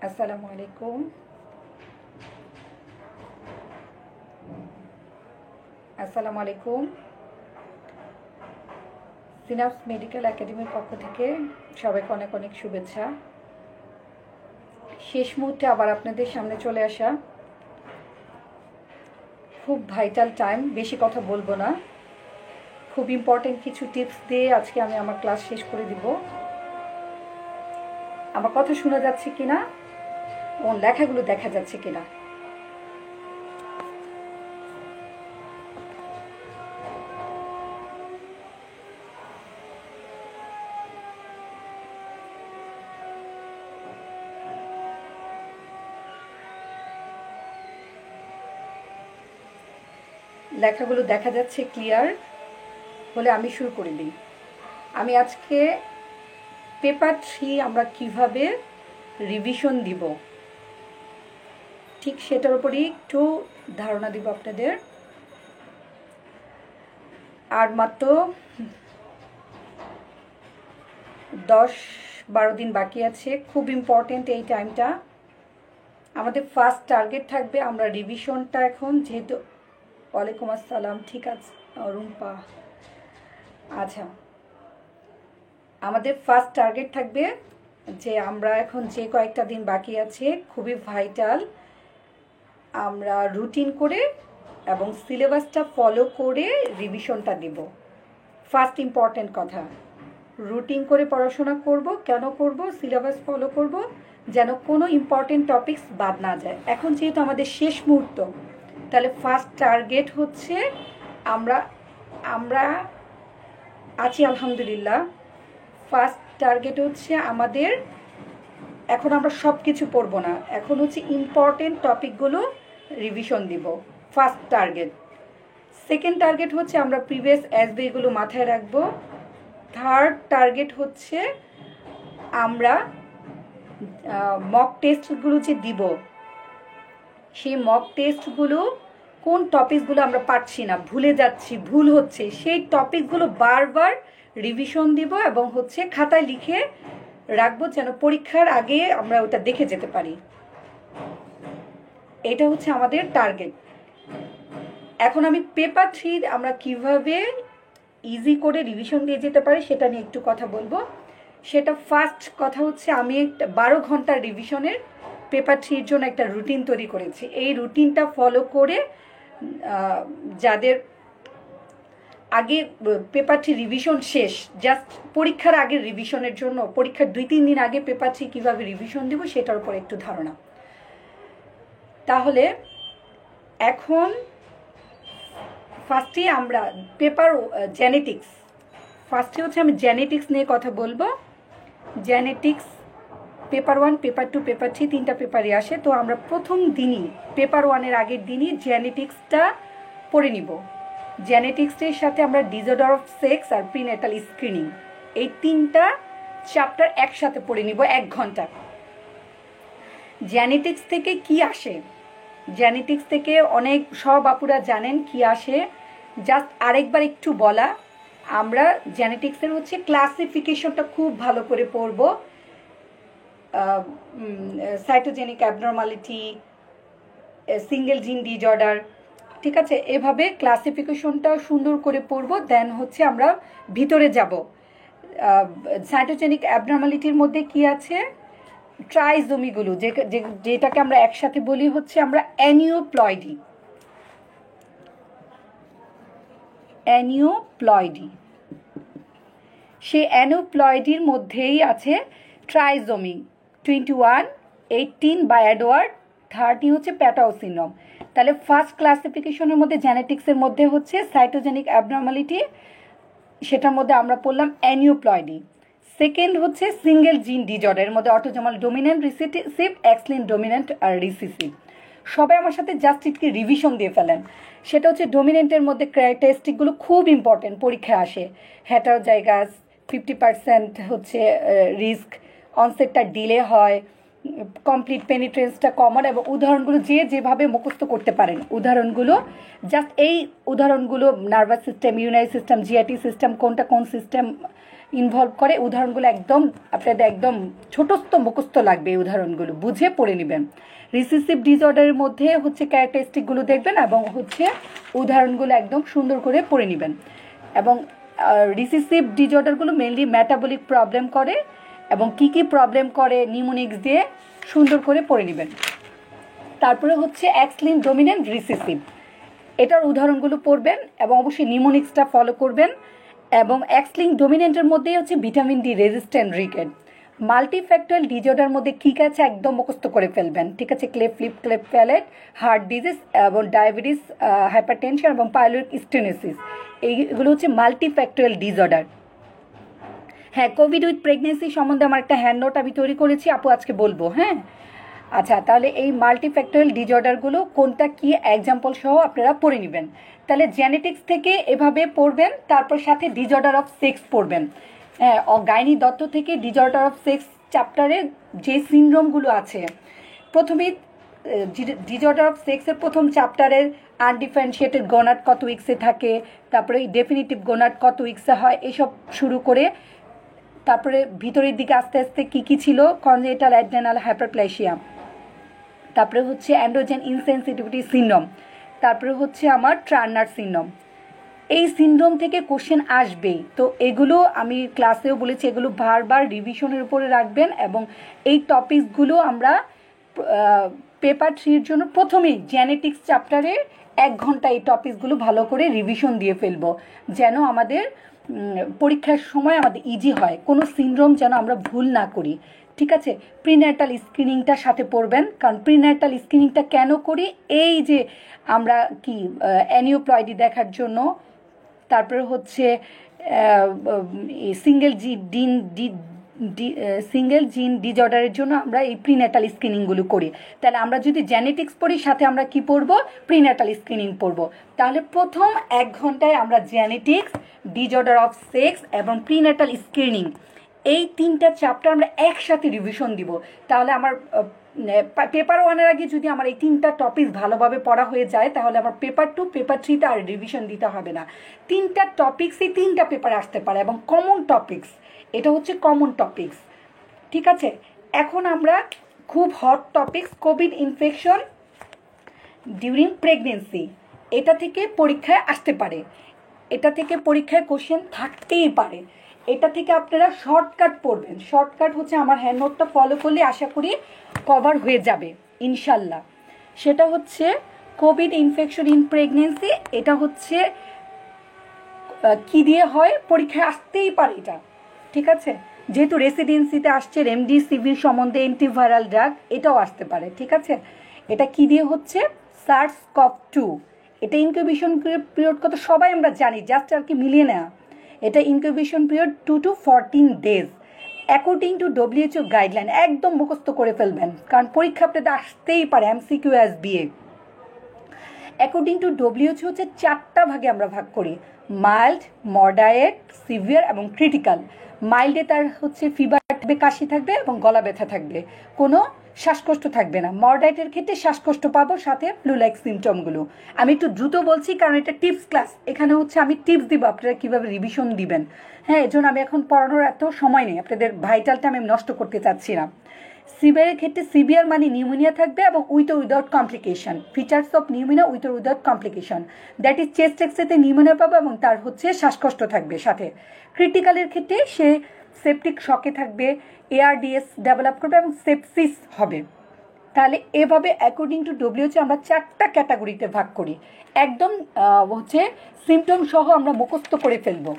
আসসালামু আলাইকুম। আসসালামু আলাইকুম। সিনাপস মেডিকেল একাডেমির পক্ষ থেকে সবাইকে অনেক অনেক শুভেচ্ছা। শেষ মুহূর্তে আবার আপনাদের সামনে চলে আসা, খুব ভাইটাল টাইম। বেশি কথা বলবো না, খুব ইম্পর্টেন্ট কিছু টিপস দিয়ে আজকে আমি আমার ক্লাস শেষ করে দিব। আমার কথা শোনা যাচ্ছে কিনা এবং লেখাগুলো দেখা যাচ্ছে কিনা? লেখাগুলো দেখা যাচ্ছে ক্লিয়ার হলে আমি শুরু করে দিই। আমি আজকে পেপার 3 আমরা কিভাবে রিভিশন দিব ঠিক সেটার উপরই একটু ধারণা দিব আপনাদের। আর মাত্র 10-12 দিন বাকি আছে, খুব ইম্পর্টেন্ট এই টাইমটা। আমাদের ফার্স্ট টার্গেট থাকবে আমরা রিভিশনটা এখন যেহেতু ওয়ালাইকুম আসসালাম, ঠিক আছে রুম্পা। আচ্ছা, আমাদের ফার্স্ট টার্গেট থাকবে যে আমরা এখন যে কয়েকটা দিন বাকি আছে খুবই ভাইটাল, আমরা রুটিন করে এবং সিলেবাসটা ফলো করে রিভিশনটা দিব। ফার্স্ট ইম্পর্টেন্ট কথা, রুটিন করে পড়াশোনা করব। কেন করব? সিলেবাস ফলো করব যেন কোনো ইম্পর্টেন্ট টপিকস বাদ না যায়। এখন যেহেতু আমাদের শেষ মুহূর্ত, তাহলে ফার্স্ট টার্গেট হচ্ছে আমরা আছি আলহামদুলিল্লাহ। ফার্স্ট টার্গেট হচ্ছে আমাদের, এখন আমরা সব কিছু পড়বো না, এখন হচ্ছে ইম্পর্টেন্ট টপিকগুলো রিভিশন দিব, ফার্স্ট টার্গেট। সেকেন্ড টার্গেট হচ্ছে আমরা প্রিভিয়াস এসবিগুলো মাথায় রাখবো। থার্ড টার্গেট হচ্ছে আমরা মক টেস্টগুলো যে দিব, সেই মক টেস্টগুলো কোন টপিকগুলো আমরা পারছি না, ভুলে যাচ্ছি, ভুল হচ্ছে, সেই টপিকগুলো বারবার রিভিশন দিব এবং হচ্ছে খাতায় লিখে রাখবো যেন পরীক্ষার আগে আমরা ওটা দেখে যেতে পারি। এটা হচ্ছে আমাদের টার্গেট। এখন আমি পেপার 3 আমরা কিভাবে ইজি করে রিভিশন দিয়ে যেতে পারি সেটা নিয়ে একটু কথা বলবো। সেটা ফার্স্ট কথা হচ্ছে, আমি 12 ঘন্টার রিভিশনের পেপার 3 জন্য একটা রুটিন তৈরি করেছি। এই রুটিনটা ফলো করে যাদের আগে পেপার 3 রিভিশন শেষ, জাস্ট পরীক্ষার আগের রিভিশনের জন্য, পরীক্ষার 2-3 দিন আগে পেপার 3 কীভাবে রিভিশন দেবো সেটার উপর একটু ধারণা। তাহলে এখন ফার্স্টে আমরা পেপার জেনেটিক্স, ফার্স্টে হচ্ছে আমি জেনেটিক্স নিয়ে কথা বলবো। জেনেটিক্স পেপার 1, পেপার 2, পেপার 3 তিনটা পেপারই আসে। তো আমরা প্রথম দিনই পেপার 1-এর আগের দিনই জেনেটিক্সটা পড়ে নিব। জেনেটিক্সের সাথে আমরা ডিসঅর্ডার অফ সেক্স আর প্রিনেটাল স্ক্রিনিং, এই তিনটা চ্যাপ্টার একসাথে পড়ে নিব 1 ঘন্টা। জেনেটিক্স থেকে কি আসে? জেনেটিক্স থেকে অনেক সব আপুরা জানেন কি আসে, জাস্ট আরেকবার একটু বলা। আমরা জেনেটিক্সের হচ্ছে ক্লাসিফিকেশনটা খুব ভালো করে পড়ব। সাইটোজেনিক অ্যাবনর্মালিটি, সিঙ্গেল জিন ডিজঅর্ডার, ঠিক আছে, এভাবে ক্লাসিফিকেশনটা সুন্দর করে পড়ব। দেন হচ্ছে আমরা ভিতরে যাব। সাইটোজেনিক অ্যাবনর্মালিটির মধ্যে কি আছে? ট্রাইজোমিগুলো, যেটাকে আমরা একসাথে বলি হচ্ছে আমরা অ্যানিওপ্লয়েডি। অ্যানিওপ্লয়েডি, সেই অ্যানিওপ্লয়েডির মধ্যেই আছে ট্রাইজোমি 21, 18 বা এডওয়ার্ড, 30 হচ্ছে প্যাটাও সিনড্রোম। তাহলে ফার্স্ট ক্লাসিফিকেশনের মধ্যে জেনেটিক্সের মধ্যে হচ্ছে সাইটোজেনিক অ্যাবনর্মালিটি, সেটার মধ্যে আমরা পড়লাম অ্যানিওপ্লয়েডি। সেকেন্ড হচ্ছে সিঙ্গেল জিন ডিজঅর্ডার, এর মধ্যে autosomal dominant recessive, X linked dominant আর রিসিসিভ। সবাই আমার সাথে জাস্ট একটু রিভিশন দিয়ে ফেলেন। সেটা হচ্ছে ডোমিনেন্টের মধ্যে ক্যারেক্টারিস্টিকগুলো খুব ইম্পর্টেন্ট, পরীক্ষায় আসে। হেটারোজাইগাস, 50% হচ্ছে রিস্ক, অনসেটটা ডিলে হয়, কমপ্লিট পেনিট্রেন্সটা কমন, এবং উদাহরণগুলো যে যেভাবে মুখস্থ করতে পারেন উদাহরণগুলো, জাস্ট এই উদাহরণগুলো nervous system, urinary system, GIT system, কোনটা কোন সিস্টেম, ইনভলভ করে। উদাহরণগুলো একদম আপনাদের একদম ছোটস্থ মুখস্থ লাগবে, এই উদাহরণগুলো বুঝে পড়ে নেবেন। রিসেসিভ ডিসঅর্ডারের মধ্যে হচ্ছে ক্যারেক্টারিস্টিকগুলো দেখবেন এবং হচ্ছে উদাহরণগুলো একদম সুন্দর করে পড়ে নেবেন। এবং রিসেসিভ ডিসঅর্ডারগুলো মেনলি মেটাবলিক প্রবলেম করে এবং কি কি প্রবলেম করে নিউমোনিক্স দিয়ে সুন্দর করে পড়ে নেবেন। তারপরে হচ্ছে এক্স লিঙ্ক ডমিনেন্ট রিসেসিভ, এটার উদাহরণগুলো পড়বেন এবং অবশ্যই নিউমোনিক্সটা ফলো করবেন। এবং এক্স লিঙ্ক ডমিনেন্টের মধ্যেই হচ্ছে vitamin D resistant ricket. Multifactorial disorder মধ্যে কী আছে একদম মুখস্থ করে ফেলবেন, ঠিক আছে? Cleft lip, cleft palate, heart disease এবং ডায়াবেটিস, হাইপারটেনশন এবং পাইলোরিক স্টেনোসিস, এইগুলো হচ্ছে মাল্টিফ্যাক্টরিয়াল ডিজঅর্ডার। হ্যাঁ, কোভিড উইথ প্রেগনেন্সি সম্বন্ধে আমার একটা হ্যান্ড নোট আমি তৈরি করেছি, আপু আজকে বলবো। হ্যাঁ, আচ্ছা, তাহলে এই মাল্টিফ্যাক্টরিয়াল ডিজঅর্ডারগুলো কোনটা কি এক্সাম্পল সহ আপনারা পড়ে নেবেন। তাহলে জেনেটিক্স থেকে এভাবে পড়বেন, তারপর সাথে ডিজঅর্ডার অফ সেক্স পড়বেন। হ্যাঁ, গাইনি দত্ত থেকে ডিজঅর্ডার অফ সেক্স চ্যাপ্টারে যে সিনড্রোমগুলো আছে, প্রথমেই ডিজঅর্ডার অফ সেক্সের প্রথম চ্যাপ্টারের আনডিফারেন্সিয়েটেড গোনাড কত উইক্সে থাকে, তারপরে ডেফিনিটিভ গোনাড কত উইক্সে হয়, এসব শুরু করে তারপরে ভিতরের দিকে আস্তে আস্তে কী কী ছিল, কনজেনিটাল অ্যাডরেনাল হাইপারপ্লেসিয়া, তারপরে হচ্ছে অ্যান্ড্রোজেন ইনসেনসিটিভিটি সিনড্রোম, তারপরে হচ্ছে আমার টার্নার সিনড্রোম। এই সিনড্রোম থেকে কোশ্চেন আসবেই, তো এগুলো আমি ক্লাসেও বলেছি, এগুলো বারবার রিভিশনের উপরে রাখবেন। এবং এই টপিকসগুলো আমরা পেপার 3-র জন্য প্রথমেই জেনেটিক্স চ্যাপ্টারে 1 ঘন্টা এই টপিকসগুলো ভালো করে রিভিশন দিয়ে ফেলবো, যেন আমাদের পরীক্ষার সময় আমাদের ইজি হয়, কোনো সিনড্রোম যেন আমরা ভুল না করি, ঠিক আছে? প্রিন্যাটাল স্ক্রিনিংটার সাথে পড়বেন, কারণ প্রিন্যাটাল স্ক্রিনিংটা কেন করি, এই যে আমরা কি অ্যানিওপ্লয়েডি দেখার জন্য, তারপরে হচ্ছে সিঙ্গেল জিন ডিজঅর্ডারের জন্য আমরা এই প্রিন্যাটাল স্ক্রিনিংগুলো করি। তাহলে আমরা যদি জেনেটিক্স পড়ি, সাথে আমরা কি পড়বো? প্রিন্যাটাল স্ক্রিনিং পড়বো। তাহলে প্রথম 1 ঘন্টায় আমরা জেনেটিক্স, ডিজঅর্ডার অফ সেক্স এবং প্রিন্যাটাল স্ক্রিনিং, এই 3টা চ্যাপ্টার আমরা একসাথে রিভিশন দিব। তাহলে আমার পেপার 1-এর আগে যদি আমার এই 3টা টপিক ভালোভাবে পড়া হয়ে যায়, তাহলে আমার পেপার 2, পেপার 3তে আর রিভিশন দিতে হবে না। 3টা টপিক্সই 3টা পেপার আসতে পারে এবং কমন টপিক্স, এটা হচ্ছে কমন টপিক্স, ঠিক আছে? এখন আমরা খুব hot topics, Covid infection during pregnancy, এটা থেকে পরীক্ষায় আসতে পারে, এটা থেকে পরীক্ষায় কোশ্চেন থাকতেই পারে। এটা থেকে আপনারা শর্টকাট পড়বেন, শর্টকাট হচ্ছে আমার হ্যান্ড নোটটা ফলো করলে আশা করি কভার হয়ে যাবে ইনশাল্লাহ। সেটা হচ্ছে কোভিড ইনফেকশন ইন প্রেগনেন্সি, এটা হচ্ছে কি দিয়ে হয়, পরীক্ষায় আসতেই পারে এটা, ঠিক আছে? যেহেতু রেসিডেন্সিতে আসছে, রেমডিসিভির সম্বন্ধে অ্যান্টিভাইরাল ড্রাগ, এটাও আসতে পারে, ঠিক আছে? এটা কি দিয়ে হচ্ছে? SARS-CoV-2, এটা ইনকিউবেশন পিরিয়ড কত সবাই আমরা জানি, জাস্ট আর কি মিলিয়ে নেওয়া। এটা incubation period 2 to 14 days according to WHO guideline. একদম মুখস্থ করে ফেলবেন, কারণ পরীক্ষা আপনাদের আসতেই পারে, MCQ SBA। According to WHO হচ্ছে 4টা ভাগে আমরা ভাগ করি, মাইল্ড, মডারেট, সিভিয়ার এবং ক্রিটিক্যাল। মাইল্ডে তার হচ্ছে ফিভার থাকবে, কাশি থাকবে এবং গলা ব্যথা থাকবে, কোনো শ্বাসকষ্ট থাকবে না। মডারেটের ক্ষেত্রে শ্বাসকষ্ট পাবো, সাথে ফ্লু লাইক সিমটমগুলো। আমি একটু দ্রুত বলছি কারণ এটা টিপস ক্লাস, এখানে হচ্ছে আমি টিপস দিব আপনারা কীভাবে রিভিশন দিবেন। হ্যাঁ, এজন্য আমি এখন পড়ানোর এত সময় নেই, আপনাদের ভাইটালটা আমি নষ্ট করতে চাচ্ছি না। সিভিয়ারের ক্ষেত্রে সিভিয়ার মানে নিউমোনিয়া থাকবে এবং উইথ ও without complication. Features of pneumonia with ও without complication, that is chest এক্সরেতে নিউমোনিয়া পাবো এবং তার হচ্ছে শ্বাসকষ্ট থাকবে সাথে। ক্রিটিক্যালের ক্ষেত্রে সে সেপটিক শকে থাকবে, ARDS ডেভেলপ করবে এবং সেপসিস হবে। তাহলে এভাবে অ্যাকর্ডিং টু WHO আমরা 4টা ক্যাটাগরিতে ভাগ করি, একদম হচ্ছে সিমটম সহ আমরা মুখস্থ করে ফেলবো।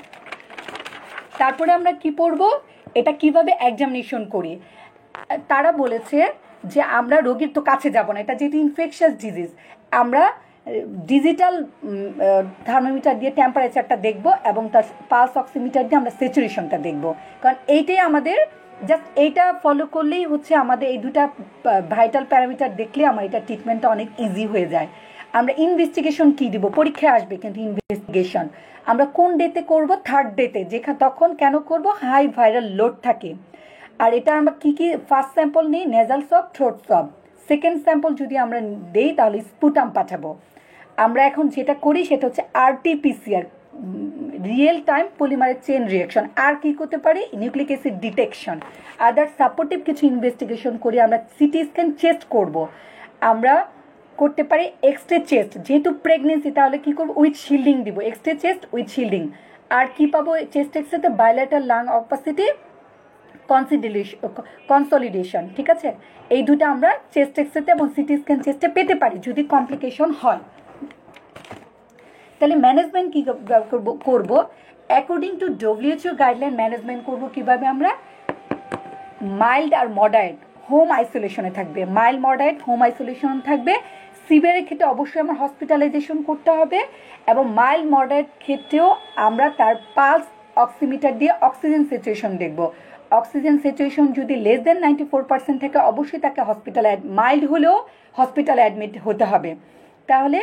তারপরে আমরা কি পড়ব, এটা কিভাবে এক্সামিনেশন করি। তারা বলেছে যে আমরা রোগীর তো কাছে যাব না, এটা যেহেতু ইনফেকশাস ডিজিজ, আমরা ডিজিটাল থার্মোমিটার দিয়ে টেম্পারেচারটা দেখব এবং তার পালস অক্সিমিটার দিয়ে আমরা স্যাচুরেশনটা দেখব, কারণ এইটাই আমাদের জাস্ট এইটা ফলো করলেই হচ্ছে আমাদের এই দুটা ভাইটাল প্যারামিটার দেখলে আমার এটা ট্রিটমেন্টটা অনেক ইজি হয়ে যায়। আমরা ইনভেস্টিগেশন কি দিব, পরীক্ষায় আসবে কিন্তু ইনভেস্টিগেশন আমরা কোন ডেতে করব, 3rd ডেতে, যেখানে তখন কেন করব, হাই ভাইরাল লোড থাকে। আর এটা আমরা কি কি ফার্স্ট স্যাম্পল নিই, নেজাল সব, থ্রোট সব। সেকেন্ড স্যাম্পল যদি আমরা দেই তাহলে স্পুটাম পাঠাবো। আমরা এখন যেটা করি সেটা হচ্ছে RT-PCR, real time polymerase chain reaction. আর কি করতে পারি, nucleic acid detection, other supportive কিছু ইনভেস্টিগেশন করি। আমরা সিটি স্ক্যান চেস্ট করব, আমরা করতে পারি এক্সরে চেস্ট, যেহেতু প্রেগনেন্সি তাহলে কী করবো, উইথ শিল্ডিং দিব, এক্সরে চেস্ট উইথ শিল্ডিং। আর কি পাবো চেস্ট এক্সরেতে, বাইলেটারাল লাং অপাসিটি কনসলিডেশন। ঠিক আছে, এই দুটো আমরা চেস্ট এক্সরেতে এবং সিটি স্ক্যান চেস্টে পেতে পারি যদি কমপ্লিকেশন হয়। তাহলে ম্যানেজমেন্ট কী করব, according to WHO guideline management করব কীভাবে, আমরা মাইল্ড আর মডারেট হোম আইসোলেশনে থাকবে, মাইল্ড মডারেট হোম আইসোলেশন থাকবে। সিভিয়ারের ক্ষেত্রে অবশ্যই আমার হসপিটালাইজেশন করতে হবে, এবং মাইল্ড মডারেট ক্ষেত্রেও আমরা তার পালস অক্সিমিটার দিয়ে অক্সিজেন সিচুয়েশন দেখব। অক্সিজেন সিচুয়েশন যদি লেস দেন 94% থাকে অবশ্যই তাকে হসপিটালে, মাইল্ড হলেও হসপিটালে অ্যাডমিট হতে হবে। তাহলে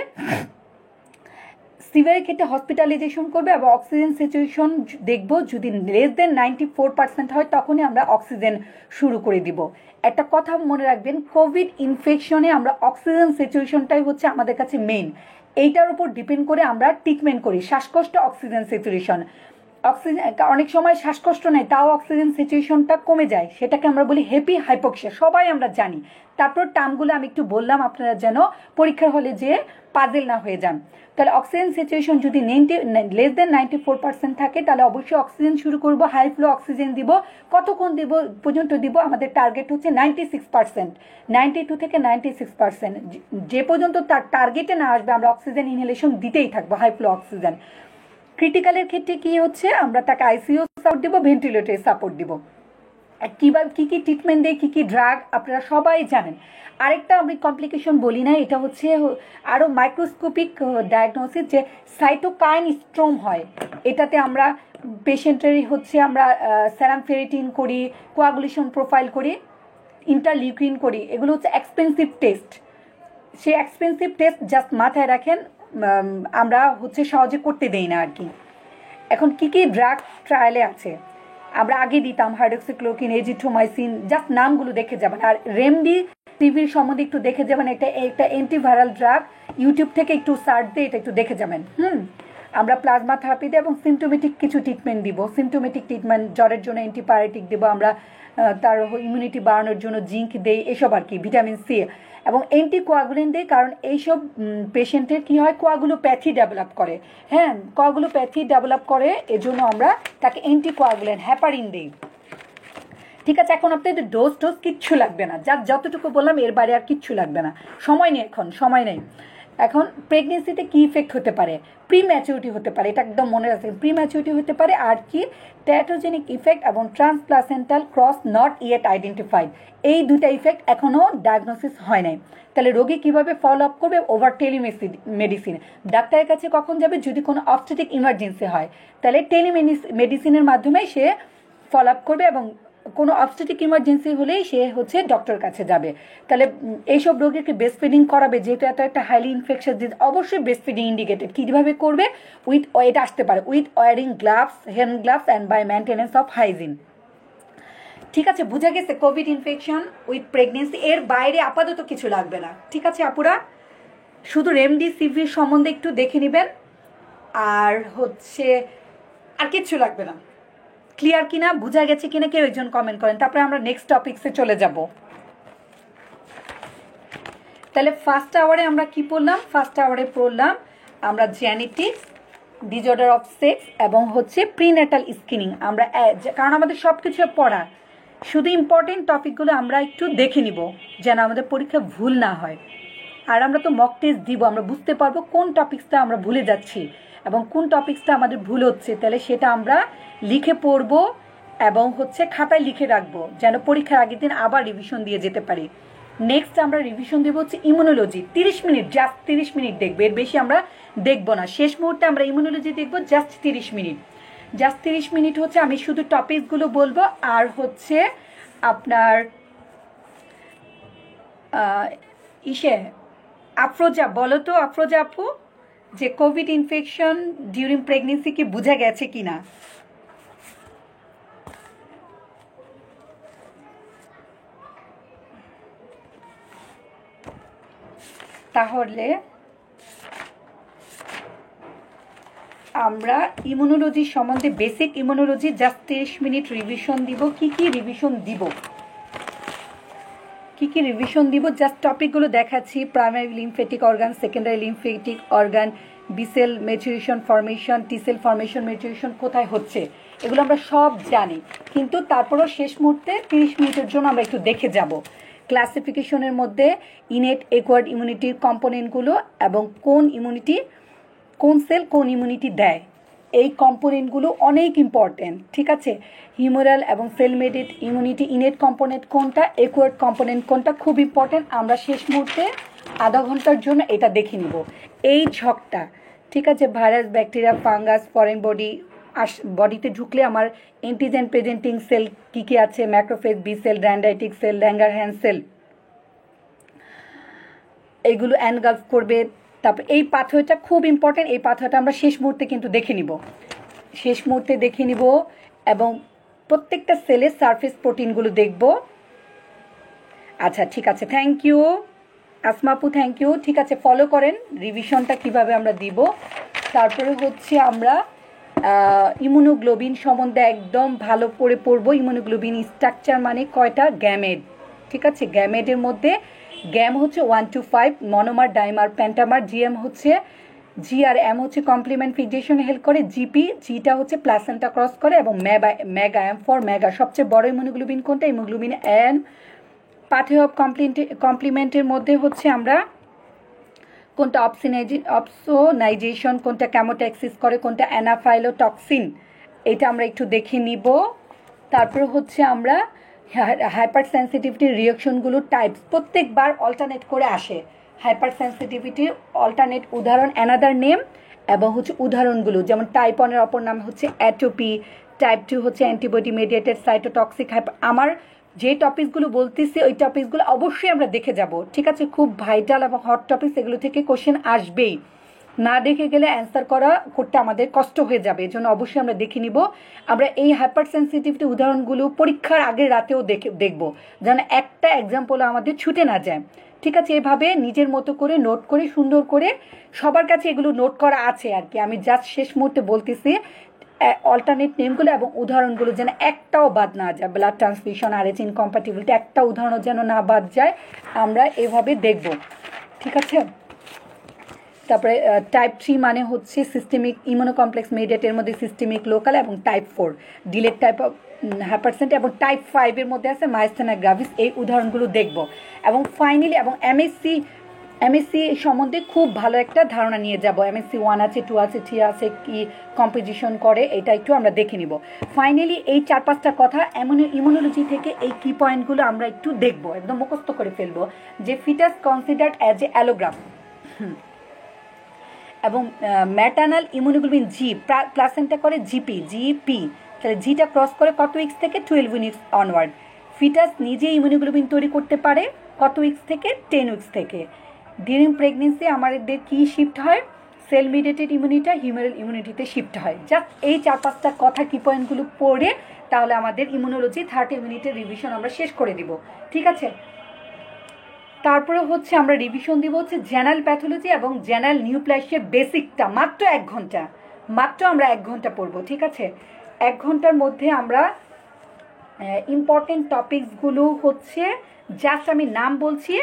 সিভিয়ারের ক্ষেত্রে হসপিটালাইজেশন করবে এবং অক্সিজেন সিচুয়েশন দেখব, যদি লেস দেন 94% হয় তখনই আমরা অক্সিজেন শুরু করে দিব। একটা কথা মনে রাখবেন, কোভিড ইনফেকশনে আমরা অক্সিজেন সিচুয়েশনটাই হচ্ছে আমাদের কাছে মেইন, এইটার উপর ডিপেন্ড করে আমরা ট্রিটমেন্ট করি। শ্বাসকষ্ট অক্সিজেন সিচুয়েশন, অক্সিজেন অনেক সময় শ্বাসকষ্ট নেই তাও অক্সিজেন সিচুয়েশনটা কমে যায়, সেটাকে আমরা বলি হ্যাপি হাইপোক্সিয়া, সবাই আমরা জানি। তারপর টার্মগুলো আমি একটু বললাম আপনারা যেন পরীক্ষার হলে যে পাজেল না হয়ে যান। তাহলে অক্সিজেন সিচুয়েশন যদি লেস দেন 94% থাকে তাহলে অবশ্যই অক্সিজেন শুরু করব, হাই ফ্লো অক্সিজেন দিব। কতক্ষণ দিব পর্যন্ত দিব, আমাদের টার্গেট হচ্ছে 96%, 92 থেকে 96%, যে পর্যন্ত তার টার্গেটে না আসবে আমরা অক্সিজেন ইনহেলেশন দিতেই থাকবো, হাই ফ্লো অক্সিজেন। ক্রিটিক্যালের ক্ষেত্রে কি হচ্ছে, আমরা তাকে আইসিইউ সাপোর্ট দিব, ভেন্টিলেটরে সাপোর্ট দিব। কীভাবে কী কী ট্রিটমেন্ট দেয়, কী কী ড্রাগ আপনারা সবাই জানেন। আরেকটা আমি কমপ্লিকেশন বলি না, এটা হচ্ছে আরও মাইক্রোস্কোপিক ডায়াগনোসিস, যে সাইটোকাইন স্ট্রম হয়, এটাতে আমরা পেশেন্টেরই হচ্ছে আমরা সেরাম ফেরিটিন করি, কোয়াগুলেশন প্রোফাইল করি, ইন্টারলিউকিন করি, এগুলো হচ্ছে এক্সপেন্সিভ টেস্ট। সেই এক্সপেন্সিভ টেস্ট জাস্ট মাথায় রাখেন, আমরা হচ্ছে সহজে করতে দেই না আর কি। এখন কি কি ড্রাগ ট্রায়ালে আছে, আমরা আগে দিতাম হাইড্রোক্সিক্লোরোকুইন, এজিথ্রোমাইসিন, জাস্ট নামগুলো দেখে যাবেন। আর রেমডিসিভির সম্বন্ধে একটু দেখে যাবেন, এটা একটা অ্যান্টিভাইরাল ড্রাগ, ইউটিউব থেকে একটু সার্চ দিয়ে এটা একটু দেখে যাবেন। আমরা প্লাজমা থেরাপি দিই এবং সিমটোমেটিক কিছু ট্রিটমেন্ট দিব, সিমটোমেটিক ট্রিটমেন্ট, জ্বরের জন্য অ্যান্টিবায়োটিক দেবো আমরা, তার ইমিউনিটি বাড়ানোর জন্য জিঙ্ক দেই, এসব আর কি, ভিটামিন সি, এবং অ্যান্টিকোয়াগুলিন দেই, কারণ এইসব পেশেন্টের কী হয়, কোয়াগুলোপ্যাথি ডেভেলপ করে। হ্যাঁ, কোয়াগুলোপ্যাথি ডেভেলপ করে, এজন্য আমরা তাকে অ্যান্টিকোয়াগুলিন হ্যাপারিন দিই। ঠিক আছে, এখন আপনাদের ডোজ কিচ্ছু লাগবে না, যতটুকু বললাম এর বাইরে আর কিচ্ছু লাগবে না, সময় নেই, এখন সময় নেই। এখন প্রেগনেন্সিতে কী ইফেক্ট হতে পারে, প্রিম্যাচুরিটি হতে পারে, এটা একদম মনে রাখবেন, প্রিম্যাচুরিটি হতে পারে, আর কি টেরাটোজেনিক ইফেক্ট এবং transplacental cross not yet identified, এই দুটা ইফেক্ট এখনও ডায়াগনোসিস হয় নাই। তাহলে রোগী কীভাবে ফলো আপ করবে, ওভার টেলিমেডিসিন। ডাক্তারের কাছে কখন যাবে, যদি কোনো অবস্টেটিক ইমার্জেন্সি হয় তাহলে টেলিমেডিসিনের মাধ্যমে সে ফলো আপ করবে, এবং কোনো অবস্টেটিক ইমার্জেন্সি হলেই সে হচ্ছে ডক্টর কাছে যাবে। তাহলে এইসব রোগীকে ব্রেস্ট ফিডিং করাবে, যেহেতু এত একটা হাইলি ইনফেকশাস ডিজিজ, অবশ্যই ব্রেস্ট ফিডিং ইন্ডিকেটেড। কীভাবে করবে, উইথ এটা আসতে পারে with wearing gloves, hand gloves and by maintenance of hygiene. ঠিক আছে, বোঝা গেছে কোভিড ইনফেকশন উইথ প্রেগনেন্সি, এর বাইরে আপাতত কিছু লাগবে না। ঠিক আছে আপুরা, শুধু রেমডিসিভির সম্বন্ধে একটু দেখে নেবেন, আর হচ্ছে আর কিচ্ছু লাগবে না। ক্লিয়ার কিনা, বোঝা গেছে কিনা কেউ একজন কমেন্ট করেন, তারপরে আমরা নেক্সট টপিক্সে চলে যাব। তাহলে ফার্স্ট আওয়ারে আমরা কি পড়লাম, ফার্স্ট আওয়ারে পড়লাম আমরা জেনেটিক্স, ডিসঅর্ডার অফ সেক্স এবং হচ্ছে প্রিনেটাল স্ক্রিনিং। আমরা কারণ আমাদের সব কিছু পড়া, শুধু ইম্পর্টেন্ট টপিকগুলো আমরা একটু দেখে নিব যেন আমাদের পরীক্ষা ভুল না হয়। আর আমরা তো মক টেস্ট দিব, আমরা বুঝতে পারবো কোন টপিক্সটা আমরা ভুলে যাচ্ছি এবং কোন টপিক্সটা আমাদের ভুল হচ্ছে, তাহলে সেটা আমরা লিখে পড়বো এবং হচ্ছে খাতায় লিখে রাখবো, যেন পরীক্ষার আগের দিন আবার রিভিশন দিয়ে যেতে পারি। নেক্সট আমরা রিভিশন দেবো হচ্ছে ইমিউনোলজি, 30 মিনিট, জাস্ট 30 মিনিট দেখবো, এর বেশি আমরা দেখবো না। শেষ মুহূর্তে আমরা ইমিউনোলজি দেখবো, জাস্ট 30 মিনিট, জাস্ট 30 মিনিট হচ্ছে আমি শুধু টপিকসগুলো বলবো। আর হচ্ছে আপনার আফরোজা, বলো তো আফরোজা আপু, যে কোভিড ইনফেকশন ডিউরিং প্রেগনেন্সি কি বোঝা গেছে কিনা? তাহলে আমরা ইমিউনোলজি সম্বন্ধে basic immunology just 30 minute revision দিব। কি কি রিভিশন দিব জাস্ট টপিকগুলো দেখাচ্ছি। Primary lymphatic organ, secondary lymphatic organ, B cell maturation formation, T cell formation maturation কোথায় হচ্ছে এগুলো আমরা সব জানি, কিন্তু তারপরও শেষ মুহূর্তে 30 মিনিটের জন্য আমরা একটু দেখে যাব ক্লাসিফিকেশনের মধ্যে ইনেট অ্যাকোয়ার্ড ইমিউনিটির কম্পোনেন্টগুলো এবং কোন সেল কোন ইমিউনিটি দেয়, এই কম্পোনেন্টগুলো অনেক ইম্পর্টেন্ট। ঠিক আছে, হিউমারাল এবং সেল মেডেড ইমিউনিটি ইনেট কম্পোনেন্ট কোনটা, অ্যাকোয়ার্ড কম্পোনেন্ট কোনটা, খুব ইম্পর্টেন্ট। আমরা শেষ মুহূর্তে আধা ঘন্টার জন্য এটা দেখে নিব এই ঝকটা। ঠিক আছে, ভাইরাস, ব্যাকটেরিয়া, ফাঙ্গাস, ফরেন বডিতে ঢুকলে আমার অ্যান্টিজেন প্রেজেন্টিং সেল কী কী আছে, macrophage, B cell, dendritic cell, Langerhans cell, এইগুলো অ্যানগালফ করবে। তারপর এই পাথওয়েটা খুব ইম্পর্টেন্ট, এই পাথওয়েটা আমরা শেষ মুহূর্তে কিন্তু দেখে নিব এবং প্রত্যেকটা সেলের সারফেস প্রোটিনগুলো দেখব। আচ্ছা ঠিক আছে, থ্যাংক ইউ আসমাপু, থ্যাংক ইউ। ঠিক আছে, ফলো করেন রিভিশনটা কিভাবে আমরা দিব। তারপরে হচ্ছে আমরা ইমিউনোগ্লোবিন সম্বন্ধে একদম ভালো করে পড়বো। ইমিউনোগ্লোবিন স্ট্রাকচার মানে কয়টা, গ্যামেট। ঠিক আছে, গ্যামেটের মধ্যে গ্যাম হচ্ছে 1 to 5, মনোমার, ডাইমার, প্যান্টামার, জিএম হচ্ছে জি আর এম হচ্ছে কমপ্লিমেন্ট ফিক্সেশনে হেল্প করে, জিটা হচ্ছে প্লাসেন্টা ক্রস করে, এবং মেগা, এম ফর মেগা। সবচেয়ে বড় ইমিউনোগ্লোবিন কোনটা, ইমিউনোগ্লোবিন এন। পাথওয়ে অফ কমপ্লিমেন্টের মধ্যে হচ্ছে আমরা কোনটা অপসোনাইজেশন, কোনটা ক্যামোট্যাক্সিস করে, কোনটা অ্যানাফাইলোটক্সিন, এটা আমরা একটু দেখে নিব। তারপর হচ্ছে আমরা হাইপার সেন্সিটিভিটির রিয়াকশনগুলো টাইপস প্রত্যেকবার অল্টারনেট করে আসে। হাইপার সেন্সিটিভিটির অল্টারনেট উদাহরণ, অ্যানাদার নেম, এবং হচ্ছে উদাহরণগুলো, যেমন টাইপ 1-এর অপর নাম হচ্ছে অ্যাটোপি, টাইপ 2 হচ্ছে অ্যান্টিবডি মেডিয়েটেড সাইটোটক্সিক হাইপার। আমার যে টপিকসগুলো বলতেছি ওই টপিকসগুলো অবশ্যই আমরা দেখে যাব। ঠিক আছে, খুব ভাইটাল এবং হট টপিকস, এগুলো থেকে কোশ্চেন আসবেই, না দেখে গেলে অ্যান্সার করতে আমাদের কষ্ট হয়ে যাবে, এজন্য অবশ্যই আমরা দেখে নিব। আমরা এই হাইপার সেন্সিটিভিটি উদাহরণগুলো পরীক্ষার আগের রাতেও দেখব, যেন একটা এক্সাম্পল আমাদের ছুটে না যায়। ঠিক আছে, এভাবে নিজের মতো করে নোট করে সুন্দর করে, সবার কাছে এগুলো নোট করা আছে আর কি, আমি জাস্ট শেষ মুহূর্তে বলতেছি অল্টারনেট নেমগুলো এবং উদাহরণগুলো যেন একটাও বাদ না যায়। ব্লাড ট্রান্সফিউশন, আর এইচ ইনকম্প্যাটিবিলিটি, একটা উদাহরণ যেন না বাদ যায়, আমরা এভাবে দেখব। ঠিক আছে, তারপরে টাইপ 3 মানে হচ্ছে সিস্টেমিক ইমিউনোকমপ্লেক্স মেডিয়েটের মধ্যে সিস্টেমিক, লোকাল, এবং টাইপ 4 ডিলেট টাইপ অফ হাইপারসেন্ট, এবং টাইপ 5-এর মধ্যে আছে মাইস্থেনিয়া গ্রাভিস। এই উদাহরণগুলো দেখব এবং ফাইনালি এবং এমএসসি সম্বন্ধে খুব ভালো একটা ধারণা নিয়ে যাব। এমএসসি 1 আছে, 2 আছে, 3 আছে, কি কম্পোজিশন করে, এটা একটু আমরা দেখে নিব। ফাইনালি এই 4-5টা কথা ইমিউনোলজি থেকে এই কি পয়েন্টগুলো আমরা একটু দেখব, একদম মুখস্থ করে ফেলবো। যে ফিটাস কনসিডার্ড অ্যাজ এ অ্যালোগ্রাম, এবং ম্যাটার্নাল ইমিউনোগ্লোবিন জি প্লাসেন্টা করে জিপি, তাহলে জিটা ক্রস করে কত উইক্স থেকে 12 উইক্স অনওয়ার্ড। ফিটাস নিজে ইমিউনোগ্লোবিন তৈরি করতে পারে কত উইক্স থেকে, 10 উইক্স থেকে। ডিউরিং প্রেগনেন্সি আমাদের কি শিফট হয়, সেল মিডিয়েটেড ইমিউনিটি হিউম্যান ইমিউনিটিতে শিফট হয়। জাস্ট এই 4-5টা কথা কি পয়েন্টগুলো পড়ে তাহলে আমাদের ইমিউনোলজি 30 মিনিটের রিভিশন আমরা শেষ করে দিব। ঠিক আছে, তারপরে হচ্ছে আমরা রিভিশন দিব হচ্ছে জেনারেল প্যাথোলজি এবং জেনারেল নিউপ্লাসিয়ার বেসিকটা, মাত্র 1 ঘন্টা, আমরা 1 ঘন্টা পড়বো। ঠিক আছে, 1 ঘন্টার মধ্যে আমরা ইম্পর্টেন্ট টপিকসগুলো হচ্ছে জাস্ট আমি নাম বলছি,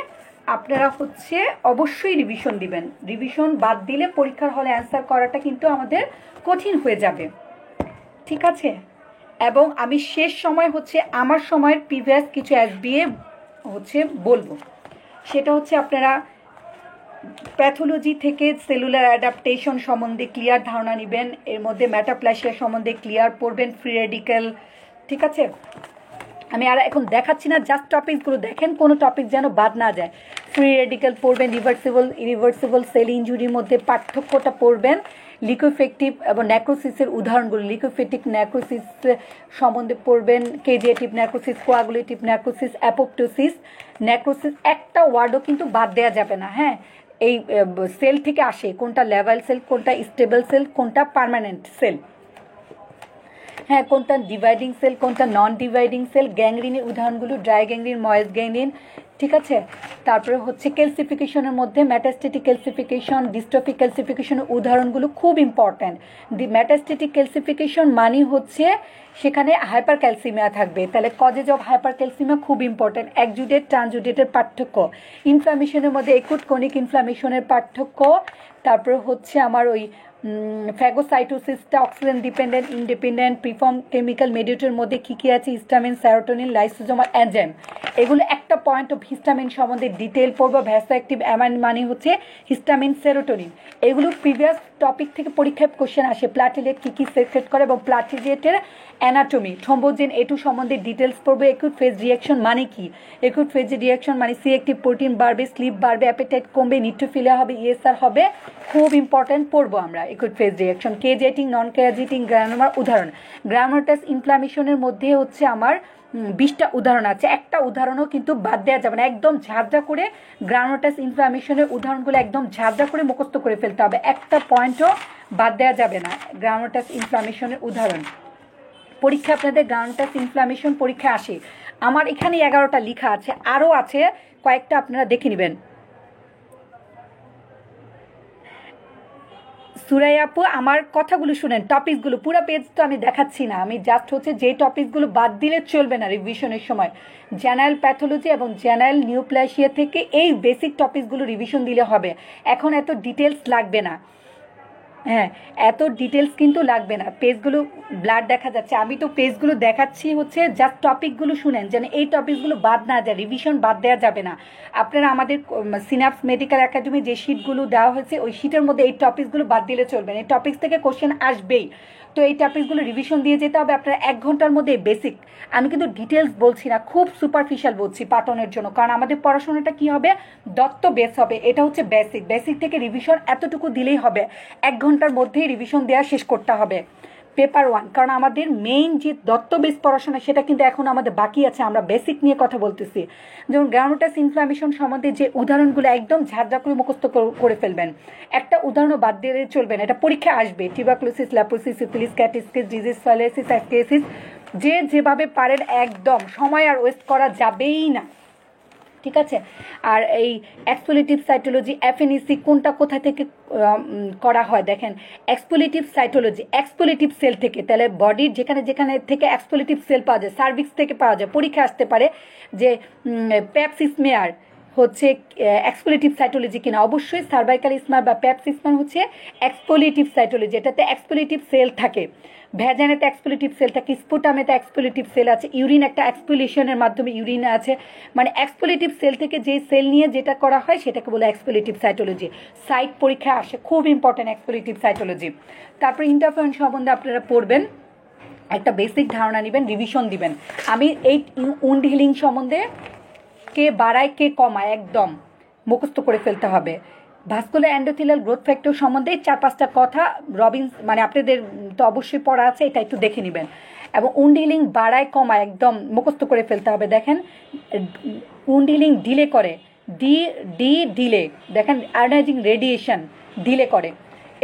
আপনারা হচ্ছে অবশ্যই রিভিশন দিবেন। রিভিশন বাদ দিলে পরীক্ষার হলে অ্যান্সার করাটা কিন্তু আমাদের কঠিন হয়ে যাবে। ঠিক আছে, এবং আমি শেষ সময় হচ্ছে আমার সময়ের প্রিভিয়াস কিছু এসবিএ হচ্ছে বলবো, সেটা হচ্ছে আপনারা প্যাথোলজি থেকে সেলুলার অ্যাডাপ্টেশন সম্বন্ধে ক্লিয়ার ধারণা নেবেন, এর মধ্যে মেটাপ্লাসিয়া সম্বন্ধে ক্লিয়ার পড়বেন, ফ্রি রেডিক্যাল। ঠিক আছে, আমি আর এখন দেখাচ্ছি না, জাস্ট টপিকগুলো দেখেন, কোনো টপিক যেন বাদ না যায়। ফ্রি রেডিক্যাল পড়বেন, ইরিভার্সিবল সেল ইনজুরির মধ্যে পার্থক্যটা পড়বেন, লিকোইফেক্টিভ এবং ন্যাক্রোসিসের উদাহরণগুলো, লিকোইফেটিক ন্যাক্রোসিস সম্বন্ধে পড়বেন, কেজিয়েটিভ necrosis, coagulative necrosis, apoptosis. Necrosis একটা ওয়ার্ডও কিন্তু বাদ দেওয়া যাবে না। হ্যাঁ, এই সেল থেকে আসে, কোনটা লেভাল সেল, কোনটা স্টেবল সেল, কোনটা পার্মানেন্ট সেল, হ্যাঁ, কোনটা ডিভাইডিং সেল, কোনটা নন ডিভাইডিং সেল। গ্যাংগ্রিনের উদাহরণগুলো, ড্রাই গ্যাংগ্রিন, ময়েস গ্যাংগ্রিন, ঠিক আছে। তারপরে হচ্ছে ক্যালসিফিকেশনের মধ্যে মেটাস্টেটিক ক্যালসিফিকেশন, ডিস্ট্রফিক ক্যালসিফিকেশনের উদাহরণগুলো খুব ইম্পর্ট্যান্ট। দি মেটাস্টেটিক ক্যালসিফিকেশন মানে হচ্ছে সেখানে হাইপার ক্যালসিমিয়া থাকবে, তাহলে কজেজ অফ হাইপার ক্যালসিমিয়া খুব ইম্পর্ট্যান্ট। একজুডেট ট্রানজুডেটের পার্থক্য, ইনফ্লামেশনের মধ্যে একুট কোনিক ইনফ্লামেশনের পার্থক্য, তারপরে হচ্ছে আমার ওই ফ্যাগোসাইটোসিসটা অক্সিজেন ডিপেন্ডেন্ট ইনডিপেন্ডেন্ট, প্রিফর্ম কেমিক্যাল মেডিয়েটরের মধ্যে কী কী আছে, হিস্টামিন, সেরোটোনিন, লাইসোজোমাল এনজাইম, এগুলো একটা পয়েন্ট অফ হিস্টামিন সম্বন্ধে ডিটেল পড়বো। ভ্যাসোঅ্যাক্টিভ অ্যামাইন মানে হচ্ছে হিস্টামিন, সেরোটোনিন, এগুলো প্রিভিয়াস টপিক থেকে পরীক্ষায় কোশ্চেন আসে। প্লাটিলেট কী কী সেক্রেট করে এবং প্লাটিলেটের অ্যানাটমি, থ্রম্বোজেন এটু সম্বন্ধে ডিটেলস পড়বো। একুট ফেজ রিয়াকশন মানে কি, একুট ফেজ রিয়াকশন মানে সি অ্যাক্টিভ প্রোটিন বাড়বে, স্লিপ বাড়বে, অ্যাপেটাইট কমবে, নিউট্রোফিলিয়া হবে, ইএসআর হবে, খুব ইম্পর্ট্যান্ট পড়বো আমরা একুট ফেজ রিয়াকশন। কেজেটিং, নন কেজেটিং গ্রানুলার উদাহরণ, গ্রানুলোমাটাস ইনফ্লামেশনের মধ্যে হচ্ছে আমার 20টা উদাহরণ আছে, একটা উদাহরণও কিন্তু বাদ দেওয়া যাবে না। একদম ঝাঁঝা করে গ্রানুলোমাটাস ইনফ্লামেশনের উদাহরণগুলো একদম ঝাঁঝা করে মুখস্থ করে ফেলতে হবে, একটা পয়েন্টও বাদ দেওয়া যাবে না। গ্রানুলোমাটাস ইনফ্লামেশনের উদাহরণ পরীক্ষা, আপনাদের গ্রানুলোমাটাস ইনফ্লামেশন পরীক্ষা আসে। আমার এখানে 11টা লেখা আছে, আরও আছে কয়েকটা, আপনারা দেখে নেবেন। সুরাইয়া আপু, আমার কথাগুলো শুনেন, টপিকগুলো পুরো পেজ তো আমি দেখাচ্ছি না, আমি জাস্ট হচ্ছে যে টপিকগুলো বাদ দিলে চলবে না রিভিশনের সময়, জেনারেল প্যাথোলজি এবং জেনারেল নিউপ্লাসিয়া থেকে এই বেসিক টপিকগুলো রিভিশন দিলে হবে। এখন এত ডিটেলস লাগবে না, হ্যাঁ এত ডিটেলস কিন্তু লাগবে না। পেজগুলো ব্লাড দেখা যাচ্ছে, আমি তো পেজগুলো দেখাচ্ছি হচ্ছে জাস্ট টপিকগুলো শুনেন, যেন এই টপিকগুলো বাদ না যায়, রিভিশন বাদ দেওয়া যাবে না। আপনারা আমাদের সিনাপস মেডিকেল একাডেমি যে শিটগুলো দেওয়া হয়েছে ওই শিটের মধ্যে এই টপিকসগুলো বাদ দিলে চলবে না, এই টপিক্স থেকে কোশ্চেন আসবেই, তো এই টপিকসগুলো রিভিশন দিয়ে যেতে হবে আপনারা 1 ঘন্টার মধ্যে। বেসিক, আমি কিন্তু ডিটেলস বলছি না, খুব সুপারফিশিয়াল বলছি পাঠনের জন্য, কারণ আমাদের পড়াশোনাটা কি হবে, দত্ত বেস হবে, এটা হচ্ছে বেসিক, বেসিক থেকে রিভিশন এতটুকু দিলেই হবে, 1 ঘন্টার মধ্যেই রিভিশন দেওয়া শেষ করতে হবে পেপার 1, কারণ আমাদের মেইন যে দত্ত বেস পড়াশোনা সেটা কিন্তু এখন আমাদের বাকি আছে, আমরা বেসিক নিয়ে কথা বলতেছি। যেমন গ্রানুলোমাটাস ইনফ্লামেশন সম্বন্ধে যে উদাহরণগুলো একদম ঝাঁঝা করে মুখস্থ করে ফেলবেন, একটা উদাহরণও বাদ দিলে চলবে না, এটা পরীক্ষা আসবে। টিউবারকুলোসিস, লেপ্রোসিস, সিফিলিস, ক্যাটিসিস, ডিজিজ, ফাইলেসিস, অ্যাসকেসিস, যে যেভাবে পারেন একদম সময় আর ওয়েস্ট করা যাবেই না, ঠিক আছে। আর এই এক্সপোলিটিভ সাইটোলজি, এফএনইসি কোনটা কোথা থেকে করা হয় দেখেন, এক্সপোলিটিভ সাইটোলজি এক্সপোলিটিভ সেল থেকে, তাহলে বডির যেখানে যেখানে থেকে এক্সপোলিটিভ সেল পাওয়া যায়, সার্ভিক্স থেকে পাওয়া যায়, পরীক্ষা আসতে পারে যে প্যাপসিসমেয়ার হচ্ছে এক্সপোলিটিভ সাইটোলজি কিনা, অবশ্যই সার্ভাইকাল স্মার বা প্যাপসিসমার হচ্ছে এক্সপোলিটিভ সাইটোলজি, এটাতে এক্সপোলিটিভ সেল থাকে। ভ্যাজানেতে এক্সপোলিটিভ সেল থাকে, স্পুটামেতে এক্সপোলিটিভ সেল আছে, ইউরিন একটা এক্সপোলিশনের মাধ্যমে ইউরিন আছে, মানে এক্সপোলিটিভ সেল থেকে যে সেল নিয়ে যেটা করা হয় সেটাকে বলে এক্সপোলিটিভ সাইটোলজি। সাইট পরীক্ষা আসে, খুব ইম্পর্টেন্ট এক্সপোলিটিভ সাইটোলজি। তারপর ইন্টারফেরন সম্বন্ধে আপনারা পড়বেন, একটা বেসিক ধারণা নেবেন, রিভিশন দিবেন। আমি এই উন্ড হিলিং সম্বন্ধে কে বাড়ায় কে কমায় একদম মুখস্থ করে ফেলতে হবে। ভাস্কুলার এন্ডোথেলিয়াল গ্রোথ ফ্যাক্টর সম্বন্ধে 4-5টা কথা রবিনস, মানে আপনাদের তো অবশ্যই পড়া আছে, এটা একটু দেখে নেবেন। এবং উন্ড হিলিং বাড়ায় কমায় একদম মুখস্থ করে ফেলতে হবে। দেখেন উন্ড হিলিং ডিলে করে, ডিলে, দেখেন আয়োনাইজিং রেডিয়েশন ডিলে করে,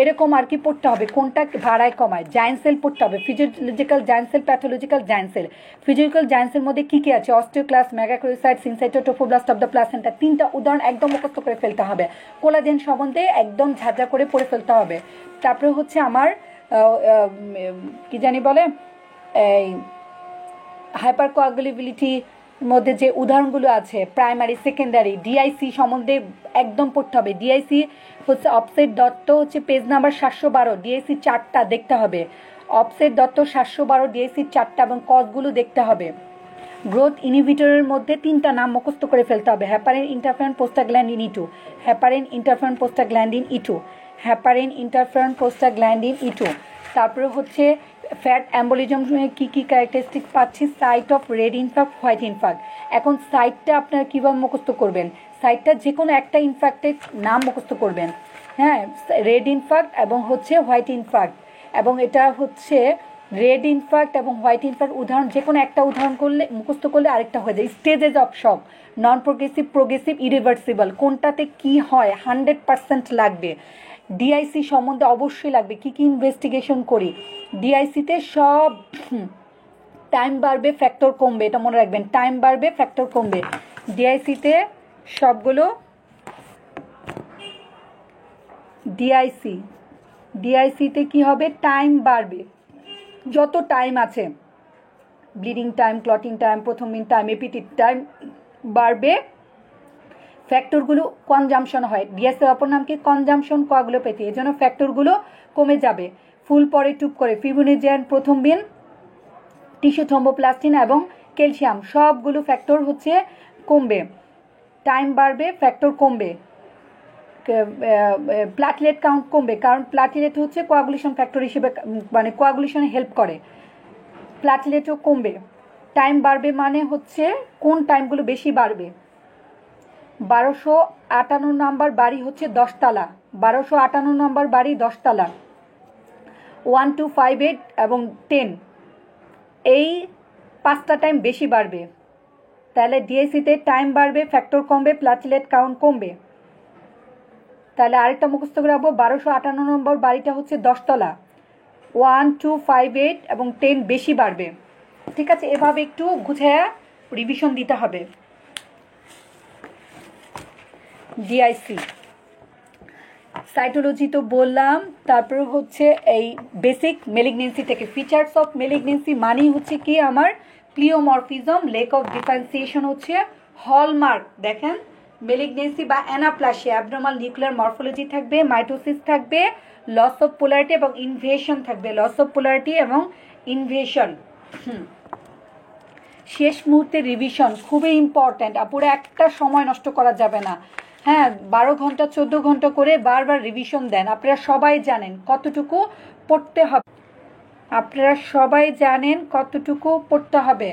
এরকম আর কি পড়তে হবে, কোনটা ভাড়ায় কমায়। জায়েন্ট সেল পড়তে হবে, physiological giant cell, pathological giant cell. Physiological giant cell মধ্যে কী কী আছে, osteoclast, megakaryocyte, syncytiotrophoblast of the placenta, 3টা উদাহরণ একদম মুখস্থ করে ফেলতে হবে। কোলাজেন সম্বন্ধে একদম ঝাঁঝা করে পড়ে ফেলতে হবে। তারপরে হচ্ছে আমার কি জানি বলে এই হাইপার কোয়াগুলেবিলিটি মধ্যে যে উদাহরণগুলো আছে, প্রাইমারি, সেকেন্ডারি, ডিআইসি সম্বন্ধে একদম পড়তে হবে। ডিআইসি হচ্ছে অফসেট দত্ত, হচ্ছে পেজ নাম্বার 712, ডিআইসি 4টা দেখতে হবে, অফসেট দত্ত 712, ডিআইসি 4টা, এবং কজগুলো দেখতে হবে। গ্রোথ ইনহিবিটরের মধ্যে 3টা নাম মুখস্থ করে ফেলতে হবে, heparin, interferon, prostaglandin E2, heparin, interferon, prostaglandin E2, heparin, interferon, prostaglandin E2। তারপরে হচ্ছে ফ্যাট অ্যাম্বোলিজম কী কী ক্যারেক্টারিস্টিক পাচ্ছি, site of red infarct, white infarct. এখন সাইটটা আপনারা কীভাবে মুখস্থ করবেন, সাইটটা যে কোনো একটা ইনফ্যাক্টের নাম মুখস্থ করবেন, হ্যাঁ, রেড ইনফ্যাক্ট এবং হচ্ছে হোয়াইট ইনফ্যাক্ট, এবং এটা হচ্ছে রেড ইনফ্যাক্ট এবং হোয়াইট ইনফ্যাক্ট উদাহরণ, যে কোনো একটা উদাহরণ করলে মুখস্থ করলে আরেকটা হয়ে যায়। Stages of shock, non progressive, progressive, irreversible, কোনটাতে কি হয় 100% লাগবে। ডিআইসি সম্বন্ধে অবশ্যই লাগবে, কী কী ইনভেস্টিগেশন করি ডিআইসিতে, সব টাইম বাড়বে ফ্যাক্টর কমবে, এটা মনে রাখবেন, টাইম বাড়বে ফ্যাক্টর কমবে। ডিআইসিতে সবগুলো ডিআইসিতে কি হবে, টাইম বাড়বে। যত টাইম আছে, ব্লিডিং টাইম, ক্লটিং টাইম, প্রথম মিন টাইম, এপিটিভ টাইম বাড়বে, ফ্যাক্টরগুলো কনজামশন হয়। ডিএসের অপর নাম কি, কনজামশন কোয়াগুলোপ্যাথি। এই জন্য ফ্যাক্টরগুলো কমে যাবে। ফুল পরে টুপ করে ফিব্রিনোজেন, প্রথম বিন, টিস্যু থ্রম্বোপ্লাস্টিন এবং ক্যালসিয়াম সবগুলো ফ্যাক্টর হচ্ছে কমবে, টাইম বাড়বে, ফ্যাক্টর কমবে, প্লাটিলেট কাউন্ট কমবে, কারণ প্লাটিলেট হচ্ছে কোয়াগুলেশন ফ্যাক্টর হিসেবে, মানে কোয়াগুলেশনে হেল্প করে, প্লাটিলেটও কমবে। টাইম বাড়বে মানে হচ্ছে কোন টাইমগুলো বেশি বাড়বে, 1258 নাম্বার বাড়ি হচ্ছে 10 তালা, 1258 নাম্বার বাড়ি 10 তালা, 1, 2, 5, 8 এবং 10, এই 5টা টাইম বেশি বাড়বে। তাহলে ডিএসিতে টাইম বাড়বে, ফ্যাক্টর কমবে, প্লাটিলেট কাউন্ট কমবে। তাহলে আরেকটা মুখস্থ করে রাখবো, 1258 নম্বর বাড়িটা হচ্ছে 10 তলা, 1, 2, 5, 8 এবং 10 বেশি বাড়বে। ঠিক আছে, এভাবে একটু গুছায়া রিভিশন দিতে হবে। ডিআইসি, সাইটোলজি তো বললাম। তারপর হচ্ছে এই বেসিক মেলিগনেন্সি থেকে, ফিচার্স অফ মেলিগনেন্সি মানেই হচ্ছে কি আমার প্লিওমরফিজম, লেক অফ ডিফারেন্সিয়েশন হচ্ছে হলমার্ক। দেখেন, মেলিগনেন্সি বা অ্যানাপ্লাসিয়া, অ্যাবনর্মাল নিউক্লিয়ার মরফোলজি থাকবে, মাইটোসিস থাকবে, লস অফ পোলারিটি এবং ইনভেশন থাকবে, লস অফ পোলারিটি এবং ইনভেশন। শেষ মুহূর্তে রিভিশন খুবই ইম্পর্ট্যান্ট, পুরো একটা সময় নষ্ট করা যাবে না। হ্যাঁ, 12 ঘন্টা 14 ঘন্টা করে বারবার রিভিশন দেন। আপনারা সবাই জানেন কতটুকু পড়তে হবে, আপনারা সবাই জানেন কতটুকু পড়তে হবে।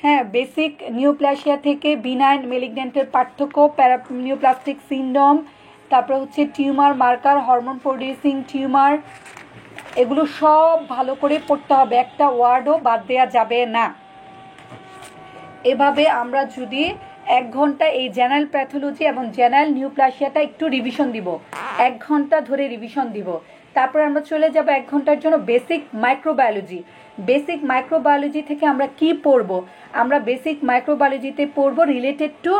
হ্যাঁ, বেসিক নিউপ্লাসিয়া থেকে বিনাইন মেলিগন্যান্টের পার্থক্য, প্যারানিউপ্লাস্টিক সিনড্রোম, তারপরে হচ্ছে tumour marker, hormone producing tumour, এগুলো সব ভালো করে পড়তে হবে, একটা ওয়ার্ডও বাদ দেওয়া যাবে না। এভাবে আমরা যদি 1 ঘন্টা এই জেনারেল প্যাথোলজি এবং জেনারেল নিউপ্লাসিয়াটা একটু রিভিশন দিব, 1 ঘন্টা ধরে রিভিশন দিব, তারপর আমরা চলে যাব 1 ঘন্টার জন্য বেসিক মাইক্রোবায়োলজি। বেসিক মাইক্রোবায়োলজি থেকে আমরা কি পড়ব, আমরা বেসিক মাইক্রোবায়োলজিতে পড়ব রিলেটেড টু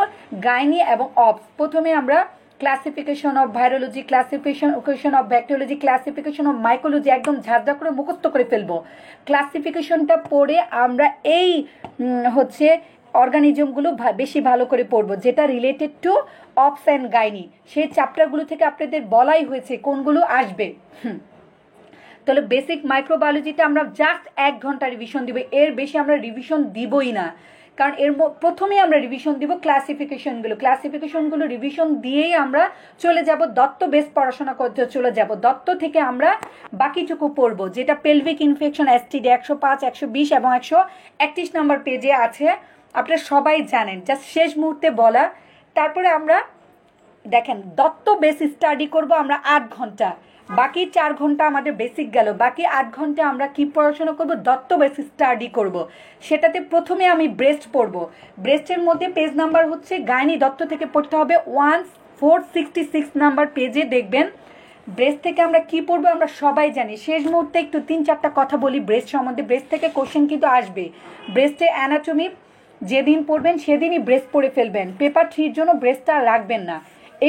গাইনি এবং অবস। প্রথমে আমরা classification of virology, classification of bacteriology, classification of mycology একদম ঝাঁঝরা করে মুখস্থ করে ফেলবো। ক্লাসিফিকেশনটা পড়ে আমরা এই হচ্ছে অর্গানিজমগুলো বেশি ভালো করে পড়বো, যেটা related to obs and gynae. সেই চ্যাপ্টারগুলো থেকে আপনাদের বলাই হয়েছে কোনগুলো আসবে। তাহলে বেসিক মাইক্রোবায়োলজিতে আমরা জাস্ট 1 ঘন্টা রিভিশন দিব, এর বেশি আমরা রিভিশন দিবই না, কারণ এর প্রথমেই আমরা রিভিশন দিব ক্লাসিফিকেশনগুলো রিভিশন দিয়েই আমরা চলে যাব দত্ত বেস পড়াশোনা করতে চলে যাব। দত্ত থেকে আমরা বাকিটুকু পড়বো, যেটা পেলভিক ইনফেকশন, এসটিডি 105, 120 এবং 131 নম্বর পেজে আছে, আপনারা সবাই জানেন, জাস্ট শেষ মুহূর্তে বলা। তারপরে আমরা দেখেন দত্ত বেস স্টাডি করব আমরা 8 ঘন্টা, বাকি 4 ঘন্টা আমাদের বেসিক গেল, বাকি 8 ঘন্টা আমরা কি পড়াশোনা করব, দত্ত বেস স্টাডি করব। সেটাতে প্রথমে আমি ব্রেস্ট পড়ব, ব্রেস্টের মধ্যে পেজ নাম্বার হচ্ছে গাইনি দত্ত থেকে পড়তে হবে 1466 নাম্বার পেজে দেখবেন। ব্রেস্ট থেকে আমরা কি পড়বো আমরা সবাই জানি। শেষ মুহূর্তে একটু 3-4টা কথা বলি ব্রেস্ট সম্বন্ধে, ব্রেস্ট থেকে কোশ্চেন কিন্তু আসবে। ব্রেস্টের অ্যানাটমি যেদিন পড়বেন সেদিনই ব্রেস্ট পড়ে ফেলবেন, পেপার 3-র জন্য ব্রেস্টটা রাখবেন না।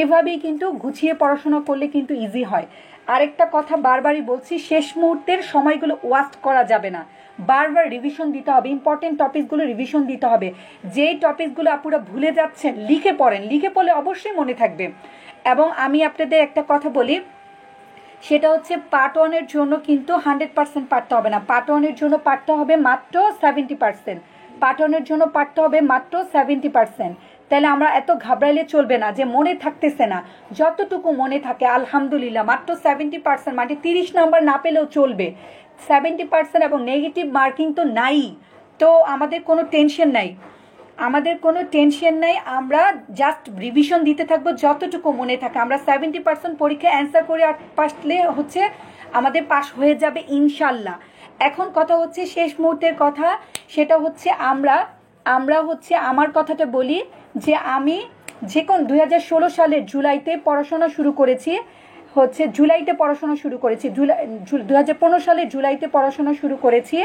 এইভাবেই কিন্তু গুছিয়ে পড়াশোনা করলে কিন্তু ইজি হয়। আরেকটা কথা বারবারই বলছি, শেষ মুহূর্তের সময়গুলো ওয়াস্ট করা যাবে না, বারবার রিভিশন দিতে হবে, ইম্পর্টেন্ট টপিকগুলো রিভিশন দিতে হবে। যেই টপিকগুলো আপনারা ভুলে যাচ্ছেন লিখে পড়েন, লিখে পড়লে অবশ্যই মনে থাকবে। এবং আমি আপনাদের একটা কথা বলি, সেটা হচ্ছে পার্ট 1-এর জন্য কিন্তু 100% পারতে হবে না, পার্ট 1-এর জন্য পারতে হবে মাত্র 70%, পার্ট 1-এর জন্য পারতে হবে মাত্র 70%। তাহলে আমরা এত ঘাবড়াইলে চলবে না যে মনে থাকতেছে না, যতটুকু মনে থাকে আলহামদুলিল্লাহ, মাত্র 70%, মানে 30 নাম্বার না পেলেও চলবে। 70% এবং নেগেটিভ মার্কিং তো নাই, তো আমাদের কোনো টেনশন নাই, আমরা জাস্ট রিভিশন দিতে থাকবো যতটুকু মনে থাকে। আমরা 70% পরীক্ষা অ্যান্সার করে পারলে হচ্ছে আমাদের পাস হয়ে যাবে ইনশাল্লাহ। এখন কথা হচ্ছে শেষ মুহূর্তের কথা, সেটা হচ্ছে আমরা হচ্ছে আমার কথাটা বলি যে আমি যে কোন 2016 সালের জুলাইতে পড়াশোনা শুরু করেছি, 2015 সালের জুলাইতে পড়াশোনা শুরু করেছি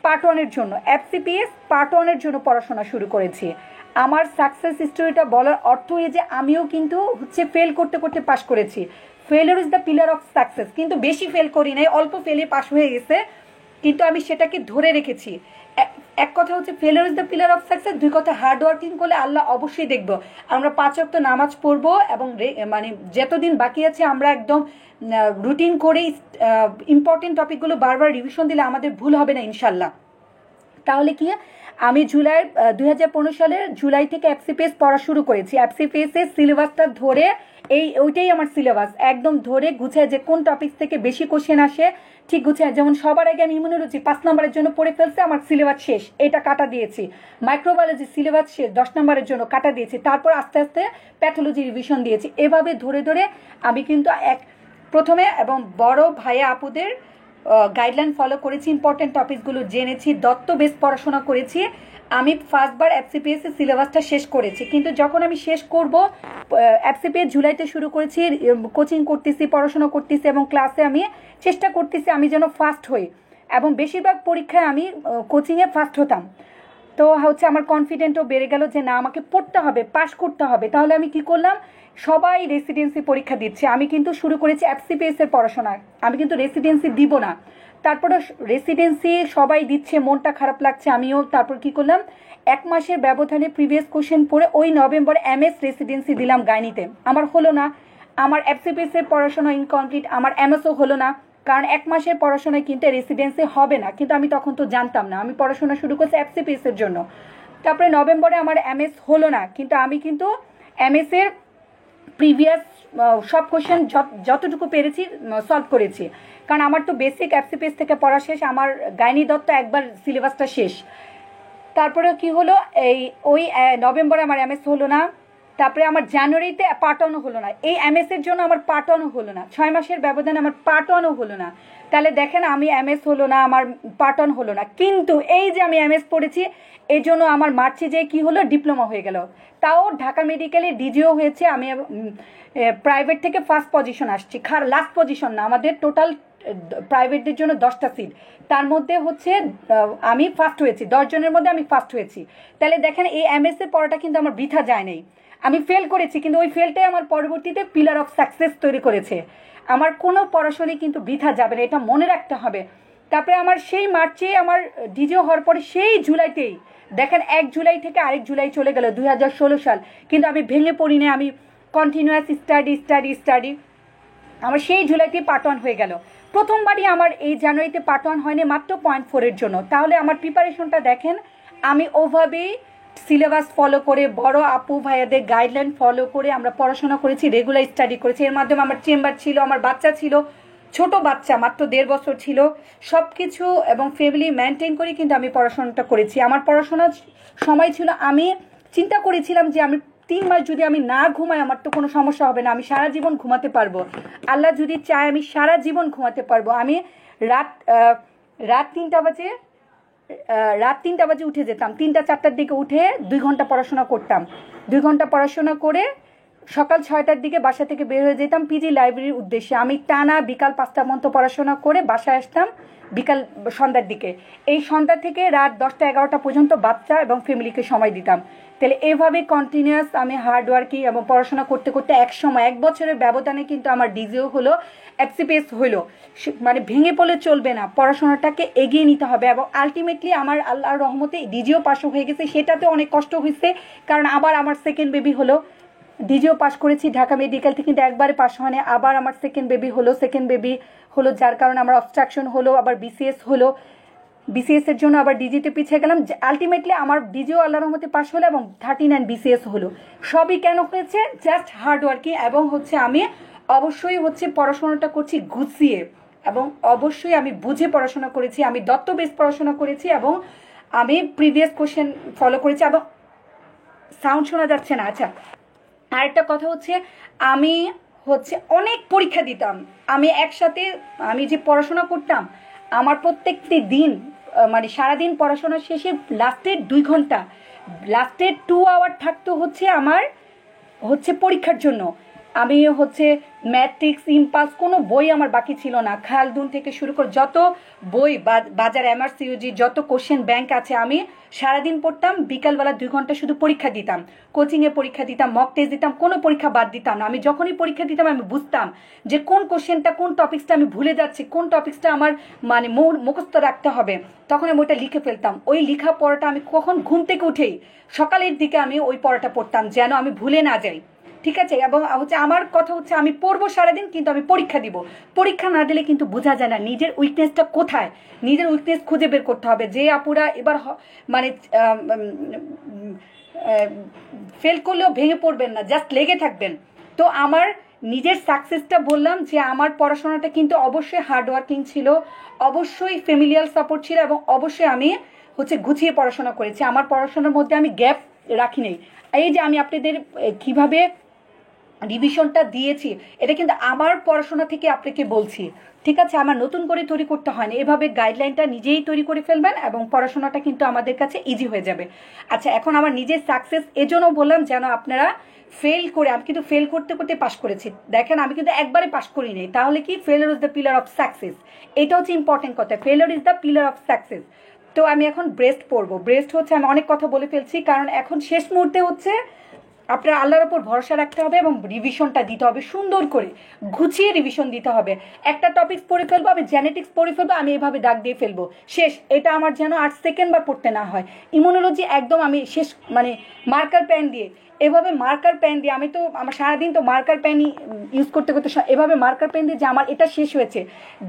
পার্ট 1-এর জন্য, এফসিপিএস পার্ট 1-এর জন্য পড়াশোনা শুরু করেছি। আমার সাকসেস স্টোরিটা বলার অর্থ এই যে আমিও কিন্তু হচ্ছে ফেল করতে করতে পাশ করেছি। Failure is the pillar of success, কিন্তু বেশি ফেল করি নাই, অল্প ফেলে পাশ হয়ে গেছে, কিন্তু আমি সেটাকে ধরে রেখেছি। এক কথা হচ্ছে failure is the pillar of success, দুই কথা হার্ড ওয়ার্কিং করলে আল্লাহ অবশ্যই দেখবো। আমরা 5 ওয়াক্ত নামাজ পড়বো এবং মানে যতদিন বাকি আছে আমরা একদম রুটিন করে ইম্পর্টেন্ট টপিকগুলো বারবার রিভিশন দিলে আমাদের ভুল হবে না ইনশাল্লাহ। তাহলে কি, আমি জুলাই 2015 সালের জুলাই থেকে এফসিপিএস পড়া শুরু করেছি। এফসিপিএসের সিলেবাসটা ধরে ওইটাই আমার সিলেবাস, একদম ধরে গুছায় যে কোন টপিক থেকে বেশি কোশ্চেন আসে ঠিক গুছায়। যেমন সবার আগে আমি ইমিউনোলজি 5 নম্বরের জন্য পড়ে ফেলছি, আমার সিলেবাস শেষ, এটা কাটা দিয়েছি। মাইক্রোবায়োলজি সিলেবাস শেষ, 10 নম্বরের জন্য কাটা দিয়েছি। তারপর আস্তে আস্তে প্যাথোলজি রিভিশন দিয়েছি। এভাবে ধরে ধরে আমি কিন্তু প্রথমে এবং বড় ভাইয়া আপুদের গাইডলাইন ফলো করেছি, ইম্পর্টেন্ট টপিকসগুলো জেনেছি, দত্ত বেস পড়াশোনা করেছি। আমি ফার্স্টবার এফসিপিএস এর সিলেবাসটা শেষ করেছি, কিন্তু যখন আমি শেষ করব, এফসিপিএস জুলাইতে শুরু করেছি, কোচিং করতেছি, পড়াশোনা করতেছি এবং ক্লাসে আমি চেষ্টা করতেছি আমি যেন ফার্স্ট হই, এবং বেশিরভাগ পরীক্ষায় আমি কোচিংয়ে ফার্স্ট হতাম। তো হচ্ছে আমার কনফিডেন্টও বেড়ে গেল যে না, আমাকে পড়তে হবে, পাশ করতে হবে। তাহলে আমি কি করলাম, সবাই রেসিডেন্সি পরীক্ষা দিচ্ছে, আমি কিন্তু শুরু করেছি এফসিপিএস এর পড়াশোনা, আমি কিন্তু রেসিডেন্সি দিব না। তারপরে রেসিডেন্সি সবাই দিচ্ছে, মনটা খারাপ লাগছে, আমিও তারপর কি করলাম, 1 মাসের ব্যবধানে প্রিভিয়াস কোশ্চেন পড়ে ওই নভেম্বর এমএস রেসিডেন্সি দিলাম গাইনিতে। আমার হলো না, আমার এফসিপিএস এর পড়াশোনা ইনকমপ্লিট, আমার এমএসও হলো না, কারণ 1 মাসের পড়াশোনায় কিন্তু রেসিডেন্সি হবে না। কিন্তু আমি তখন তো জানতাম না, আমি পড়াশোনা শুরু করছি এফসিপিএস এর জন্য। তারপরে নভেম্বরে আমার এমএস হলো না, কিন্তু আমি কিন্তু এমএস এর প্রিভিয়াস সব কোশ্চেন যতটুকু পেরেছি সলভ করেছি, কারণ আমার তো বেসিক এফসিপিএস থেকে পড়া শেষ, আমার গাইনি দত্ত একবার সিলেবাসটা শেষ। তারপরে কি হলো, ওই নভেম্বরে আমার এমএস হলো না, তারপরে আমার জানুয়ারিতে পার্ট 1ও হলো না, এই এমএস এর জন্য আমার পার্ট 1ও হলো না, 6 মাসের ব্যবধানে আমার পার্ট 1ও হলো না। তাহলে দেখেন, আমি এমএস হলো না, আমার পার্ট 1 হলো না, কিন্তু এই যে আমি এমএস পড়েছি এই জন্য আমার মার্চে যে কি হলো, ডিপ্লোমা হয়ে গেল, তাও ঢাকা মেডিকেলে ডিজিও হয়েছে। আমি প্রাইভেট থেকে ফার্স্ট পজিশন আসছি, লাস্ট পজিশন না, আমাদের টোটাল প্রাইভেটদের জন্য 10টা সিট, তার মধ্যে হচ্ছে আমি ফার্স্ট হয়েছি, 10 জনের মধ্যে আমি ফার্স্ট হয়েছি। তাহলে দেখেন, এই এমএস এর পড়াটা কিন্তু আমার বৃথা যায় নাই, আমি ফেল করেছি, কিন্তু ওই ফেলটাই আমার পরবর্তীতে পিলার অফ সাকসেস তৈরি করেছে। আমার কোনো পড়াশোনাই কিন্তু বৃথা যাবে না, এটা মনে রাখতে হবে। তারপরে আমার সেই মার্চে আমার ডিজিও হওয়ার পরে সেই জুলাইতেই দেখেন, 1 জুলাই থেকে আরেক জুলাই চলে গেল 2016 সাল, কিন্তু আমি ভেঙে পড়ি না, আমি কন্টিনিউয়াস স্টাডি আমার সেই জুলাইতে পার্ট 1 হয়ে গেল। প্রথমবারই আমার এই জানুয়ারিতে পার্ট 1 হয়নি, মাত্র 0.4 জন্য। তাহলে আমার প্রিপারেশনটা দেখেন, আমি ওভাবেই সিলেবাস ফলো করে, বড় আপু ভাইয়াদের গাইডলাইন ফলো করে আমরা পড়াশোনা করেছি, রেগুলার স্টাডি করেছি। এর মাধ্যমে আমার চেম্বার ছিল, আমার বাচ্চা ছিল, ছোট বাচ্চা মাত্র 1.5 বছর ছিল, সব কিছু এবং ফ্যামিলি মেনটেন করে কিন্তু আমি পড়াশোনাটা করেছি। আমার পড়াশোনার সময় ছিল, আমি চিন্তা করেছিলাম যে আমি 3 মাস যদি আমি না ঘুমাই আমার তো কোনো সমস্যা হবে না, আমি সারা জীবন ঘুমাতে পারবো, আল্লাহ যদি চায় আমি সারা জীবন ঘুমাতে পারবো। আমি রাত 3টা বাজে উঠে যেতাম, 3টা-4টার দিকে উঠে 2 ঘন্টা পড়াশোনা করতাম, 2 ঘন্টা পড়াশোনা করে সকাল 6টার দিকে বাসা থেকে বের হয়ে যেতাম পিজি লাইব্রেরির উদ্দেশ্যে। আমি টানা বিকাল 5টা পর্যন্ত পড়াশোনা করে বাসায় আসতাম বিকাল সন্ধ্যার দিকে। এই সন্ধ্যা থেকে রাত 10টা-11টা পর্যন্ত বাচ্চা এবং ফ্যামিলিকে সময় দিতাম। তাহলে এইভাবে কন্টিনিউয়াস আমি হার্ড ওয়ার্কিং এবং পড়াশোনা করতে করতে এক সময় 1 বছরের ব্যবধানে কিন্তু আমার ডিজিও হলো, এফসিপিএস হলো। মানে ভেঙে পড়লে চলবে না, পড়াশোনাটাকে এগিয়ে নিতে হবে। এবং আলটিমেটলি আমার আল্লাহর রহমতে ডিজিও পাশও হয়ে গেছে, সেটাতে অনেক কষ্ট হয়েছে, কারণ আবার আমার সেকেন্ড বেবি হলো। ডিজিও পাস করেছি ঢাকা মেডিকেল থেকে, কিন্তু একবারে পাস হয়নি, আবার আমার সেকেন্ড বেবি হলো, যার কারণে আমার অবস্ট্রাকশন হলো, আবার বিসিএস হলো, বিসিএস এর জন্য আবার ডিজিতে পিছিয়ে গেলাম। আলটিমেটলি আমার ডিজিও আল্লাহর রহমতে পাস হলো এবং 39 বিসিএস হলো। সবই কেন হয়েছে, জাস্ট হার্ড ওয়ার্কিং, এবং হচ্ছে আমি অবশ্যই হচ্ছে পড়াশোনাটা করছি গুছিয়ে, এবং অবশ্যই আমি বুঝে পড়াশোনা করেছি, আমি দত্ত বেস পড়াশোনা করেছি, এবং আমি প্রিভিয়াস কোশ্চেন ফলো করেছি। এবং সাউন্ড শোনা যাচ্ছে না? আচ্ছা, আরেকটা কথা হচ্ছে, আমি হচ্ছে অনেক পরীক্ষা দিতাম, আমি একসাথে আমি যে পড়াশোনা করতাম, আমার প্রত্যেকটি দিন মানে সারাদিন পড়াশোনা শেষে লাস্টের 2 ঘন্টা, লাস্টের 2 আওয়ার থাকতো হচ্ছে আমার হচ্ছে পরীক্ষার জন্য। আমি হচ্ছে ম্যাট্রিক্স, ইম্পালস কোনো বই আমার বাকি ছিল না। খালদুন থেকে শুরু করে যত বই, বাজার এমআরসিইউজি যত কোশ্চেন ব্যাংক আছে আমি সারাদিন পড়তাম, বিকালবেলা 2 ঘন্টা শুধু পরীক্ষা দিতাম, কোচিংয়ে পরীক্ষা দিতাম, মক টেস্ট দিতাম, কোনো পরীক্ষা বাদ দিতাম না। আমি যখনই পরীক্ষা দিতাম আমি বুঝতাম যে কোন কোশ্চেনটা, কোন টপিক্সটা আমি ভুলে যাচ্ছি, কোন টপিক্সটা আমার মানে মুখস্থ রাখতে হবে, তখন আমি ওইটা লিখে ফেলতাম। ওই লেখা পড়াটা আমি কখন ঘুম থেকে উঠেই সকালের দিকে আমি ওই পড়াটা পড়তাম যেন আমি ভুলে না যাই, ঠিক আছে। এবং হচ্ছে আমার কথা হচ্ছে আমি পড়বো সারাদিন, কিন্তু আমি পরীক্ষা দিব। পরীক্ষা না দিলে কিন্তু বোঝা যায় না নিজের উইকনেসটা কোথায়। নিজের উইকনেস খুঁজে বের করতে হবে। যে আপুরা এবার মানে ফেল করলেও ভেঙে পড়বেন না, জাস্ট লেগে থাকবেন। তো আমার নিজের সাকসেসটা বললাম যে আমার পড়াশোনাটা কিন্তু অবশ্যই হার্ডওয়ার্কিং ছিল, অবশ্যই ফ্যামিলিয়াল সাপোর্ট ছিল, এবং অবশ্যই আমি হচ্ছে গুছিয়ে পড়াশোনা করেছি। আমার পড়াশোনার মধ্যে আমি গ্যাপ রাখি নেই। এই যে আমি আপনাদের কিভাবে রিভিশনটা দিয়েছি, এটা কিন্তু আমার পড়াশোনা থেকে আপনাকে বলছি, ঠিক আছে। আমার নতুন করে তৈরি করতে হয় না। এভাবে গাইডলাইনটা নিজেই তৈরি করে ফেলবেন এবং পড়াশোনাটা কিন্তু আমাদের কাছে ইজি হয়ে যাবে। আচ্ছা, এখন আমার নিজের সাকসেস এজন্য বললাম যেন আপনারা ফেল করে, আমি কিন্তু ফেল করতে করতে পাশ করেছি। দেখেন আমি কিন্তু একবারে পাশ করি নাই। তাহলে কি, failure is the pillar of success, এটা হচ্ছে ইম্পর্টেন্ট কথা। Failure is the pillar of success. তো আমি এখন ব্রেস্ট পড়বো। ব্রেস্ট হচ্ছে, আমি অনেক কথা বলে ফেলছি কারণ এখন শেষ মুহূর্তে হচ্ছে আপনার আল্লাহর ওপর ভরসা রাখতে হবে এবং রিভিশনটা দিতে হবে, সুন্দর করে গুছিয়ে রিভিশন দিতে হবে। একটা টপিক পড়ে ফেলবো, আমি জেনেটিক্স পড়ে ফেলবো, আমি এভাবে দাগ দিয়ে ফেলবো, শেষ। এটা আমার যেন 8 সেকেন্ড বা পড়তে না হয়। ইমিউনোলজি একদম আমি শেষ, মানে মার্কার পেন দিয়ে, এভাবে মার্কার পেন দিয়ে, আমি তো আমার সারাদিন তো মার্কার পেনই ইউজ করতে করতে এভাবে মার্কার পেন দিয়ে যে আমার এটা শেষ হয়েছে,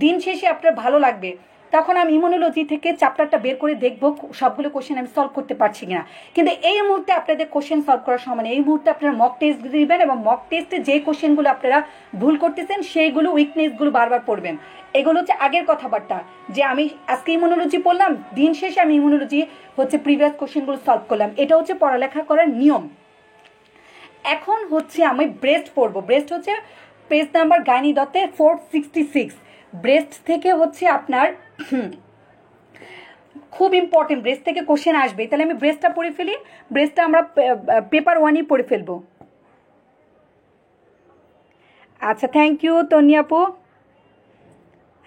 দিন শেষে আপনার ভালো লাগবে। তখন আমি ইমিউনোলজি থেকে চ্যাপ্টারটা বের করে দেখবো সবগুলো কোশ্চেন আমি সলভ করতে পারছি কিনা। কিন্তু এই মুহূর্তে আপনাদের কোশ্চেন সলভ করার সময় নেই। এই মুহূর্তে আপনারা মক টেস্ট দিবেন এবং মক টেস্টে যে কোশ্চেনগুলো আপনারা ভুল করতেছেন সেইগুলো, উইকনেসগুলো বারবার পড়বেন। এগুলো হচ্ছে আগের কথাবার্তা, যে আমি আজকে ইমিউনোলজি পড়লাম, দিন শেষে আমি ইমিউনোলজি হচ্ছে প্রিভিয়াস কোশ্চেনগুলো সলভ করলাম। এটা হচ্ছে পড়ালেখা করার নিয়ম। এখন হচ্ছে আমি ব্রেস্ট পড়বো। ব্রেস্ট হচ্ছে পেজ নাম্বার গাইনি দত্তে 466। ব্রেস্ট থেকে হচ্ছে আপনার খুব ইম্পর্টেন্ট, ব্রেস্ট থেকে কোশ্চেন আসবে। তাহলে আমি ব্রেস্টটা পড়ে ফেলি। ব্রেস্টটা আমরা পেপার 1ই পড়ে ফেলবো। আচ্ছা, থ্যাংক ইউ তন্নি আপু।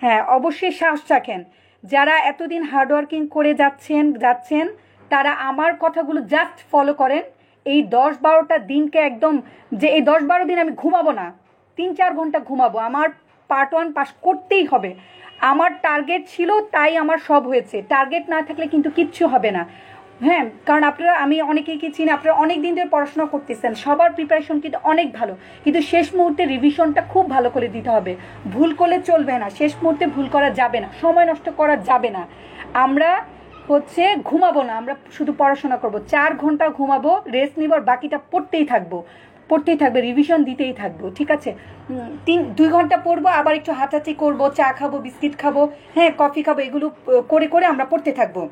হ্যাঁ, অবশ্যই সাহস রাখেন। যারা এতদিন হার্ডওয়ার্কিং করে যাচ্ছেন তারা আমার কথাগুলো জাস্ট ফলো করেন। এই 10-12টা দিনকে একদম, যে এই 10-12 দিন আমি ঘুমাবো না, 3-4 ঘন্টা ঘুমাবো, আমার পার্ট 1 পাস করতেই হবে। আমার টার্গেট ছিল, তাই আমার সব হয়েছে। টার্গেট না থাকলে কিন্তু কিচ্ছু হবে না। হ্যাঁ, কারণ আপনারা, আমি অনেকেই কি চিনি, আপনারা অনেক দিন ধরে পড়াশোনা করতেছেন, সবার প্রিপারেশন কিন্তু অনেক ভালো, কিন্তু শেষ মুহূর্তে রিভিশনটা খুব ভালো করে দিতে হবে। ভুল করলে চলবে না, শেষ মুহূর্তে ভুল করা যাবে না, সময় নষ্ট করা যাবে না। আমরা হচ্ছে ঘুমাবো না, আমরা শুধু পড়াশোনা করব। 4 ঘন্টা ঘুমাবো, রেস্ট নিব, আর বাকিটা পড়তেই থাকবে, রিভিশন দিতেই থাকবো, ঠিক আছে। 2 ঘন্টা পড়বো, আবার একটু হাঁটাহাঁটি করবো, চা খাবো, বিস্কিট খাবো, হ্যাঁ কফি খাবো, এগুলো করে করে আমরা পড়তে থাকবো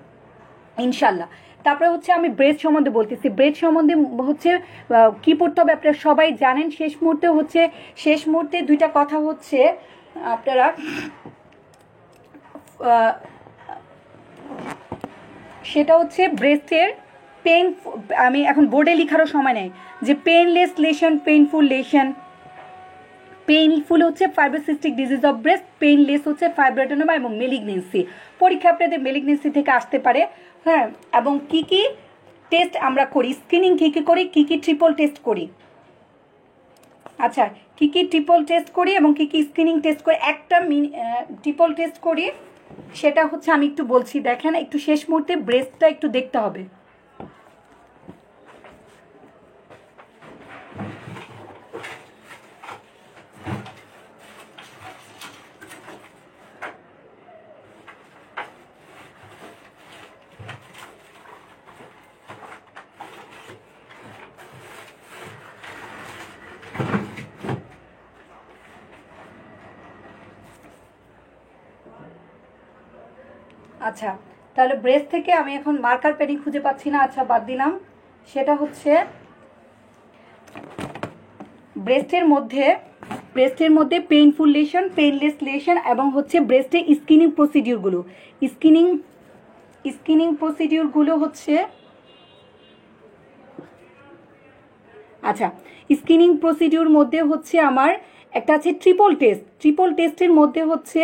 ইনশাল্লাহ। তারপরে হচ্ছে আমি ব্রেস্ট সম্বন্ধে বলতেছি। ব্রেস্ট সম্বন্ধে হচ্ছে কি পড়তে হবে আপনারা সবাই জানেন। শেষ মুহূর্তে 2টা কথা হচ্ছে আপনারা, সেটা হচ্ছে ব্রেস্টের পেন। আমি এখন বোর্ডে লেখারও সময় নেই, যে painless lesion, painful lesion. Painful হচ্ছে fibrocystic disease of breast, painless হচ্ছে ফাইব্রোডেনোমা এবং মেলিগনেন্সি। পরীক্ষা আপনাদের মেলিগনেন্সি থেকে আসতে পারে। হ্যাঁ, এবং কি কি টেস্ট আমরা করি, স্ক্রিনিং কি কি করি, কি কি ট্রিপল টেস্ট করি। আচ্ছা, কি কি ট্রিপল টেস্ট করি এবং কি কি স্ক্রিনিং টেস্ট করি। একটা ট্রিপল টেস্ট করি, সেটা হচ্ছে আমি একটু বলছি, দেখেন একটু শেষ মুহূর্তে ব্রেস্টটা একটু দেখতে হবে। আচ্ছা, তাহলে ব্রেস্ট থেকে আমি এখন মার্কার পেনই খুঁজে পাচ্ছি না, আচ্ছা বাদ দিলাম। সেটা হচ্ছে ব্রেস্টের মধ্যে পেইনফুল লেশন, পেইনলেস লেশন, এবং হচ্ছে ব্রেস্টে স্কিনিং প্রসিডিউরগুলো হচ্ছে আচ্ছা, স্ক্রিনিং প্রসিডিউর মধ্যে হচ্ছে আমার একটা আছে ট্রিপল টেস্ট। ট্রিপল টেস্টের মধ্যে হচ্ছে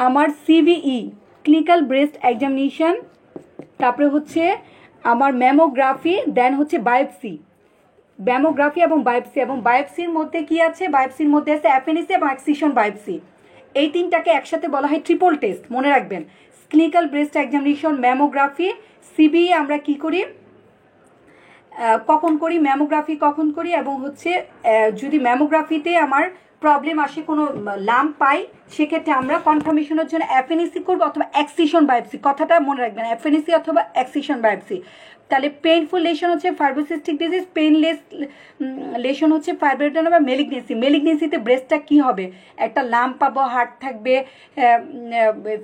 আমার সিভিই ক্লিনিক্যাল ব্রেস্ট এক্সামিনেশন, তারপরে হচ্ছে আমার ম্যামোগ্রাফি, দেন হচ্ছে বায়োপসি, ম্যামোগ্রাফি এবং বায়োপসির মধ্যে কি আছে, বায়োপসির মধ্যে আছে অ্যাপেন্ডিক্স এবং এক্সিশন বায়োপসি। এই তিনটাকে একসাথে বলা হয় ট্রিপল টেস্ট, মনে রাখবেন। Clinical breast examination, mammography, CBE আমরা কি করি, কখন করি, ম্যামোগ্রাফি কখন করি, এবং হচ্ছে যদি ম্যামোগ্রাফিতে আমার প্রবলেম আসে, কোনো লাম্প পাই, সেক্ষেত্রে আমরা কনফার্মেশনের জন্য অ্যাপেন্ডিক্স করবো অথবা এক্সিশন বায়োপসি। কথাটা মনে রাখবেন, অ্যাপেন্ডিক্স অথবা এক্সিশন বায়োপসি। তাহলে পেইনফুল লেশন হচ্ছে ফাইব্রোসিস্টিক ডিজিজ, পেইনলেস লেশন হচ্ছে ফাইব্রোডেনা বা মেলিগনেন্সি। মেলিগনেন্সিতে ব্রেস্টটা কি হবে, একটা লাম্প পাবো, হার্ট থাকবে,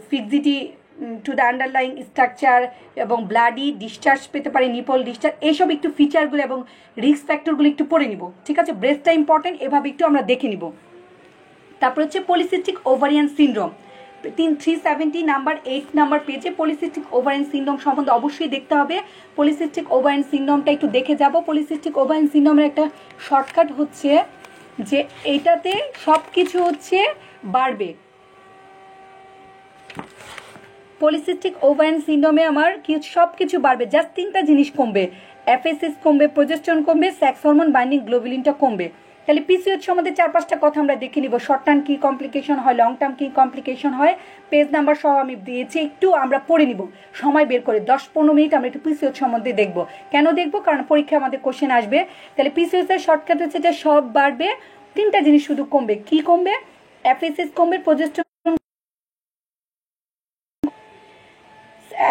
ফিক্সিটি টু দ্য আন্ডারলাইং স্ট্রাকচার, এবং ব্লাডি ডিসচার্জ পেতে পারে, নিপল ডিসচার্জ, এইসব একটু ফিচারগুলো এবং রিস্ক ফ্যাক্টরগুলো একটু পড়ে নিব, ঠিক আছে। ব্রেস্টটা ইম্পর্টেন্ট, এভাবে একটু আমরা দেখে নিব। তারপর হচ্ছে polycystic ovarian syndrome, 370 number 8 number পেজে পলিসিস্টিক ওভারিয়ান সিনড্রোম সম্বন্ধে অবশ্যই দেখতে হবে। পলিসিস্টিক ওভারিয়ান সিনড্রোমটা একটু দেখে যাব। পলিসিস্টিক ওভারিয়ান সিনড্রোমের একটা শর্টকাট হচ্ছে যে এইটাতে সব কিছু হচ্ছে বাড়বে। পলিসিস্টিক ওভারিয়ান সিনড্রোমে আমার কি সব কিছু বাড়বে, জাস্ট তিনটা জিনিস কমবে, এফএসএস কমবে, প্রোজেস্টেরন কমবে, সেক্স হরমোন বাইন্ডিং গ্লোবুলিনটা কমবে। তাহলে পিসিওএস সম্বন্ধে 4-5টা কথা আমরা দেখে নিব। শর্ট টার্ম কী কমপ্লিকেশন হয়, লং টার্ম কী কমপ্লিকেশন হয়, পেজ নাম্বার সহ আমি দিয়েছি, একটু আমরা পড়ে নিব সময় বের করে 10-15 মিনিট আমরা একটু পিসিওএস সম্বন্ধে দেখব। কেন দেখব, কারণ পরীক্ষায় আমাদের কোশ্চেন আসবে। তাহলে পিসিওএস এর শর্টকাট হচ্ছে যে সব বাড়বে, তিনটা জিনিস শুধু কমবে। কি কমবে, এফএসএস কমবে, প্রোজেস্টেরন।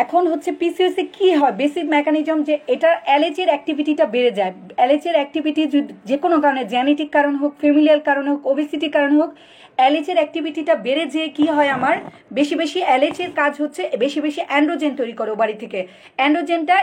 এখন হচ্ছে পিসিওএস এ কি হয়, বেসিক মেকানিজম যে এটার অ্যালার্জির অ্যাক্টিভিটিটা বেড়ে যায়। অ্যালার্জির অ্যাক্টিভিটি যে কোনো কারণে, জেনেটিক কারণ হোক, ফ্যামিলিয়াল কারণে হোক, ওবেসিটির কারণে হোক, অ্যালার্জির অ্যাক্টিভিটিটা বেড়ে যেয়ে কি হয়, আমার বেশি বেশি অ্যালার্জির কাজ হচ্ছে বেশি বেশি অ্যান্ড্রোজেন তৈরি করে বাড়ি থেকে। অ্যান্ড্রোজেনটা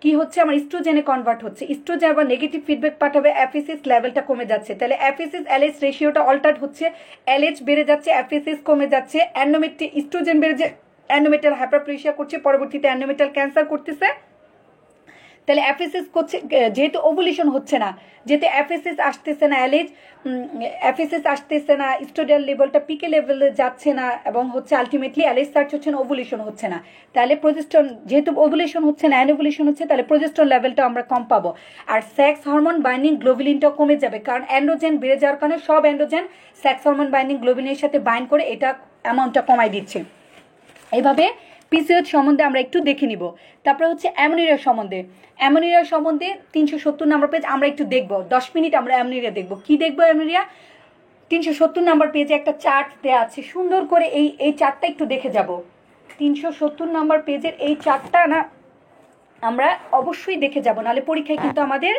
কি হচ্ছে, আমার ইস্ট্রোজেনে কনভার্ট হচ্ছে। ইস্ট্রোজেন আবার নেগেটিভ ফিডব্যাক পাঠাবে, এফএসএস লেভেলটা কমে যাচ্ছে। তাহলে এফএসএস অ্যালার্জ রেশিওটা অল্টার হচ্ছে, অ্যালার্জ বেড়ে যাচ্ছে, এফএসএস কমে যাচ্ছে, অ্যান্ডোমেট্রি ইস্ট্রোজেন বেড়ে যায়, অ্যান্ডোমেটাল হাইপারপ্লেসিয়া করছে, পরবর্তীতে অ্যান্ডোমেটাল ক্যান্সার করতেছে। তাহলে এফএসএস করছে, যেহেতু ওভুলেশন হচ্ছে না, যেহেতু এফএসএস আসতেছে না, এফএসএস আসতেছে না, স্টোডিয়াল লেভেলটা পিকে লেভেলে যাচ্ছে না, এবং হচ্ছে আলটিমেটলি অ্যালেজ সার্চ হচ্ছে না, ওভুলেশন হচ্ছে না। তাহলে প্রোজেস্টেরন, যেহেতু ওভুলেশন হচ্ছে না, অ্যানোভুলেশন হচ্ছে, তাহলে প্রোজেস্টেরন লেভেলটা আমরা কম পাবো। আর সেক্স হরমোন বাইন্ডিং গ্লোবুলিনটাও কমে যাবে, কারণ অ্যান্ড্রোজেন বেড়ে যাওয়ার কারণে সব অ্যান্ড্রোজেন সেক্স হরমোন বাইন্ডিং গ্লোবুলিনের সাথে বাইন্ড করে এটা অ্যামাউন্টটা কমাই দিচ্ছে। এইভাবে পিসিওএস সম্বন্ধে আমরা একটু দেখে নিব। তারপরে হচ্ছে অ্যামোনিয়া সম্বন্ধে, 370 নাম্বার পেজ আমরা একটু দেখব, 10 মিনিট আমরা অ্যামোনিয়া দেখব। কি দেখবো, অ্যামোনিয়া 370 নাম্বার পেজে একটা চার্ট দেওয়া আছে, সুন্দর করে এই চার্টটা একটু দেখে যাব। 370 নাম্বার পেজের এই চার্টটা না আমরা অবশ্যই দেখে যাব, নাহলে পরীক্ষায় কিন্তু আমাদের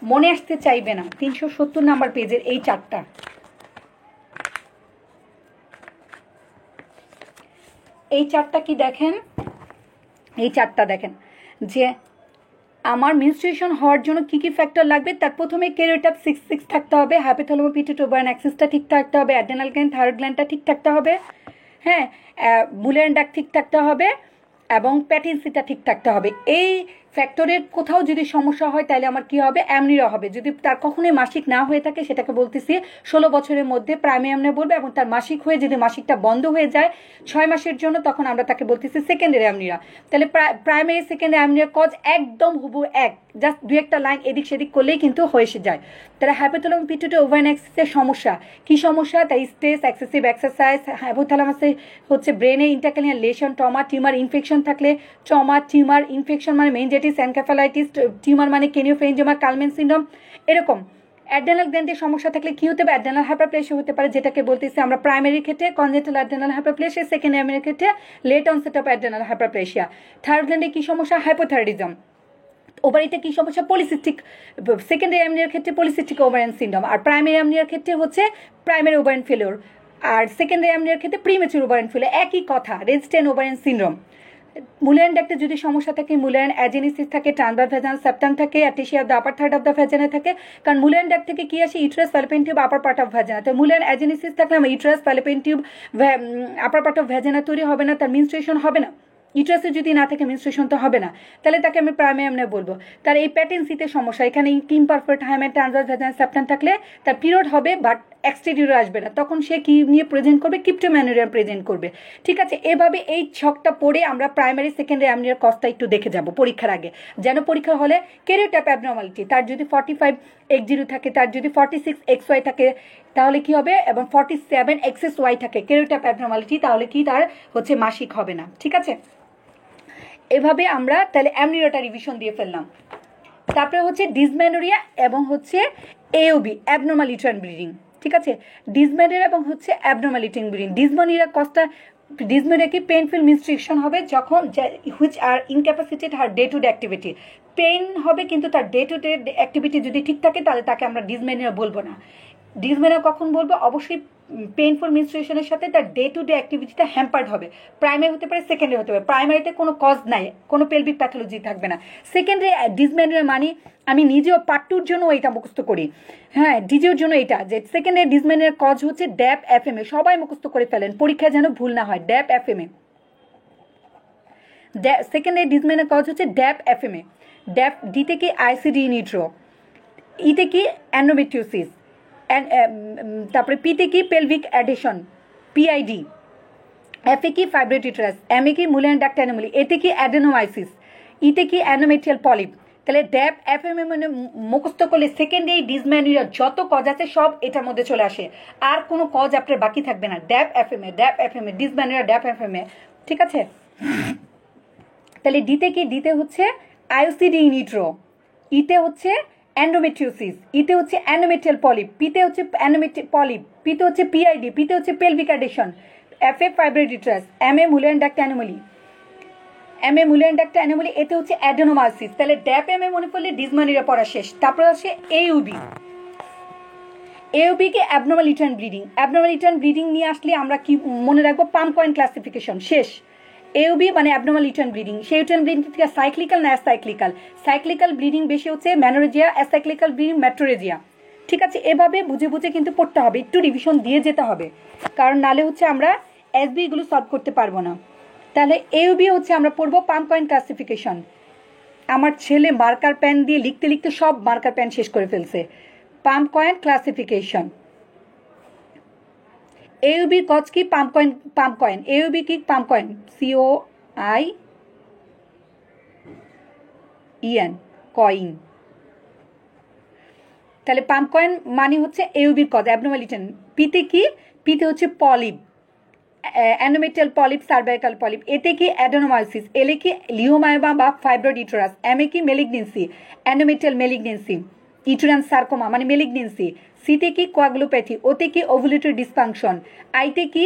মনে আসতে চাইবে না। 370 নাম্বার পেজের এই চার্টটা, এই চার্টটা কি দেখেন, এই চার্টটা দেখেন যে আমার মেনস্ট্রুয়েশন হওয়ার জন্য কি কি ফ্যাক্টর লাগবে। তার প্রথমে ক্যারিওটাইপ 6 থাকতে হবে, হাইপোথ্যালামো পিটুইটারি ওভারিয়ান অ্যাক্সিসটা ঠিক থাকতে হবে, অ্যাড্রেনাল গ্ল্যান্ড, থাইরয়েড গ্ল্যান্ডটা ঠিক থাকতে হবে, হ্যাঁ, বুলিয়ান ডাক্ট ঠিক থাকতে হবে, এবং প্যাটেন্সিটা ঠিক থাকতে হবে। এই ফ্যাক্টরের কোথাও যদি সমস্যা হয় তাহলে আমার কি হবে, অ্যামনিয়া হবে। যদি তার কখনোই মাসিক না হয়ে থাকে, সেটাকে বলতেছি 16 বছরের মধ্যে প্রাইমারি অ্যামনিয়া বলবে, এবং তার মাসিক হয়ে যদি মাসিকটা বন্ধ হয়ে যায় 6 মাসের জন্য, তখন আমরা তাকে বলতেছি সেকেন্ডারি অ্যামনিয়া। তাহলে প্রাইমারি সেকেন্ডারি অ্যামনিয়ার কজ একদম হুবহু এক, জাস্ট 2-1টা লাইন এদিক সেদিক করলেই কিন্তু হয়ে যায়। তাহলে হাইপোথ্যালামাস পিটুইটারি ওভারিয়ান অ্যাক্সিসের সমস্যা, কি সমস্যা, তাই স্ট্রেস, এক্সেসিভ এক্সারসাইজ, হাইপোথ্যালামাসে হচ্ছে ব্রেনে ইন্টারক্যানিয়াল লেশন, ট্রমা, টিউমার, ইনফেকশন থাকলে, ট্রমা, টিউমার, ইনফেকশন মানে মেনিনজাইটিস, এনকেফালাইটিস, টিউমার মানে ক্রেনিওফ্যারিঞ্জিওমা, কালমেন সিনড্রোম, এরকম। অ্যাড্রেনাল গ্ল্যান্ডের সমস্যা থাকলে কি হতে পারে, অ্যাড্রেনাল হাইপারপ্লেসিয়া হতে পারে, যেটাকে বলতেছি আমরা প্রাইমারির ক্ষেত্রে কনজেনিটাল অ্যাড্রেনাল হাইপারপ্লেসিয়া, সেকেন্ডারির ক্ষেত্রে late onset of adrenal hyperplasia. Thyroid গ্ল্যান্ডে কি সমস্যা, হাইপোথাইরয়েডিজম। ওভারিতে কি সমস্যা, পলিসিস্টিক, সেকেন্ডারি অ্যামনিয়ার ক্ষেত্রে পলিসিস্টিক ওভারিয়ান সিনড্রোম, আর প্রাইমারি অ্যামনিয়ার ক্ষেত্রে হচ্ছে প্রাইমারি ওভারিয়ান ফেলিওর, আর সেকেন্ডারি অ্যামনিয়ার ক্ষেত্রে প্রিমেচুর ওভারিয়ান ফেলিওর, একই কথা, রেজিস্ট্যান্ট ওভারিয়ান সিনড্রোম। মুলায়ন ডাক্টে যদি সমস্যা থাকে, মুলায়ন অ্যাজেনিসিস থাকে, ট্রান্সভার্স ভ্যাজানাল সেপ্টাম থাকে, atresia of the upper third of the vagina থাকে, কারণ মুলায়ন ডাক্ট থেকে কি আসে, uterus, fallopian tube, upper part of vagina. তো মুলায়ন অ্যাজেনিসিস থাকলে আমার uterus, fallopian tube, upper part of vagina তৈরি হবে না, তার মেনস্ট্রুয়েশন হবে না। ইউট্রাসে যদি না থাকে মেনস্ট্রুয়েশন তো হবে না, তাহলে তাকে আমি প্রাইমারি এমনি বলবো। তার এই প্যাটেন্সিতে সমস্যা, এখানে imperfect hymen transverse vaginal septum থাকলে তার পিরিয়ড হবে বাট এক্সটেরিয়র আসবে না, তখন সে কি নিয়ে প্রেজেন্ট করবে, ক্রিপ্টোম্যানুরিয়াম প্রেজেন্ট করবে। ঠিক আছে, এভাবে এই ছকটা পড়ে আমরা প্রাইমারি সেকেন্ডারি অ্যামনিওর কজটা একটু দেখে যাব পরীক্ষার আগে, যেন পরীক্ষার হলে ক্যারিওটাইপ অ্যাবনর্মালিটি তার যদি 45X0 থাকে, তার যদি 46XY থাকে তাহলে কি হবে, এবং 47XSY থাকে ক্যারিওটাইপ অ্যাবনর্মালিটি, তাহলে কি তার হচ্ছে মাসিক হবে না। ঠিক আছে, এভাবে আমরা তাহলে অ্যামনিওটা রিভিশন দিয়ে ফেললাম। তারপরে হচ্ছে ডিসমেনোরিয়া এবং হচ্ছে এওবি অ্যাবনর্মাল ইউটেরাইন ব্লিডিং। ঠিক আছে, ডিসমেনোরিয়া এবং হচ্ছে অ্যাবনর্মাল ইউটেরাইন ব্লিডিং। ডিসমেনোরিয়া কজটা, ডিসমেনোরিয়া কি পেইনফুল মেনস্ট্রুয়েশন হবে যখন which are incapacitated her day to day activity, pain হবে কিন্তু তার ডে টু ডে অ্যাক্টিভিটি যদি ঠিক থাকে তাহলে তাকে আমরা ডিসমেনোরিয়া বলবো না। ডিসমেনোরিয়া কখন বলবো, অবশ্যই পেইনফুল মেনস্ট্রুয়েশনের সাথে তার ডে টু ডে অ্যাক্টিভিটিটা হ্যাম্পার্ড হবে। প্রাইমারি হতে পারে, সেকেন্ডারি হতে পারে। প্রাইমারিতে কোনো কজ নাই, কোনো পেলভিক প্যাথোলজি থাকবে না। সেকেন্ডারি ডিসমেনোরিয়া মানে আমি নিজেও পার্ট 2-র জন্য এটা মুখস্থ করি, হ্যাঁ ডিজিওর জন্য এটা, যে সেকেন্ডারি ডিসমেনোরিয়ার কজ হচ্ছে ড্যাপ এফএমএ, সবাই মুখস্থ করে ফেলেন, পরীক্ষায় যেন ভুল না হয়। ড্যাপ এফএমএ, সেকেন্ডারি ডিসমেনোরিয়ার কজ হচ্ছে ড্যাপ এফএমএ। ড্যাপ ডিতে কি আইসিডি ইনিট্রো, ইতে কি অ্যান্ড্রোমেট্রিওসিস, তারপরে পিতে কি পেলভিক অ্যাডিশন পিআইডি, এফে কি ফাইব্রয়েড ইউটেরাস, এম এ কি মুলিয়ান ডাক্ট অ্যানোমালি, এতে কি অ্যাডেনোমাইসিস, ইতে কি অ্যানোমেট্রিয়াল পলিপ। তাহলে ড্যাপ এফএমএ মানে মুখস্থ করলে সেকেন্ডারি ডিসমেনোরিয়ার যত কজ আছে সব এটার মধ্যে চলে আসে, আর কোনো কজ আপনার বাকি থাকবে না। ড্যাপ এফএমএ, ড্যাপ এফএমএ, ডিসমেনোরিয়া, ড্যাপ এফএমএ। ঠিক আছে, তাহলে ডিতে কি, ডিতে হচ্ছে আইওসিডি ইনিট্রো, ইতে হচ্ছে অ্যান্ড্রোমেট্রিওসিস, ইতে হচ্ছে অ্যানোমেট্রিয়াল পলিপ, পিতে হচ্ছে অ্যানোমেট্রিয়াল পলিপ, পিতে হচ্ছে পিআইডি, পিতে হচ্ছে pelvic adhesion, FA fibroid uterus, M A mullerian duct anomaly, M A mullerian duct anomaly, এতে হচ্ছে অ্যাডেনোমাইসিস। তাহলে ড্যাপ এম এ মনে করলে ডিসমেনোরিয়া পড়া শেষ। তারপরে হচ্ছে এউবি, এউবি কে abnormal uterine bleeding. Abnormal uterine bleeding নিয়ে আসলে আমরা কি মনে রাখবো, পাম কয়েন ক্লাসিফিকেশন শেষ। এউবি মানে অ্যাবনর্মাল ইউটেরাইন ব্লিডিং, সেই ইউটেরাইন ব্লিডিং থেকে সাইক্লিক্যাল না অ্যাসাইক্লিক্যাল, সাইক্লিক্যাল ব্লিডিং বেশি হচ্ছে ম্যানোরেজিয়া, অ্যাসাইক্লিক্যাল ব্লিডিং মেট্রোরেজিয়া। ঠিক আছে, এভাবে বুঝে বুঝে কিন্তু পড়তে হবে, একটু রিভিশন দিয়ে যেতে হবে, কারণ নালে হচ্ছে আমরা এসবি এগুলো সলভ করতে পারবো না। তাহলে এউবি হচ্ছে আমরা পড়বো পাম কয়েন ক্লাসিফিকেশন। আমার ছেলে মার্কার পেন দিয়ে লিখতে লিখতে সব মার্কার পেন শেষ করে ফেলছে। পাম কয়েন ক্লাসিফিকেশন, এউবি কজ কি, পাম কয়েন, পাম কয়েন, এউবি কি পাম কয়েন, COIEN কয়েন। তাহলে পাম কয়েন মানে হচ্ছে এউবির কজ অ্যাবনর্মালিটি। পিতে কি, পিতে হচ্ছে পলিপ, অ্যানোমেট্রিয়াল পলিপ, সার্ভাইকাল পলিপ, এতে কি অ্যাডেনোমাইসিস, এলে কি লিওমায়োমা বা ফাইব্রয়েড ইউটেরাস, এমে কি মেলিগনেন্সি, অ্যানোমেট্রিয়াল মেলিগনেন্সি, ইউটেরাইন সার্কোমা মানে মেলিগনেন্সি, সিতে কি কোয়াগুলোপ্যাথি, ওতে কি ওভুলেটরি ডিসফাংশন, আইতে কি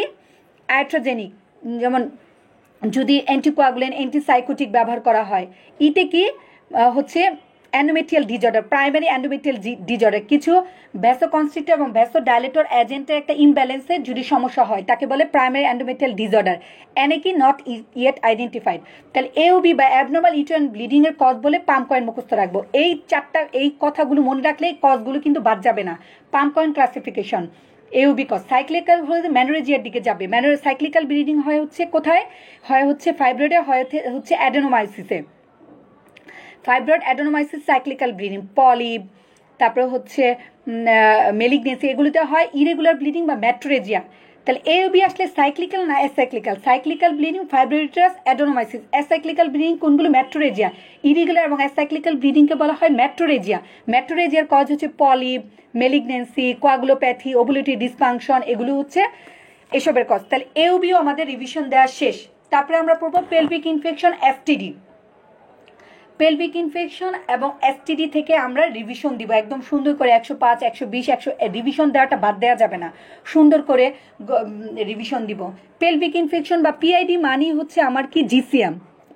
আয়াট্রোজেনিক, যেমন যদি অ্যান্টিকোয়াগুলেন্ট অ্যান্টিসাইকোটিক ব্যবহার করা হয়, ইতে কি হচ্ছে endometrial disorder, primary endometrial disorder, কিছু ভ্যাসোকনস্ট্রিক্টর এবং ভ্যাসোডাইলেটর এজেন্টের একটা ইমব্যালেন্সের যদি সমস্যা হয় তাকে বলে প্রাইমারি অ্যান্ডোমেট্রিয়াল ডিজঅর্ডার, এনে কি নট ইয়েট আইডেন্টিফাইড। তাহলে এওবি বা অ্যাবনর্মাল ইউটেরাইন ব্লিডিং এর কজ বলে পাম কয়েন মুখস্থ রাখবো। এই চারটা, এই কথাগুলো মনে রাখলে কজগুলো কিন্তু বাদ যাবে না। PALM COEIN classification, AUB cause, cyclical হলে ম্যানোরেজিয়ার দিকে যাবে, সাইক্লিক্যাল ব্লিডিং হয় হচ্ছে কোথায়, হয় হচ্ছে ফাইব্রয়েডে, হয় হচ্ছে অ্যাডেনোমাইসিসে, fibroid adenomyosis, cyclical bleeding, polyp, তারপরে হচ্ছে মেলিগনেন্সি, এগুলোতে হয় ইরেগুলার ব্লিডিং বা মেট্রোরেজিয়া। তাহলে এওবি আসলে সাইক্লিক্যাল না acyclical, cyclical bleeding fibroid uterus adenomyosis, acyclical bleeding কোনগুলো, মেট্রোরেজিয়া। ইরেগুলার এবং অ্যাসাইক্লিক্যাল ব্লিডিংকে বলা হয় মেট্রোরেজিয়া। মেট্রোরেজিয়ার কজ হচ্ছে polyp, malignancy, coagulopathy, ovulatory dysfunction, এগুলো হচ্ছে এসবের কজ। তাহলে এওবিও আমাদের রিভিশন দেওয়া শেষ। তারপরে আমরা পড়বো pelvic infection, STD. Pelvic infection এবং এসটিডি থেকে আমরা রিভিশন দিব একদম সুন্দর করে, 105, 120, 100 রিভিশন দেওয়াটা বাদ দেওয়া যাবে না, সুন্দর করে রিভিশন দিব। পেলভিক ইনফেকশন বা পিআইডি মানি হচ্ছে আমার কি, জিসিএম,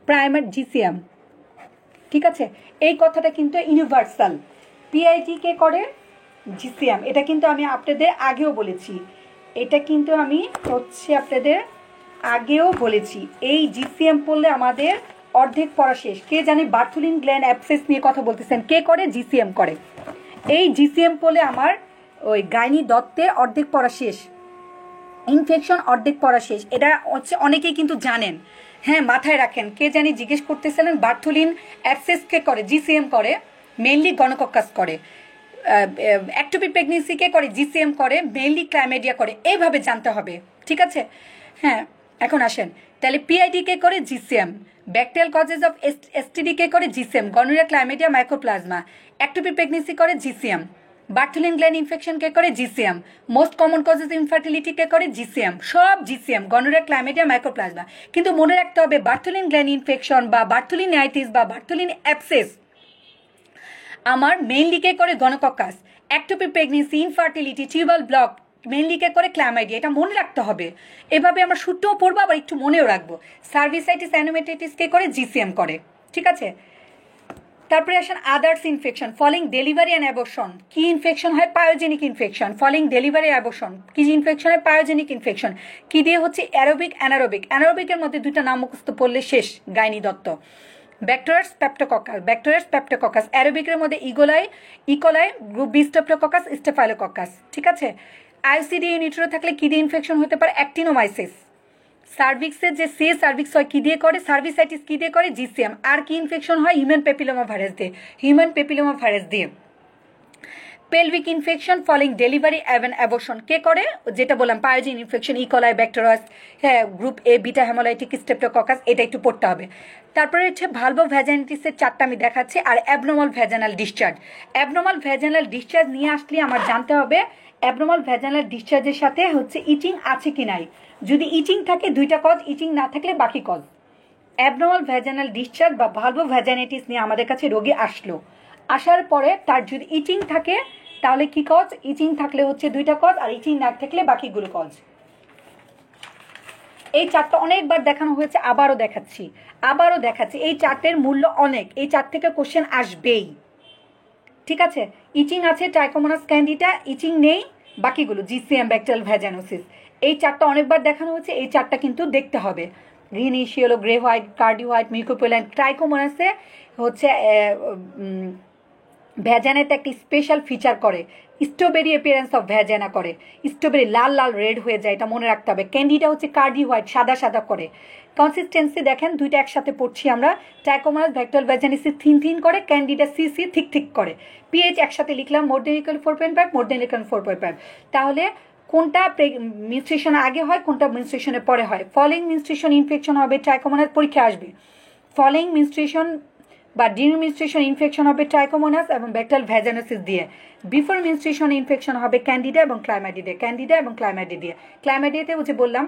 প্রাইমার জিসিএম। ঠিক আছে, এই কথাটা কিন্তু ইউনিভার্সাল। পিআইডি কে করে, জিসিএম। এটা কিন্তু আমি আপনাদের আগেও বলেছি, এটা কিন্তু আমি হচ্ছে আপনাদের আগেও বলেছি। এই জিসিএম পড়লে আমাদের অর্ধেক পড়া শেষ। কে জানে বার্থুলিন গ্ল্যান্ড অ্যাবসেস নিয়ে কথা বলতেছেন, কে করে, জিসিএম করে। এই জিসিএম পড়লে আমার ওই গাইনি দত্তের অর্ধেক পড়া শেষ, ইনফেকশন অর্ধেক পড়া শেষ। এটা হচ্ছে অনেকেই কিন্তু জানেন, হ্যাঁ মাথায় রাখেন, কে জানি জিজ্ঞেস করতেছিলেন বার্থোলিন অ্যাবসেস কে করে, জিসিএম করে, মেইনলি গনোকক্কাস করে, অ্যাক্টোপিক প্রেগনেন্সি কে করে, জিসিএম করে, মেইনলি ক্লাইমেডিয়া করে, এইভাবে জানতে হবে, ঠিক আছে? হ্যাঁ এখন আসেন, তাহলে পিআইডি কে করে, GCM, bacterial causes of STD কে করে, GCM, gonorrhoea, chlamydia, mycoplasma, ectopic pregnancy করে, জিসিএম, বার্থোলিন গ্ল্যান্ড ইনফেকশন কে করে, GCM, most common causes infertility কে করে, জিসিএম, সব জিসিএম, গনোরিয়া, ক্লাইমেডিয়া, মাইক্রোপ্লাজমা। কিন্তু মনে রাখতে হবে বার্থোলিন গ্ল্যান্ড ইনফেকশন বা বার্থোলিনাইটিস বা বার্থোলিন অ্যাবসেস আমার মেইনলি কে করে gonococcus, ectopic pregnancy, infertility, tubal block mainly কে করে ক্ল্যামাইডিয়া, এটা মনে রাখতে হবে। এভাবে আমরা সূত্রও পড়বো আবার একটু মনেও রাখবো। সার্ভিসাইটিস অ্যানোমেটাইটিস কে করে, জিসিএম করে, ঠিক আছে? তারপরে আসেন others infection following delivery and abortion. কি ইনফেকশন হয়? Pyogenic infection. Following delivery abortion কি ইনফেকশন হয়? Pyogenic infection. কি দিয়ে হচ্ছে? Aerobic, anaerobic. অ্যানারোবিকের মধ্যে দুইটা নাম মুখস্থ পড়লে শেষ, গাইনি দত্ত। ব্যাকটেরিয়াস পেপ্টোকক্কাস, ব্যাকটেরিয়াস পেপ্টোকক্কাস। অ্যারোবিকের মধ্যে E coli, group B streptococcus, staphylococcus, ঠিক আছে? আইসিডি ইউনিট্রো থাকলে কি দিয়ে ইনফেকশন হতে পারে? অ্যাক্টিনোমাইসিস। সার্ভিক্সের যে সে সার্ভিক্স হয় কি দিয়ে করে? সার্ভিসাইটিস কি দিয়ে করে? জিসিএম। আর কি ইনফেকশন হয়? হিউম্যান পেপিলোমা ভাইরাস দিয়ে, হিউম্যান পেপিলোমা ভাইরাস দিয়ে। Pelvic infection following delivery even abortion কে করে? যেটা বললাম পায়োজেন ইনফেকশন, ইকোলাই, ব্যাকটেরিয়াস, হ্যাঁ, group A beta haemolytic, streptococcus, এটা একটু পড়তে হবে। তারপরে হচ্ছে ভালভো ভ্যাজাইনাইটিসের চারটা আমি দেখাচ্ছি, আর abnormal vaginal discharge. Abnormal vaginal discharge নিয়ে আসলে আমার জানতে হবে অ্যাবনর্মাল ভ্যাজানাল ডিসচার্জের সাথে হচ্ছে ইচিং আছে কি নাই। যদি ইচিং থাকে দুইটা কজ, ইচিং না থাকলে বাকি কজ। অ্যাবনর্মাল ভ্যাজানাল ডিসচার্জ বা ভালভো ভ্যাজাইনাইটিস নিয়ে আমাদের কাছে রোগী আসলো, আসার পরে তার যদি ইচিং থাকে তাহলে কি কজ? ইচিং থাকলে হচ্ছে দুইটা কজ, আর ইচিং না থাকলে বাকিগুলো কজ। এই চারটা অনেকবার দেখানো হয়েছে, আবারও দেখাচ্ছি। এই চারটের মূল্য অনেক, এই চার থেকে কোশ্চেন আসবেই, ঠিক আছে? ইচিং আছে ট্রাইকোমোনাস ক্যান্ডিডা, ইচিং নেই বাকিগুলো, জিসিএম, ব্যাকটেরিয়াল ভ্যাজানোসিস। এই চারটা অনেকবার দেখানো হয়েছে, এই চারটা কিন্তু দেখতে হবে। Green ish yellow, grey white, curdy white, mucopurulent. ট্রাইকোমোনাসে হচ্ছে ভ্যাজানাতে একটি স্পেশাল ফিচার করে, স্ট্রবেরি অ্যাপিয়ারেন্স অফ ভ্যাজানা করে, স্ট্রবেরি লাল লাল রেড হয়ে যায়, এটা মনে রাখতে হবে। ক্যান্ডিটা হচ্ছে কার্ডি হোয়াইট, সাদা সাদা করে। কনসিস্টেন্সি দেখেন, দুইটা একসাথে পড়ছি আমরা। ট্রাইকোমোনাস ব্যাকটেরিয়াল ভ্যাজানিসিস থিন থিন করে, ক্যান্ডিডা সিসি থিক থিক করে। পিএইচ একসাথে লিখলাম, মোর দেন ইকুয়াল 4.5, মোর দেন ইকুয়াল 4.5। তাহলে কোনটা মেনস্ট্রুয়েশন আগে হয়, কোনটা মেনস্ট্রুয়েশনের পরে হয়? ফলিং মেনস্ট্রুয়েশন ইনফেকশন হবে ট্রাইকোমোনাস, পরীক্ষা আসবে। ফলিং মেনস্ট্রুয়েশন বা ডিউরিং মেনস্ট্রুয়েশন ইনফেকশন হবে ট্রাইকোমোনাস এবং ব্যাকটেরিয়াল ভ্যাজানোসিস দিয়ে। বিফোর মেনস্ট্রুয়েশন ইনফেকশন হবে ক্যান্ডিডা এবং ক্লাইমাইডি দিয়ে। ক্লাইমাইডিয়াতে হচ্ছে বললাম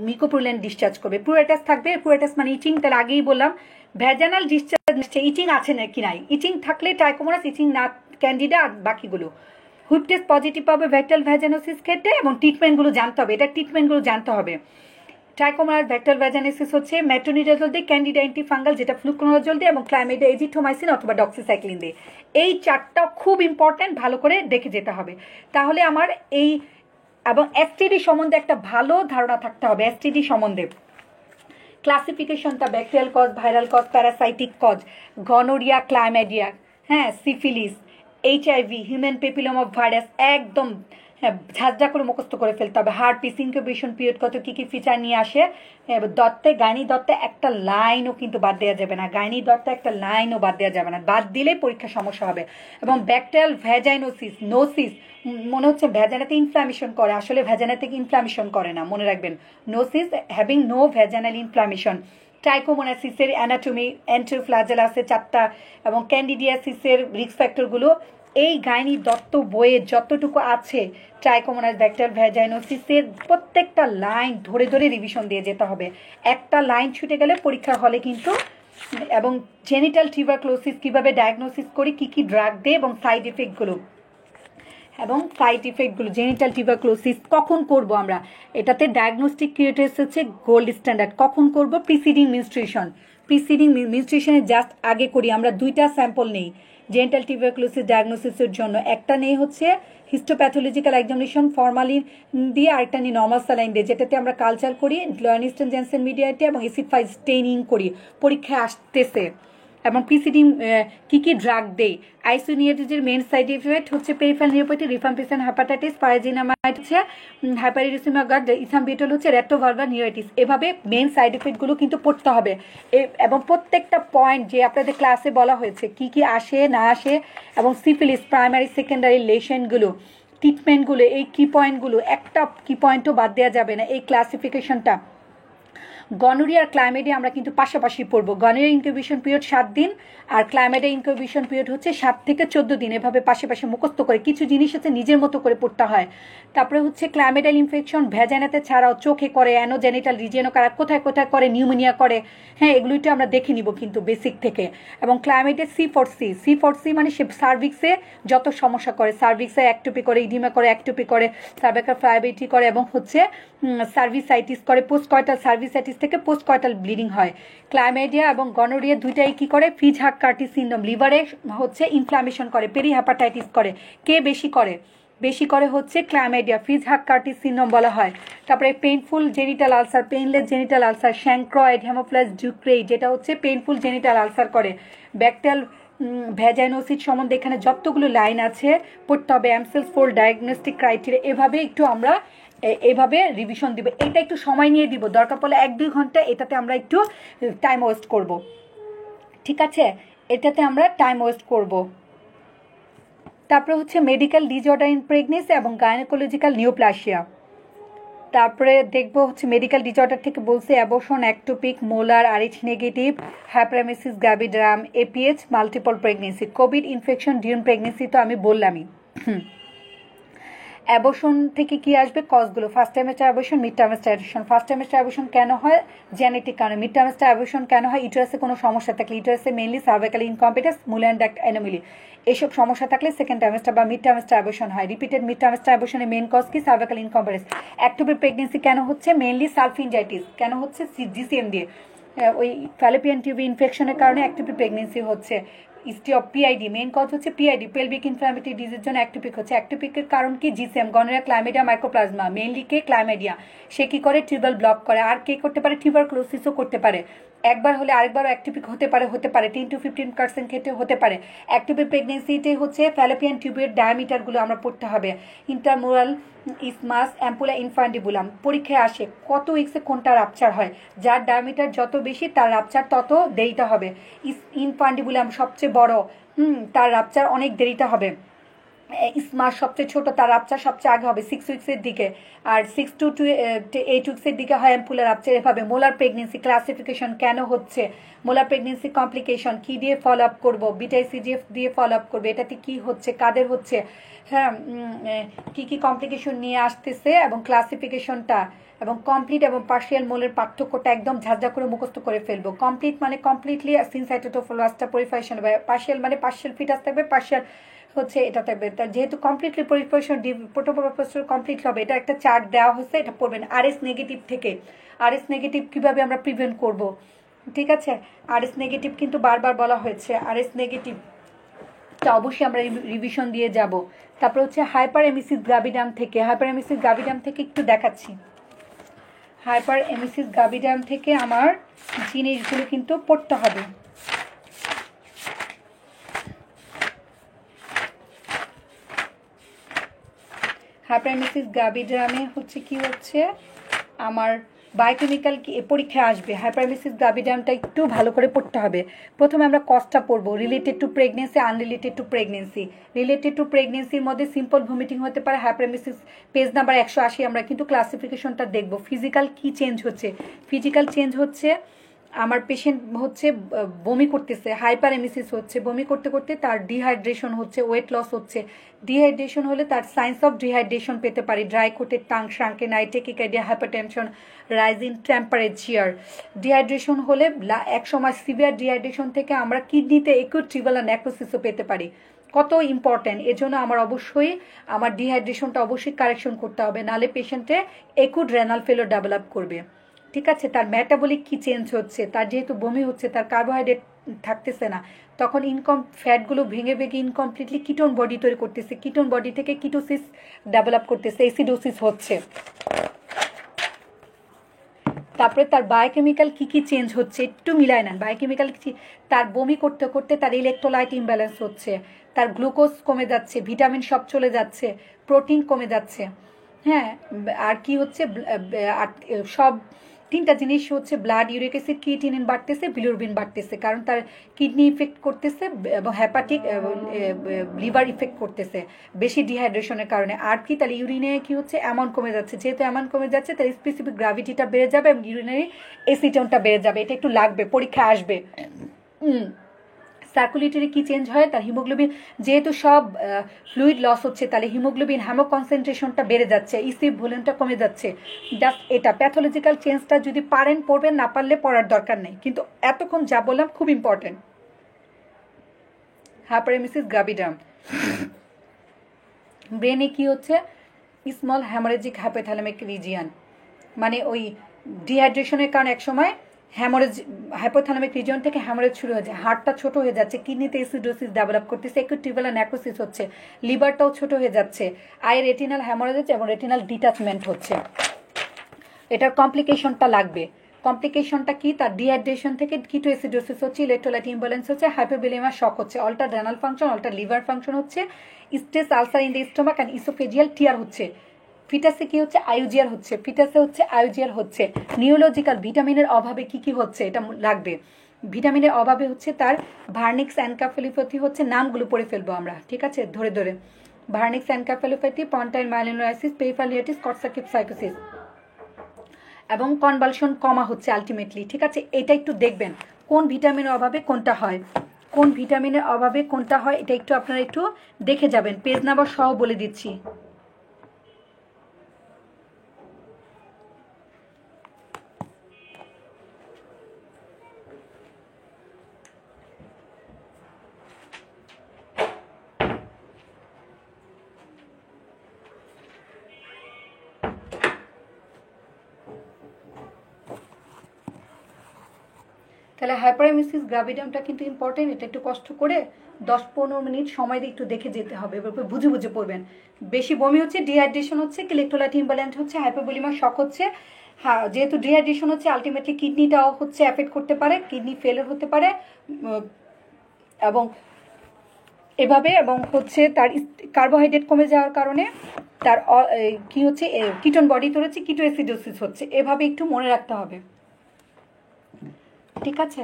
মিউকোপোলাইন ডিসচার্জ করবে, প্লুরাটাস থাকবে। প্লুরাটাস মানে ইচিং, তার আগেই বললাম। ভ্যাজানাল ডিসচার্জ ইচিং আছে নাকি নাই, ইচিং থাকলে ট্রাইকোমোনাস, ইচিং না ক্যান্ডিডা, আর বাকিগুলো। হুইপ টেস্ট পজিটিভ পাবে ব্যাকটেরিয়াল ভ্যাজানোসিস ক্ষেত্রে, এবং ট্রিটমেন্টগুলো জানতে হবে, এটা ট্রিটমেন্টগুলো জানতে হবে। ট্রাইকোমোনাস ব্যাকটেরিয়াল ভ্যাজানোসিস হচ্ছে মেট্রোনিডাজল দিয়ে, ক্যান্ডিডা অ্যান্টিফাঙ্গাল যেটা ফ্লুক্লোনাজল দিয়ে, এবং ক্লাইমাইডিয়া এজিথ্রোমাইসিন অথবা ডক্সিসাইক্লিন দিয়ে। এই চারটা খুব ইম্পর্ট্যান্ট, ভালো করে দেখে যেতে হবে। তাহলে আমার এই এবং এসটিডি সম্বন্ধে একটা ভালো ধারণা থাকতে হবে। এসটিডি সম্বন্ধে ক্লাসিফিকেশনটা bacterial cause, viral cause, parasitic cause, gonorrhoea, chlamydia, হ্যাঁ, syphilis, HIV, human papilloma virus, একদম হ্যাঁ ঝাঁঝরা করে মুখস্থ করে ফেলতে হবে। হার্পিস, ইনকিউবেশন পিরিয়ড কত, কী কী ফিচার নিয়ে আসে। দত্তে, গাইনি দত্তে একটা লাইনও কিন্তু বাদ দেওয়া যাবে না, গাইনি দত্তে একটা লাইনও বাদ দেওয়া যাবে না, বাদ দিলেই পরীক্ষা সমস্যা হবে। এবং ব্যাকটেরিয়াল ভ্যাজাইনোসিস, নোসিস, মনে হচ্ছে ভ্যাজানাতে ইনফ্লামেশন করে, আসলে ভ্যাজানাতে ইনফ্লামেশন করে না, মনে রাখবেন। নোসিস হ্যাভিং নো ভ্যাজানাল ইনফ্লামেশন। ট্রাইকোমোনাসিসের অ্যানাটমি, অ্যান্টিফ্ল্যাজেলাসের চারটা, এবং ক্যান্ডিডিয়াসিসের রিস্ক ফ্যাক্টরগুলো এই গাইনি দত্ত বইয়ে যতটুকু আছে ট্রাইকোমোনাস ব্যাকটেরিয়াল ভ্যাজাইনোসিসের প্রত্যেকটা লাইন ধরে ধরে রিভিশন দিয়ে যেতে হবে। একটা লাইন ছুটে গেলে পরীক্ষার হলে কিন্তু। এবং জেনিটাল টিউবারক্লোসিস কীভাবে ডায়াগনোসিস করি, কী কী ড্রাগ দেয়, এবং সাইড ইফেক্টগুলো, জেনিটাল টিউবারক্লোসিস কখন করব আমরা, এটাতে ডায়াগনস্টিক ক্রাইটেরিয়া হচ্ছে গোল্ড স্ট্যান্ডার্ড। কখন করব? প্রিসিডিং মেনস্ট্রুয়েশনের জাস্ট আগে করি। আমরা দুইটা স্যাম্পল নেই জেনিটাল টিউবারক্লোসিস ডায়াগনোসিসের জন্য, একটা নেই হচ্ছে হিস্টোপ্যাথোলজিক্যাল এক্সামিনেশন ফর্মালিন দিয়ে, আরেকটা নিই নর্মাল স্যালাইন দিয়ে, যেটাতে আমরা কালচার করি, লয়েনিস্টন জেনসেন মিডিয়াতে, এবং এসিড 5 স্টেইনিং করি। পরীক্ষায় আসতেছে এবং পিসিডি কী ড্রাগ দেয়। আইসোনিয়াটিসের মেন সাইড ইফেক্ট হচ্ছে পেরিফেরাল নিউরোপ্যাথি, রিফাম্পিসন হেপাটাইটিস, পারাজিনামাইট হচ্ছে হাইপারিডোসিমা গার্ড, ইথামবিউটল হচ্ছে রেট্রোভালভার নিউরাইটিস। এভাবে মেন সাইড ইফেক্টগুলো কিন্তু পড়তে হবে এবং প্রত্যেকটা পয়েন্ট যে আপনাদের ক্লাসে বলা হয়েছে কি আসে না আসে, এবং সিফিলিস প্রাইমারি সেকেন্ডারি লেশনগুলো, ট্রিটমেন্টগুলো, এই কি পয়েন্টগুলো একটা কি পয়েন্টও বাদ দেওয়া যাবে না এই ক্লাসিফিকেশনটা। গনোরিয়া আর ক্লাইমেডিয়া আমরা কিন্তু পাশাপাশি পড়বো। গনোরিয়া ইনকিউবেশন পিরিয়ড 7 দিন আর ক্লাইমেডিয়া ইনকিউবেশন পিরিয়ড হচ্ছে 7 থেকে 14 দিন। এভাবে পাশাপাশি মুখস্থ করে কিছু জিনিস আছে নিজের মতো করে পড়তে হয়। তারপরে হচ্ছে ক্লাইমেডিয়াল ইনফেকশন ভ্যাজানাতে ছাড়াও চোখে করে, অ্যানোজেনিটাল রিজিয়নও কারা কোথায় কোথায় করে, নিউমোনিয়া করে, হ্যাঁ এগুলোইটা আমরা দেখে নিব কিন্তু বেসিক থেকে। এবং ক্লাইমেডিয়া C4C মানে সে সার্ভিক্সে যত সমস্যা করে, সার্ভিক্সে অ্যাক্টোপি করে, ইডিমা করে, অ্যাক্টোপি করে, সার্ভিক্যাল ফ্লাইবিলিটি করে, এবং হচ্ছে সার্ভিসাইটিস করে, পোস্টকয়টাল সার্ভিসাইটিস থেকে পোস্টকয়টাল ব্লিডিং হয়। ক্লাইমেডিয়া এবং গনোরিয়া দুইটাই কি করে, ফিজ-হাক-কার্টি সিনড্রোম, লিভারে হচ্ছে ইনফ্লামেশন করে, পেরিহেপাটাইটিস করে। কে বেশি করে হচ্ছে ক্লাইমেডিয়া, ফিজ-হাক-কার্টি সিনড্রোম বলা হয়। তারপরে painful genital ulcer, painless genital ulcer, chancroid, Haemophilus ducreyi, যেটা হচ্ছে পেইনফুল জেনিটাল আলসার করে। ব্যাকটেরিয়াল ভ্যাজাইনোসিস সম্বন্ধে এখানে যতগুলো লাইন আছে পড়তে হবে। অ্যামসেলস 4 ডায়াগনস্টিক ক্রাইটেরিয়া, এভাবে একটু আমরা এভাবে রিভিশন দিব। এটা একটু সময় নিয়ে দিব, দরকার পড়লে 1-2 ঘন্টা এটাতে আমরা একটু টাইম ওয়েস্ট করব, ঠিক আছে? এটাতে আমরা টাইম ওয়েস্ট করব। তারপরে হচ্ছে মেডিকেল ডিসঅর্ডার ইন প্রেগনেন্সি এবং গাইনোকোলজিক্যাল নিউপ্লাসিয়া। তারপরে দেখবো হচ্ছে মেডিকেল ডিসঅর্ডার থেকে বলছে abortion, ectopic, molar, RH negative, hyperemesis gravidarum, APH, multiple pregnancy, COVID infection during pregnancy তো আমি বললামই। অ্যাবর্শন থেকে কি আসবে কজগুলো, first trimester abortion, mid trimester abortion. First trimester abortion কেন হয়, জেনেটিক কারণে। মিড টাইমেস্টার অ্যাবর্শন কেন হয়, ইউটারাসে কোনো সমস্যা থাকলে, ইউটারাসে মেইনলি সার্ভাইকাল ইনকম্পিটেন্স, মুলার ডাক্ট অ্যানোমালি, এসব সমস্যা থাকলে সেকেন্ড টাইমেস্টার বা মিড টাইমেস্টার অ্যাবর্শন হয়। রিপিটেড মিড টাইমেস্টার অ্যাবর্শনের মেইন কজ কি, সার্ভাইকাল ইনকম্পিটেন্স। অ্যাক্টোপিক প্রেগনেন্সি কেন হচ্ছে, মেইনলি সালফিনজাইটিস, কেন হচ্ছে GCM দিয়ে, ওই ফ্যালোপিয়ান টিউব ইনফেকশনের কারণে অ্যাক্টোপিক প্রেগনেন্সি হচ্ছে। PID মেইন কজ হচ্ছে PID, পেলভিক ইনফ্লামেটরি ডিজিজের জন্য অ্যাক্টোপিক হচ্ছে। অ্যাক্টোপিকের কারণ কি, GCM, গনোরিয়া, ক্লাইমেডিয়া, মাইকোপ্লাজমা। মেইনলি কে, ক্লাইমেডিয়া, সে কি করে, টিউবাল ব্লক করে। আর কে করতে পারে, টিউবারক্লোসিসও করতে পারে। একবার হলে আরেকবারও অ্যাক্টোপিক হতে পারে 10-15% ক্ষেত্রে হতে পারে। অ্যাক্টোপিক প্রেগনেন্সিতে হচ্ছে ফ্যালোপিয়ান টিউবের ডায়ামিটারগুলো আমরা পড়তে হবে। ইন্টারমোরাল ইসমাস, অ্যাম্পুলা ইনফান্ডিবুলাম, পরীক্ষায় আসে কত উইক্সে কোনটা রাপচার হয়, যার ডায়ামিটার যত বেশি তার রাপচার তত দেরিতে হবে। ইনফান্ডিবুলাম সবচেয়ে বড়, তার রাপচার অনেক দেরিতে হবে। ইসমাস সবচেয়ে ছোট, তার রাপচার সবচেয়ে আগে হবে 6 উইক্সের দিকে, আর 6 to 8 উইক্সের দিকে হয় অ্যাম্পুলার রাপচার। এভাবে মোলার প্রেগনেন্সি ক্লাসিফিকেশন কেন হচ্ছে, মোলার প্রেগনেন্সি কমপ্লিকেশন কি দিয়ে ফলো আপ করবো, BTICGF দিয়ে ফলো আপ করবে, এটাতে কি হচ্ছে, কাদের হচ্ছে, হ্যাঁ কি কমপ্লিকেশন নিয়ে আসতেছে, এবং ক্লাসিফিকেশনটা, এবং কমপ্লিট এবং পার্শিয়াল মোলের পার্থক্যটা একদম ঝাঁঝা করে মুখস্থ করে ফেলবো। কমপ্লিট মানে কমপ্লিটলি সিনসাইটোটোফোলাসটা পরিফারেশন হবে, পার্শিয়াল মানে পার্শিয়াল ফিটাস থাকবে, পার্শিয়াল হচ্ছে এটা থাকবে। তার যেহেতু কমপ্লিটলি পরিফারেশন প্রোটোপ্রোপোস্টার কমপ্লিট হবে, এটা একটা চার্ট দেওয়া হচ্ছে, এটা পড়বেন। RS নেগেটিভ থেকে, RS নেগেটিভ কীভাবে আমরা প্রিভেন্ট করব, ঠিক আছে? RS নেগেটিভ কিন্তু বারবার বলা হয়েছে, RS নেগেটিভ তা অবশ্যই আমরা রিভিশন দিয়ে যাব। তারপর হচ্ছে হাইপার এমিসিস গ্রাভিডাম থেকে একটু দেখাচ্ছি। হাইপার এমিসিস গ্রাভিডাম থেকে আমার জিনিসগুলো কিন্তু পড়তে হবে। হাইপার এমিসিস গ্রাভিডামে হচ্ছে কি হচ্ছে, আমার বায়োকেমিক্যাল পরীক্ষা আসবে। হাইপারমেসিস গ্রাভিডামটা একটু ভালো করে পড়তে হবে। প্রথমে আমরা কজটা পড়বো, related to pregnancy, unrelated to pregnancy. Related to প্রেগনেন্সির মধ্যে সিম্পল ভমিটিং হতে পারে, হাইপারমেসিস পেজ নাম্বার 180 আমরা কিন্তু ক্লাসিফিকেশনটা দেখবো। ফিজিক্যাল কি চেঞ্জ হচ্ছে, ফিজিক্যাল চেঞ্জ হচ্ছে আমার পেশেন্ট হচ্ছে বমি করতেছে, হাইপার এমিসিস হচ্ছে, বমি করতে করতে তার ডিহাইড্রেশন হচ্ছে, ওয়েট লস হচ্ছে। ডিহাইড্রেশন হলে তার সাইন্স অফ ডিহাইড্রেশন পেতে পারি, dry coated tongue, shrunken eye, tachycardia, hypertension, rise in temperature. Dehydration হলে এক সময় সিভিয়ার ডিহাইড্রেশন থেকে আমরা কিডনিতে একুট ট্রিবুলার নেক্রোসিসও পেতে পারি। কত ইম্পর্ট্যান্ট, এজন্য আমার অবশ্যই আমার ডিহাইড্রেশনটা অবশ্যই কারেকশন করতে হবে, নাহলে পেশেন্টে একুট রেনাল ফেলিওর ডেভেলপ করবে, ঠিক আছে? তার মেটাবলিক কি চেঞ্জ হচ্ছে, তার যেহেতু বমি হচ্ছে, তার কার্বোহাইড্রেট থাকতেছে না, তখন ফ্যাটগুলো ভেঙে ইনকমপ্লিটলি কিটোন বডি তৈরি করতেছে, কিটোন বডি থেকে কিটোসিস ডেভেলপ করতেছে, অ্যাসিডোসিস হচ্ছে। তারপরে তার বায়োকেমিক্যাল কী কী চেঞ্জ হচ্ছে একটু মিলায় নেন। বায়োকেমিক্যাল তার বমি করতে করতে তার ইলেকট্রোলাইট ইমব্যালেন্স হচ্ছে, তার গ্লুকোজ কমে যাচ্ছে, ভিটামিন সব চলে যাচ্ছে, প্রোটিন কমে যাচ্ছে। হ্যাঁ, আর কি হচ্ছে, সব 3টা জিনিস হচ্ছে ব্লাড, ইউরিক অ্যাসিড, ক্রিয়েটিনিন বাড়তেছে, বিলিরুবিন বাড়তেছে, কারণ তার কিডনি ইফেক্ট করতেছে এবং হ্যাপাটিক লিভার ইফেক্ট করতেছে বেশি ডিহাইড্রেশনের কারণে। আর কি, তাহলে ইউরিনে কি হচ্ছে, অ্যামাউন্ট কমে যাচ্ছে, যেহেতু অ্যামাউন্ট কমে যাচ্ছে তার স্পেসিফিক গ্র্যাভিটিটা বেড়ে যাবে এবং ইউরিনারি এসিটনটা বেড়ে যাবে। এটা একটু লাগবে, পরীক্ষা আসবে। সার্কুলেটরি কি চেঞ্জ হয়, তার হিমোগ্লোবিন, যেহেতু সব ফ্লুইড লস হচ্ছে তাহলে হিমোগ্লোবিন হ্যামো কনসেন্ট্রেশনটা বেড়ে যাচ্ছে, ইসি ভলিউমটা কমে যাচ্ছে। জাস্ট এটা প্যাথোলজিক্যাল চেঞ্জটা যদি পারেন পড়বেন, না পারলে পড়ার দরকার নেই, কিন্তু এতক্ষণ যা বললাম খুব ইম্পর্টেন্ট। হাইপারেমিসিস গ্রাভিডাম, ব্রেনে কি হচ্ছে, স্মল হ্যামারেজিক হাইপোথ্যালামিক রিজিয়ান, মানে ওই ডিহাইড্রেশনের কারণে একসময় হ্যামোরেজ, হাইপোথ্যালামিক রিজিয়ন থেকে হ্যামোরেজ শুরু হয়ে যায়, হার্টটা ছোট হয়ে যাচ্ছে, কিডনিতে অ্যাসিডোসিস ডেভেলপ করতেছে, একুটিভেলার নেক্রোসিস হচ্ছে, লিভারটাও ছোট হয়ে যাচ্ছে, আয়ের রেটিনাল হ্যামোরেজ হচ্ছে এবং রেটিনাল ডিটাচমেন্ট হচ্ছে। এটার কমপ্লিকেশনটা লাগবে। কমপ্লিকেশনটা কি, তার ডিহাইড্রেশন থেকে কিটো অ্যাসিডোসিস হচ্ছে, ইলেকট্রোলাইট ইমব্যালেন্স হচ্ছে, হাইপোভোলেমিয়া শক হচ্ছে, alter renal function, alter liver function হচ্ছে, stage ulcer in the stomach and oesophageal tear হচ্ছে। ফিটাসে কি হচ্ছে, আইউজিআর হচ্ছে, ফিটাসে হচ্ছে আইউজিআর হচ্ছে। নিউরোলজিক্যাল ভিটামিনের অভাবে কি কি হচ্ছে এটা লাগবে। ভিটামিনের অভাবে হচ্ছে তার ভার্নিক্স এনকেফেলোপ্যাথি হচ্ছে, নামগুলো পড়ে ফেলবো আমরা, ঠিক আছে, ধরে ধরে। ভার্নিক্স এনকেফেলোপ্যাথি, পন্টাইন মাইলিনোলাইসিস, পেরিফেরালিটিস, কর্সাকিপ সাইকোসিস এবং কনভালশন কমা হচ্ছে আলটিমেটলি, ঠিক আছে। এটা একটু দেখবেন কোন ভিটামিনের অভাবে কোনটা হয়, কোন ভিটামিনের অভাবে কোনটা হয়, এটা একটু আপনারা একটু দেখে যাবেন, পেজ নাম্বার সহ বলে দিচ্ছি। তাহলে হাইপারেমিসিস গ্রাভিডামটা কিন্তু ইম্পর্টেন্ট, এটা একটু কষ্ট করে 10-15 মিনিট সময় দিয়ে একটু দেখে যেতে হবে, এবার বুঝে বুঝে পড়বেন। বেশি বমি হচ্ছে, ডিহাইড্রেশন হচ্ছে, ইলেকট্রোলাইট ইমব্যালেন্স হচ্ছে, হাইপোভোলেমিয়া শক হচ্ছে। হ্যাঁ, যেহেতু ডিহাইড্রেশন হচ্ছে আলটিমেটলি কিডনিটাও হচ্ছে অ্যাফেক্ট করতে পারে, কিডনি ফেলার হতে পারে এবং এভাবে, এবং হচ্ছে তার কার্বোহাইড্রেট কমে যাওয়ার কারণে তার কি হচ্ছে, কিটোন বডি তৈরি হচ্ছে, কিটো অ্যাসিডোসিস হচ্ছে, এভাবে একটু মনে রাখতে হবে, ঠিক আছে।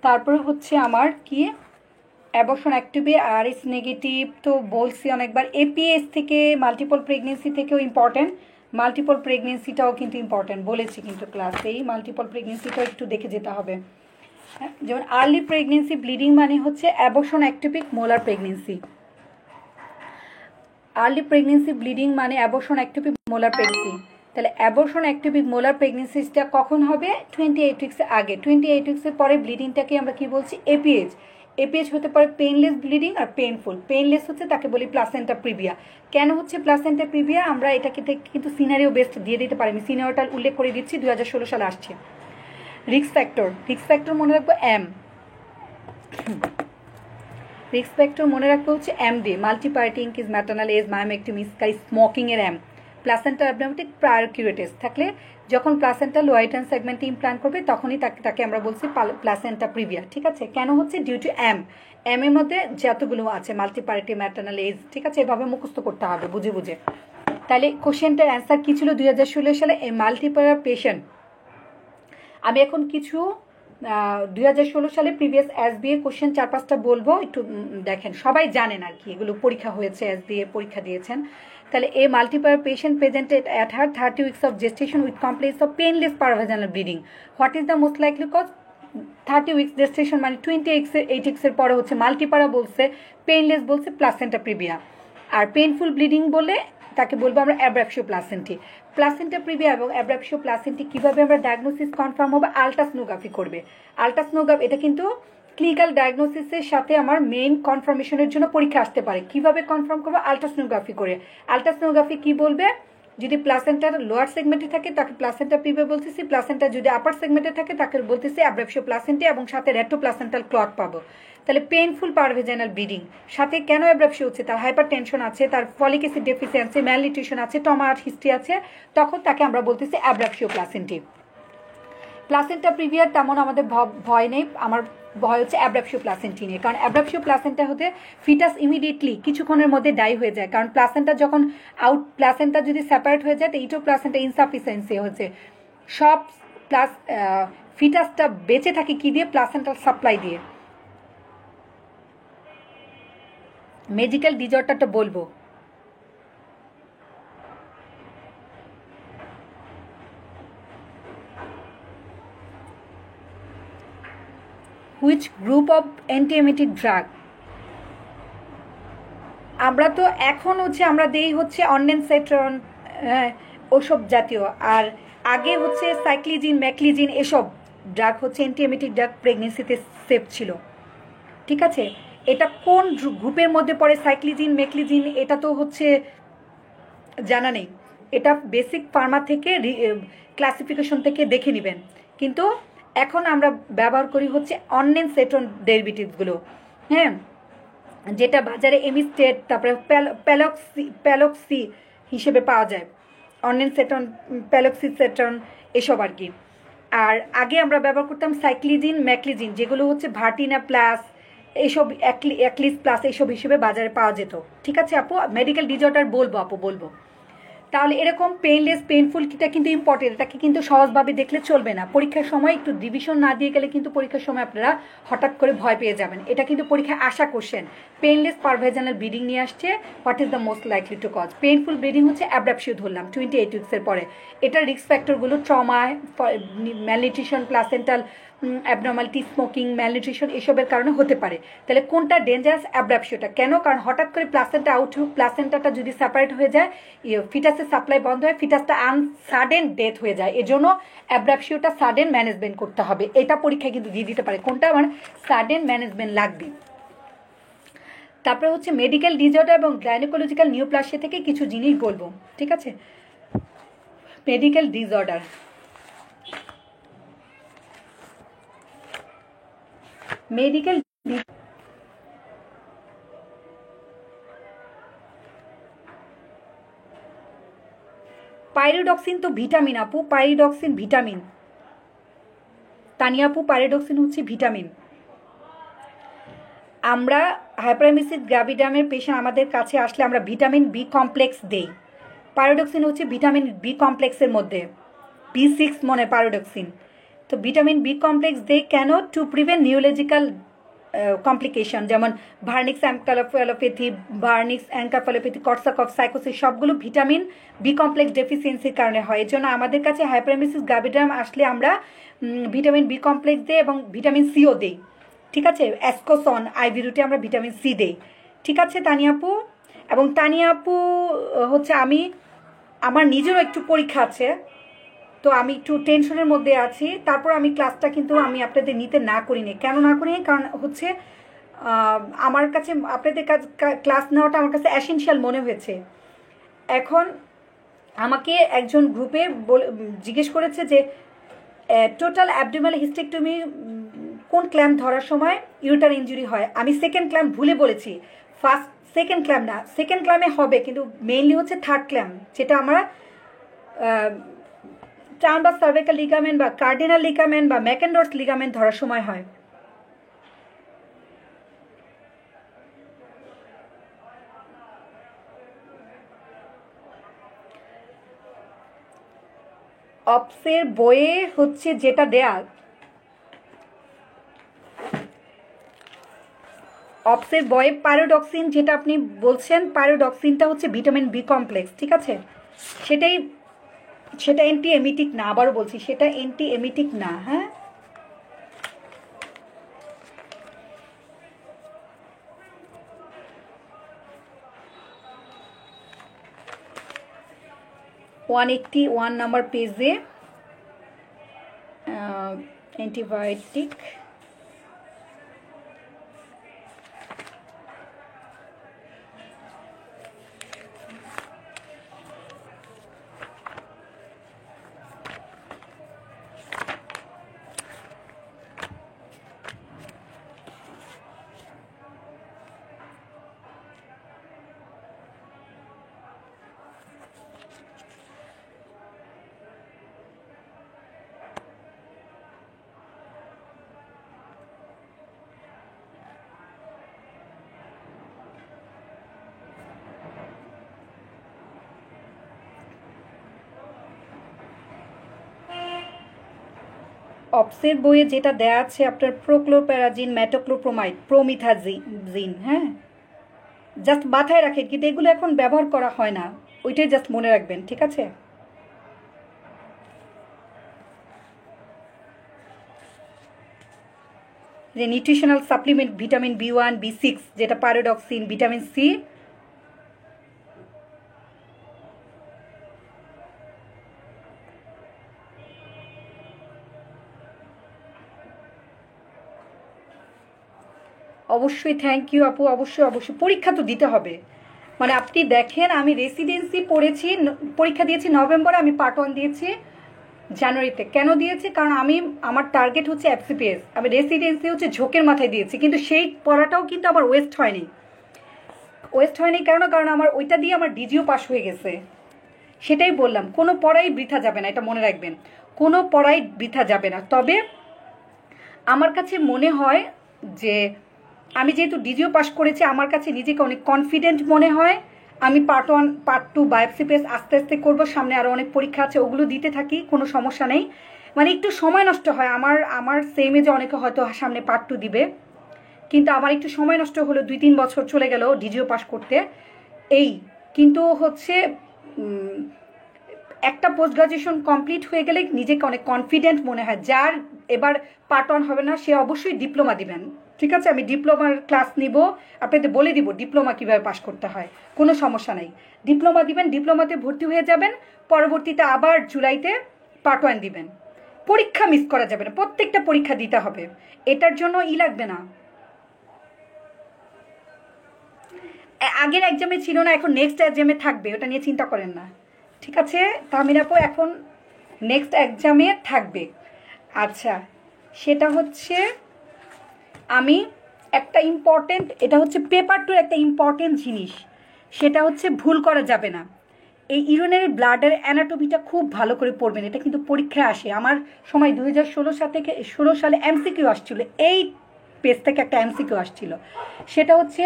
তারপরে হচ্ছে আমার কি, অ্যাবর্শন অ্যাক্টিভে আর এস নেগেটিভ তো বলছি অনেকবার, এপিএস থেকে মাল্টিপল প্রেগনেন্সি থেকেও ইম্পর্টেন্ট, মাল্টিপল প্রেগনেন্সিটাও কিন্তু ইম্পর্টেন্ট বলেছি কিন্তু ক্লাসেই, মাল্টিপল প্রেগনেন্সিটাও একটু দেখে যেতে হবে। যেমন আর্লি প্রেগনেন্সি ব্লিডিং মানে হচ্ছে abortion ectopic molar pregnancy, early pregnancy bleeding মানে অ্যাবর্শন অ্যাক্টিভিক মোলার প্রেগনেন্সি। তাহলে অ্যাবর্শন অ্যাক্টিভিক মোলার প্রেগনেন্সিটা কখন হবে, 28 উইক্সের আগে। 28 উইক্সের পরে ব্লিডিংটাকে আমরা কি বলছি, এপিএইচ। এপিএইচ হতে পারে পেইনলেস ব্লিডিং আর পেইনফুল। পেইনলেস হচ্ছে তাকে বলি প্লাসেন্টা প্রিভিয়া। কেন হচ্ছে প্লাসেন্টা প্রিভিয়া, আমরা এটাকে কিন্তু সিনারিও বেস্ট দিয়ে দিতে পারি, আমি সিনারিওটা উল্লেখ করে দিচ্ছি, 2016 সালে আসছে। রিস্ক ফ্যাক্টর, রিস্ক ফ্যাক্টর মনে রাখবো এম, রিস্ক ফ্যাক্টর মনে রাখবো হচ্ছে M D, multiparity increase maternal age, myomectomy, smoking এর M, placenta abnormality prior curettage থাকলে, যখন প্লাসেন্টা লোয়াইটার্ন সেগমেন্টে ইমপ্লান্ট করবে তখনই তাকে আমরা বলছি প্লাসেন্টা প্রিভিয়া, ঠিক আছে। কেন হচ্ছে, ডিউ টু এম, এম এর মধ্যে যতগুলো আছে মাল্টিপার্টি ম্যাটার্নাল এজ, ঠিক আছে, এভাবে মুখস্থ করতে হবে বুঝে বুঝে। তাহলে কোশ্চেনটার অ্যান্সার কি ছিল 2016 সালে, এই মাল্টিপার পেশেন্ট। আমি এখন কিছু 2016 সালে প্রিভিয়াস এসবিএ কোশ্চেন 4-5টা বলবো, একটু দেখেন, সবাই জানেন আর কি, এগুলো পরীক্ষা হয়েছে, এসবিএ পরীক্ষা দিয়েছেন। তাহলে a multipara patient presented at her 30 weeks of gestation with complaints of painless per vaginal bleeding. What is the most likely cause, 30 weeks gestation মানে 28 উইক্সের পরে হচ্ছে মাল্টিপারা বলছে, পেইনলেস বলছে প্লাসেন্টা প্রিভিয়া, আর পেইনফুল ব্লিডিং বলে তাকে বলবো আমরা অ্যাব্রাপশিও প্লাসেন্টি। প্লাসেন্টা প্রিভিয়া এবং অ্যাব্রাপশিও প্লাসেন্টি কীভাবে আমরা ডায়াগনোসিস কনফার্ম হবে, আলট্রাসনোগ্রাফি করবে। আলট্রাসনোগ্রাফি এটা কিন্তু ক্লিনিক্যাল ডায়াগনোসিসের সাথে আমার মেইন কনফার্মেশনের জন্য পরীক্ষা আসতে পারে। কিভাবে কনফার্ম করবো, আলট্রাসনোগ্রাফি করে। আলট্রাসনোগ্রাফি কি বলবে, যদি প্লাসেন্টার লোয়ার সেগমেন্টে থাকে তাকে প্লাসেন্টা প্রিভিয়া বলতেছি, প্লাসেন্টা যদি আপার সেগমেন্টে থাকে তাকে বলতেছি অ্যাব্রাপশিও প্লাসেন্টি, এবং সাথে রেট্রো প্লাসেন্টাল ক্লট পাবো। তাহলে পেইনফুল পারভেজানাল ব্লিডিং, সাথে কেন অ্যাব্রাপশিও হচ্ছে, তার হাইপার টেনশন আছে, তার ফলিক অ্যাসিড ডেফিসিয়েন্সি, ম্যালনিউট্রিশন আছে, টমা হিস্ট্রি আছে, তখন তাকে আমরা বলতেছি অ্যাব্রাপশিও প্লাসেন্টি। প্লাসেন্টা প্রিভিয়ার তেমন আমাদের ভয় নেই, আমার ভয় হচ্ছে অ্যাব্রাপশিও প্লাসেন্টি নিয়ে, কারণ অ্যাব্রাপশিও প্লাসেন্টা হতে ফিটাস ইমিডিয়েটলি কিছুক্ষণের মধ্যে ডাই হয়ে যায়, কারণ প্লাসেন্টা যখন প্লাসেন্টা যদি সেপারেট হয়ে যায় তো ইটো প্লাসেন্টা ইনসাফিসিয়েন্সি হচ্ছে, সব ফিটাসটা বেঁচে থাকে কি দিয়ে? প্লাসেন্টাল সাপ্লাই দিয়ে। মেডিকেল ডিজঅর্ডারটা বলবো, হুইচ গ্রুপ অফ অ্যান্টিএমেটিক ড্রাগ? আমরা তো এখন হচ্ছে আমরা দেই হচ্ছে অন্ডেনসেট্রন, ওসব জাতীয়, আর আগে হচ্ছে সাইক্লিজিন, ম্যাকলিজিন, এসব ড্রাগ হচ্ছে অ্যান্টিএমেটিক ড্রাগ প্রেগনেন্সিতে সেফ ছিল। ঠিক আছে, এটা কোন গ্রুপের মধ্যে পড়ে সাইক্লিজিন, ম্যাকলিজিন, এটা তো হচ্ছে জানা নেই, এটা বেসিক ফার্মা থেকে ক্লাসিফিকেশন থেকে দেখে নেবেন। কিন্তু এখন আমরা ব্যবহার করি হচ্ছে অন্ডেনসেট্রন ডেরিভেটিভসগুলো, হ্যাঁ, যেটা বাজারে এমিস্টেট, তারপরে প্যালক্সি হিসেবে পাওয়া যায়, অন্ডেনসেট্রন, প্যালক্সিসেট্রন, এসব আর কি। আর আগে আমরা ব্যবহার করতাম সাইক্লিজিন, ম্যাকলিজিন, যেগুলো হচ্ছে ভার্টিনা প্লাস, এইসব অ্যাক্লিস প্লাস, এইসব হিসেবে বাজারে পাওয়া যেত। ঠিক আছে আপু, মেডিকেল ডিজঅর্ডার বলবো আপু, বলবো। তাহলে এরকম পেইনলেস, পেইনফুল কিটা কিন্তু ইম্পর্টেন্ট, এটাকে কিন্তু সহজভাবে দেখলে চলবে না। পরীক্ষার সময় একটু ডিভিশন না দিয়ে গেলে কিন্তু পরীক্ষার সময় আপনারা হঠাৎ করে ভয় পেয়ে যাবেন। এটা কিন্তু পরীক্ষায় আশা কোশ্চেন। পেইনলেস পারভেজানাল ব্লিডিং নিয়ে আসছে, what is the most likely to cause? Painful bleeding হচ্ছে অ্যাব্রাপশিও ধরলাম 28 উইক্সের পরে। এটার রিস্ক ফ্যাক্টরগুলো trauma, malnutrition, placental abnormality, smoking, malnutrition, এসবের কারণে হতে পারে। তাহলে কোনটা ডেঞ্জারাস? অ্যাব্রাপশিওটা। কেন? কারণ হঠাৎ করে প্লাসেন্টা আউট হোক, প্লাসেন্টাটা যদি সেপারেট হয়ে যায়, ফিটাসের সাপ্লাই বন্ধ হয়, ফিটাসটা সাডেন ডেথ হয়ে যায়। এজন্য অ্যাব্রাপশিওটা সাডেন ম্যানেজমেন্ট করতে হবে। এটা পরীক্ষায় কিন্তু দিয়ে দিতে পারে, কোনটা আমার সাডেন ম্যানেজমেন্ট লাগবে। তারপরে হচ্ছে মেডিকেল ডিজঅর্ডার এবং গাইনোকোলজিক্যাল নিউপ্লাসিয়া থেকে কিছু জিনিস বলবো। ঠিক আছে, মেডিকেল ডিজঅর্ডার, মেডিকেল পাইরোডক্সিন তো ভিটামিন আপু, পাইরোডক্সিন ভিটামিন। তানিয়া আপু, পাইরোডক্সিন হচ্ছে ভিটামিন। আমরা হাইপারএমিসিস গ্র্যাভিডামের পেশেন্ট আমাদের কাছে আসলে আমরা ভিটামিন বি কমপ্লেক্স দেই। পাইরোডক্সিন হচ্ছে ভিটামিন বি কমপ্লেক্সের মধ্যে, B6 মনে পাইরোডক্সিন। তো ভিটামিন বি কমপ্লেক্স দেই কেন? টু প্রিভেন্ট নিউরোলজিক্যাল কমপ্লিকেশন, যেমন ভার্নিক্স এনকেফালোপ্যাথি, ভার্নিক্স এনকেফালোপ্যাথি, কর্সাকফ, সাইকোসিস, সবগুলো ভিটামিন বি কমপ্লেক্স ডেফিসিয়েন্সির কারণে হয়। এর জন্য আমাদের কাছে হাইপারএমিসিস গ্র্যাভিডাম আসলে আমরা ভিটামিন বি কমপ্লেক্স দিই এবং ভিটামিন সিও দিই। ঠিক আছে, অ্যাসকোসন, আইভি রুটে আমরা ভিটামিন সি দেই। ঠিক আছে তানিয়া আপু। এবং তানিয়া আপু হচ্ছে আমার নিজেরও একটু পরীক্ষা আছে, তো আমি একটু টেনশনের মধ্যে আছি। তারপর আমি ক্লাসটা কিন্তু আমি আপনাদের নিতে না করিনি। কেন না করিনি? কারণ হচ্ছে আমার কাছে আপনাদের ক্লাস নেওয়াটা আমার কাছে অ্যাসেনশিয়াল মনে হয়েছে। এখন আমাকে একজন গ্রুপে জিজ্ঞেস করেছে যে টোটাল অ্যাবডোমিনাল হিস্টেক্টমি কোন ক্ল্যাম্প ধরার সময় ইউরিটার ইনজুরি হয়। আমি সেকেন্ড ক্ল্যাম্প ভুলে বলেছি, সেকেন্ড ক্ল্যাম্প না, সেকেন্ড ক্ল্যাম্পে হবে, কিন্তু মেইনলি হচ্ছে থার্ড ক্ল্যাম্প, যেটা আমরা ট্রান্সভার্স সার্ভাইকাল লিগামেন্ট বা কার্ডিনাল লিগামেন্ট বা ম্যাকেন্ডর্স লিগামেন্ট ধরার সময় হয়। অপসের বইয়ে হচ্ছে যেটা দেয়া, অপসের বয়ে পাইরোডক্সিন যেটা আপনি বলছেন, পাইরোডক্সিনটা হচ্ছে ভিটামিন বি কমপ্লেক্স। ঠিক আছে, সেটা অ্যান্টি এমিটিক না, আবারও বলছি সেটা অ্যান্টি এমিটিক না। হ্যাঁ, $181 নাম্বার পেজে অ্যান্টিবায়োটিক অপসের বইয়ে যেটা দেয়া আছে আপনার প্রোক্লোপ্যারাজিন, মেটোক্লোপ্রোমাইড, প্রোমিথাজিন, হ্যাঁ, জাস্ট মাথায় রাখেন, কিন্তু এগুলো এখন ব্যবহার করা হয় না, ওইটাই জাস্ট মনে রাখবেন, ঠিক আছে? যে nutritional supplement vitamin B1, B6, যেটা পাইরোডক্সিন, ভিটামিন সি, অবশ্যই থ্যাংক ইউ আপু, অবশ্যই অবশ্যই পরীক্ষা তো দিতে হবে। মানে আপনি দেখেন, আমি রেসিডেন্সি পড়েছি, পরীক্ষা দিয়েছি নভেম্বরে, আমি পার্ট 1 দিয়েছি জানুয়ারিতে। কেন দিয়েছি? কারণ আমার টার্গেট হচ্ছে FCPS, আমি রেসিডেন্সি হচ্ছে ঝোঁকের মাথায় দিয়েছি, কিন্তু সেই পড়াটাও কিন্তু আমার ওয়েস্ট হয়নি। কারণ আমার ওইটা দিয়ে আমার ডিজিও পাস হয়ে গেছে। সেটাই বললাম, কোনো পড়াই বৃথা যাবে না, এটা মনে রাখবেন, কোনো পড়াই বৃথা যাবে না। তবে আমার কাছে মনে হয় যে আমি যেহেতু ডিজিও পাস করেছি, আমার কাছে নিজেকে অনেক কনফিডেন্ট মনে হয়। আমি পার্ট 1 পার্ট 2 বায়োপসিপিএস আস্তে আস্তে করবো, সামনে আরও অনেক পরীক্ষা আছে, ওগুলো দিতে থাকি, কোনো সমস্যা নেই। মানে একটু সময় নষ্ট হয় আমার সেম এজে অনেকে হয়তো সামনে পার্ট 2 দিবে, কিন্তু আমার একটু সময় নষ্ট হলো, 2-3 বছর চলে গেল ডিজিও পাস করতে। এই কিন্তু হচ্ছে একটা পোস্ট গ্রাজুয়েশন কমপ্লিট হয়ে গেলে নিজেকে অনেক কনফিডেন্ট মনে হয়। যার এবার পার্ট 1 হবে না, সে অবশ্যই ডিপ্লোমা দিবেন, ঠিক আছে? আমি ডিপ্লোমার ক্লাস নিব, আপনাদের বলে দিব ডিপ্লোমা কীভাবে পাস করতে হয়, কোনো সমস্যা নেই। ডিপ্লোমা দিবেন, ডিপ্লোমাতে ভর্তি হয়ে যাবেন, পরবর্তীতে আবার জুলাইতে পার্ট 1 দিবেন। পরীক্ষা মিস করা যাবে না, প্রত্যেকটা পরীক্ষা দিতে হবে, এটার জন্য লাগবে না। আগের এক্সামে ছিল না, এখন নেক্সট এক্সামে থাকবে, ওটা নিয়ে চিন্তা করেন না, ঠিক আছে? তাহমিন আপু এখন নেক্সট এক্সামে থাকবে। আচ্ছা, সেটা হচ্ছে আমি একটা ইম্পর্টেন্ট, এটা হচ্ছে পেপার 2 একটা ইম্পর্টেন্ট জিনিস, সেটা হচ্ছে ভুল করা যাবে না। এই ইউরিনারি ব্লাডের অ্যানাটমিটা খুব ভালো করে পড়বেন, এটা কিন্তু পরীক্ষায় আসে। আমার সময় 2016 সালে MCQ আসছিল, এই পেজ থেকে একটা MCQ আসছিল, সেটা হচ্ছে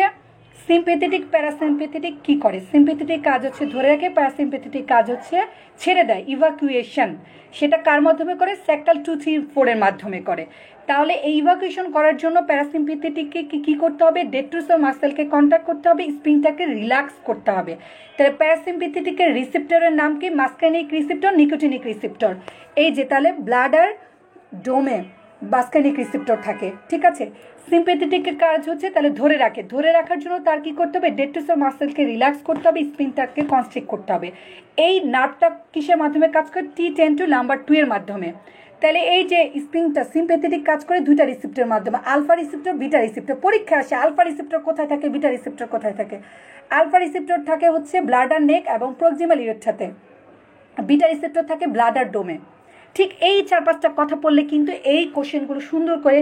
সিম্পেথেটিক প্যারাসিম্পেথেটিক কি করে। সিম্পেথেটিক কাজ হচ্ছে ধরে রাখে, প্যারাসিম্পেথেটিক কাজ হচ্ছে ছেড়ে দেয়, ইভাকুয়েশন। সেটা কার মাধ্যমে করে? সেক্টাল 2, 3, 4 এর মাধ্যমে করে। তাহলে এই ইভাকুয়েশন করার জন্য প্যারাসিম্পেথেটিককে কি করতে হবে? ডেট্রোসার মাসেলকে কন্ট্যাক্ট করতে হবে, স্প্রিংটাকে রিল্যাক্স করতে হবে। তাহলে প্যারাসিম্পেথেটিকের রিসেপ্টরের নাম কি? মাস্কানিক রিসেপ্টর, নিকোটিনিক রিসেপ্টর। এই যে তাহলে ব্লাডার ডোমে মাস্কানিক রিসেপ্টর থাকে, ঠিক আছে? সিম্পেথেটিকের কাজ হচ্ছে তাহলে ধরে রাখার জন্য তার কি করতে হবে? ডেট্রোসার মাসেলকে রিল্যাক্স করতে হবে, স্প্রিংটাকে কনস্ট্রিক্ট করতে হবে। এই নার্ভটা কিসের মাধ্যমে কাজ করে? T10 to number 2 এর মাধ্যমে। তাহলে এই যে স্প্রিংটা সিম্পেথেটিক কাজ করে 2টা রিসেপ্টরের মাধ্যমে, আলফা রিসেপ্টর, বিটা রিসেপ্টর। পরীক্ষা আসে আলফা রিসেপ্টর কোথায় থাকে, বিটা রিসেপ্টর কোথায় থাকে। আলফা রিসেপ্টর থাকে হচ্ছে ব্লাডার নেক এবং প্রক্সিমাল ইউরেথ্রাতে, বিটা রিসেপ্টর থাকে ব্লাডার ডোমে। ঠিক এই 4-5টা কথা পড়লে কিন্তু এই কোশ্চেনগুলো সুন্দর করে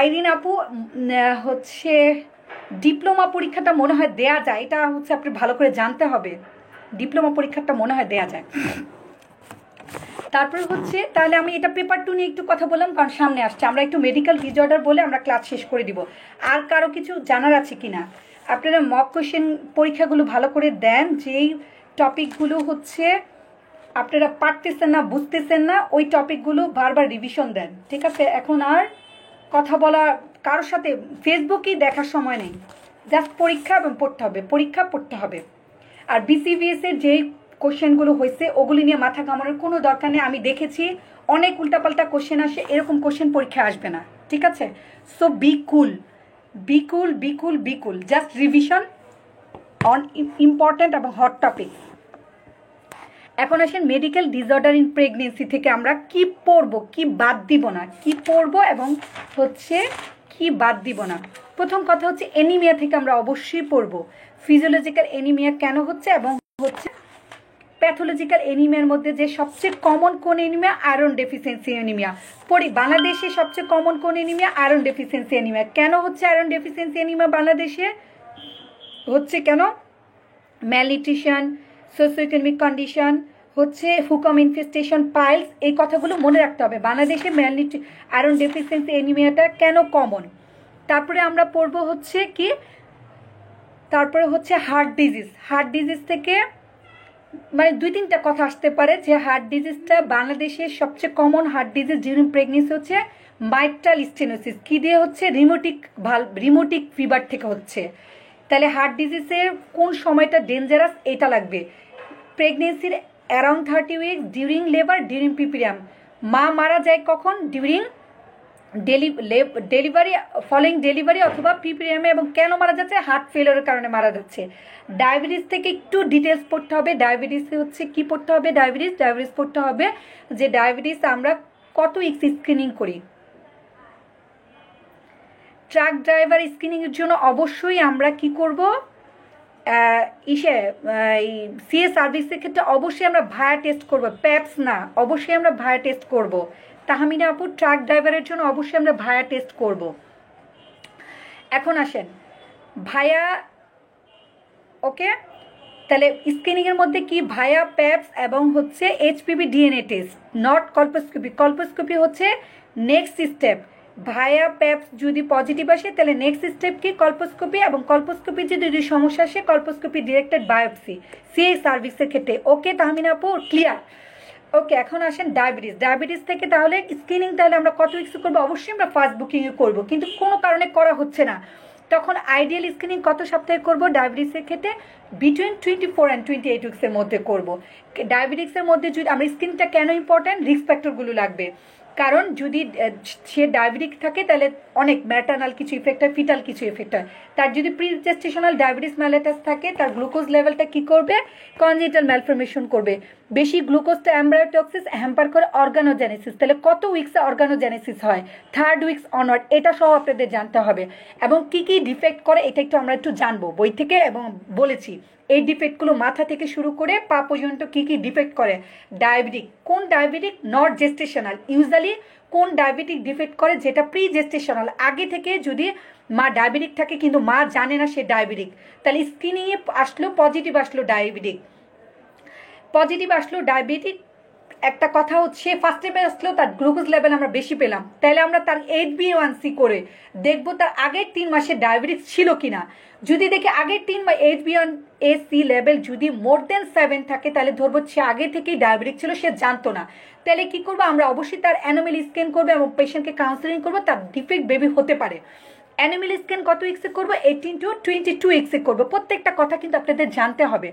আইরিন আপু হচ্ছে ডিপ্লোমা পরীক্ষাটা মনে হয় দেয়া যায়, এটা হচ্ছে আপনি ভালো করে জানতে হবে। ডিপ্লোমা পরীক্ষাটা মনে হয় দেয়া যায়। তারপরে হচ্ছে তাহলে আমি এটা পেপার 2 নিয়ে একটু কথা বললাম, কারণ সামনে আসছে। আমরা একটু মেডিকেল ডিসঅর্ডার বলে আমরা ক্লাস শেষ করে দিব। আর কারো কিছু জানার আছে কিনা? আপনারা মক কোশ্চেন পরীক্ষাগুলো ভালো করে দেন, যেই টপিকগুলো হচ্ছে আপনারা পারতেছেন না, বুঝতেছেন না, ওই টপিকগুলো বারবার রিভিশন দেন, ঠিক আছে? এখন আর কথা বলা কারোর সাথে ফেসবুকেই দেখার সময় নেই, জাস্ট পরীক্ষা এবং পড়তে হবে, পরীক্ষা পড়তে হবে। আর BCVS এর যেই কোশ্চেনগুলো হয়েছে ওগুলি নিয়ে মাথা ঘামানোর কোনো দরকার নেই। আমি দেখেছি অনেক উল্টাপাল্টা কোশ্চেন আসে, এরকম কোশ্চেন পরীক্ষায় আসবে না, ঠিক আছে? So B cool, just revision on important এবং হট টপিক। এখন আসেন মেডিকেল ডিসঅর্ডার ইন প্রেগনেন্সি থেকে আমরা কি পড়বো, কি বাদ দিব না, কি পড়বো এবং হচ্ছে কি বাদ দিব না। প্রথম কথা হচ্ছে এনিমিয়া থেকে আমরা অবশ্যই পড়বো। ফিজিওলজিক্যাল এনিমিয়া কেন হচ্ছে এবং হচ্ছে প্যাথোলজিক্যাল এনিমিয়ার মধ্যে যে সবচেয়ে কমন কোন এনিমিয়া? Iron deficiency anaemia. পড়ি বাংলাদেশে সবচেয়ে কমন কোন এনিমিয়া? Iron deficiency anaemia. কেন হচ্ছে আয়রন ডেফিসিয়েন্সি এনিমিয়া বাংলাদেশে হচ্ছে? কেন? ম্যালনিউট্রিশন, সোশিও-ইকোনমিক কন্ডিশন, হচ্ছে হুকম ইনফেস্টেশন, পাইলস, এই কথাগুলো মনে রাখতে হবে। বাংলাদেশে আয়রন ডেফিসিয়েন্সি এনিমিয়াটা কেন কমন। তারপরে আমরা পড়বো হচ্ছে কি তারপরে হচ্ছে হার্ট ডিজিজ থেকে মানে 2-3টা কথা আসতে পারে যে হার্ট ডিজিজটা বাংলাদেশের সবচেয়ে common heart disease during pregnancy হচ্ছে মাইট্রাল স্টেনোসিস। কী দিয়ে হচ্ছে? রিমোটিক ফিভার থেকে হচ্ছে। তাহলে হার্ট ডিজিজের কোন সময়টা ডেঞ্জারাস এটা লাগবে। প্রেগনেন্সির around 30 weeks, during labour, during puerperium. মা মারা যায় কখন? ডিউরিং ডেলিভারি, ফলোইং ডেলিভারি অথবা পিপিরিয়ামে। এবং কেন মারা যাচ্ছে? হার্ট ফেলিওরের কারণে মারা যাচ্ছে। ডায়াবেটিস থেকে একটু ডিটেলস পড়তে হবে। ডায়াবেটিসে হচ্ছে কি পড়তে হবে? ডায়াবেটিস পড়তে হবে যে ডায়াবেটিস আমরা কত উইকস স্ক্রিনিং করি। ট্রাক ড্রাইভার স্ক্রিনিংয়ের জন্য অবশ্যই আমরা কি করব? সিএ সার্ভিসের ক্ষেত্রে অবশ্যই আমরা ভায়া টেস্ট করব, প্যাপস না, অবশ্যই আমরা ভায়া টেস্ট করব। তাহমিনা আপু, ট্রাক ড্রাইভারের জন্য অবশ্যই আমরা ভায়া টেস্ট করব। এখন আসেন ভায়া, ওকে, তাহলে স্ক্রিনিংয়ের মধ্যে কি? ভায়া, প্যাপস এবং হচ্ছে এইচপিভি ডিএনএ টেস্ট, নট কল্পোস্কোপি। কল্পোস্কোপি হচ্ছে নেক্সট স্টেপ। ভায়া প্যাপস যদি পজিটিভ আসে তাহলে নেক্সট স্টেপ কি? কল্পোস্কোপি। এবং কল্পোস্কোপি যদি সমস্যা আসে, কল্পোস্কোপি ডিরেক্টেড বায়োপসি সিএ সার্ভিসের ক্ষেত্রে। ওকে তাহমিনা আপু, ক্লিয়ার? ওকে, এখন আসেন ডায়াবেটিস থেকে তাহলে স্ক্রিনিং তাহলে আমরা কত উইকস করবো? অবশ্যই আমরা ফার্স্ট বুকিংয়ে করবো, কিন্তু কোনো কারণে করা হচ্ছে না। তখন আইডিয়াল স্ক্রিনিং কত সপ্তাহে করবো? ডায়াবেটিসের ক্ষেত্রে বিটুইন 24 and 28 উইকসের মধ্যে করবো। ডায়াবেটিক্সের মধ্যে যদি আমরা স্ক্রিনটা কেন ইম্পর্ট্যান্ট? রিস্ক ফ্যাক্টরগুলো লাগবে। কারণ যদি সে ডায়াবেটিক থাকে তাহলে অনেক ম্যাটার্নাল কিছু ইফেক্ট হয়, ফিটাল কিছু ইফেক্ট হয়। তার যদি প্রিজেস্টেশনাল ডায়াবেটিস ম্যালেটাস থাকে, তার গ্লুকোজ লেভেলটা কি করবে? কনজেনিটাল ম্যালফরমেশন করবে। বেশি গ্লুকোজটা অ্যাম্ব্রায়োটক্সিস হ্যাম্পার করে অর্গানোজেনেসিস। তাহলে কত উইকসে অর্গানোজেনেসিস হয়? 3rd weeks onward. এটা সহ আপনাদের জানতে হবে। এবং কি কি ডিফেক্ট করে এটা আমরা একটু জানবো বই থেকে, এবং বলেছি এই ডিফেক্টগুলো মাথা থেকে শুরু করে পা পর্যন্ত কি কি ডিফেক্ট করে। ডায়াবেটিক, কোন ডায়াবেটিক? Not gestational. ইউজুয়ালি কোন ডায়াবেটিক ডিফেক্ট করে? যেটা প্রি জেস্টেশনাল, আগে থেকে যদি মা ডায়াবেটিক থাকে কিন্তু মা জানে না সে ডায়াবেটিক, তাহলে স্ক্রিনিংয়ে আসলো পজিটিভ, আসলো ডায়াবেটিক। একটা কথা হচ্ছে ফার্স্ট স্টেপে আসলেও তার গ্লুকোজ লেভেল আমরা বেশি পেলাম, তাহলে আমরা তার HbA1c করে দেখবো তার আগের 3 মাসে ডায়াবেটিস ছিল কিনা। যদি দেখি আগের 3 মাস HbA1c লেভেল যদি মোর দেন 7 থাকে, তাহলে ধরবো সে আগে থেকেই ডায়াবেটিক ছিল, সে জানতো না। তাহলে কি করবো? আমরা অবশ্যই তার অ্যানোমেলি স্ক্যান করবো এবং পেশেন্টকে কাউন্সেলিং করবো। তার ডিফেক্ট বেবি হতে পারে। অ্যানোমেলি স্ক্যান কত উইক্সে করবো? 18 to 22 উইক্সে করবো। প্রত্যেকটা কথা কিন্তু আপনাদের জানতে হবে।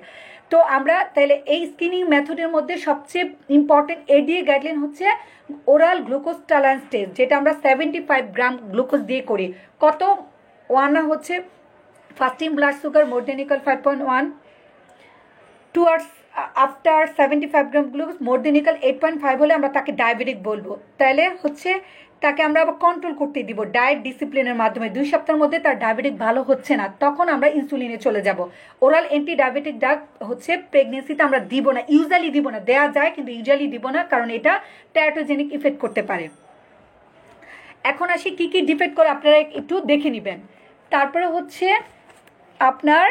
তো আমরা তাহলে এই স্ক্রিনিং মেথডের মধ্যে সবচেয়ে ইম্পর্টেন্ট এডিএ গাইডলাইন হচ্ছে ওরাল গ্লুকোজ টলারেন্স টেস্ট, যেটা আমরা 75 গ্রাম গ্লুকোজ দিয়ে করি। কত? 1 হচ্ছে ফাস্টিং ব্লাড সুগার মোর দেন ইকুয়াল 5.1, 2 আওয়ার্স আফটার 75 গ্রাম গ্লুকোজ মোর দেন ইকুয়াল 8.5 হলে আমরা তাকে ডায়াবেটিক বলবো। তাহলে হচ্ছে তাকে আমরা আবার কন্ট্রোল করতে দিব ডায়েট ডিসিপ্লিনের মাধ্যমে। 2 সপ্তাহের মধ্যে তার ডায়াবেটিক ভালো হচ্ছে না, তখন আমরা ইনসুলিনে চলে যাব। ওরাল অ্যান্টি ডায়াবেটিক ড্রাগ হচ্ছে প্রেগনেন্সিতে আমরা দিব না, ইউজুয়ালি দিব না। দেওয়া যায় কিন্তু ইউজুয়ালি দিব না, কারণ এটা টেরাটোজেনিক ইফেক্ট করতে পারে। এখন আসি কি কি ডিফেক্ট করে আপনারা একটু দেখে নেবেন। তারপরে হচ্ছে আপনার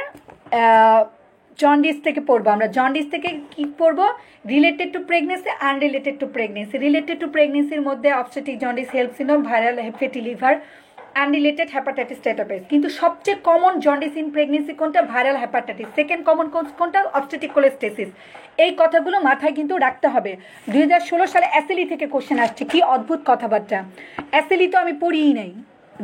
জন্ডিস থেকে পড়বো আমরা। জন্ডিস থেকে কি পড়বো? Related to pregnancy, unrelated to pregnancy. Related to প্রেগনেন্সির মধ্যে obstetric jaundice, HELLP syndrome, viral fatty liver, unrelated hepatitis স্টেটোপেস। কিন্তু সবচেয়ে কমন জন্ডিস ইন প্রেগনেন্সি কোনটা? Viral hepatitis. সেকেন্ড কমন কোনটা? Obstetric cholestasis. এই কথাগুলো মাথায় কিন্তু রাখতে হবে। 2016 সালে অ্যাসেলি থেকে কোশ্চেন আসছে। কি অদ্ভুত কথাবার্তা! অ্যাসেলি তো আমি পড়িই নাই,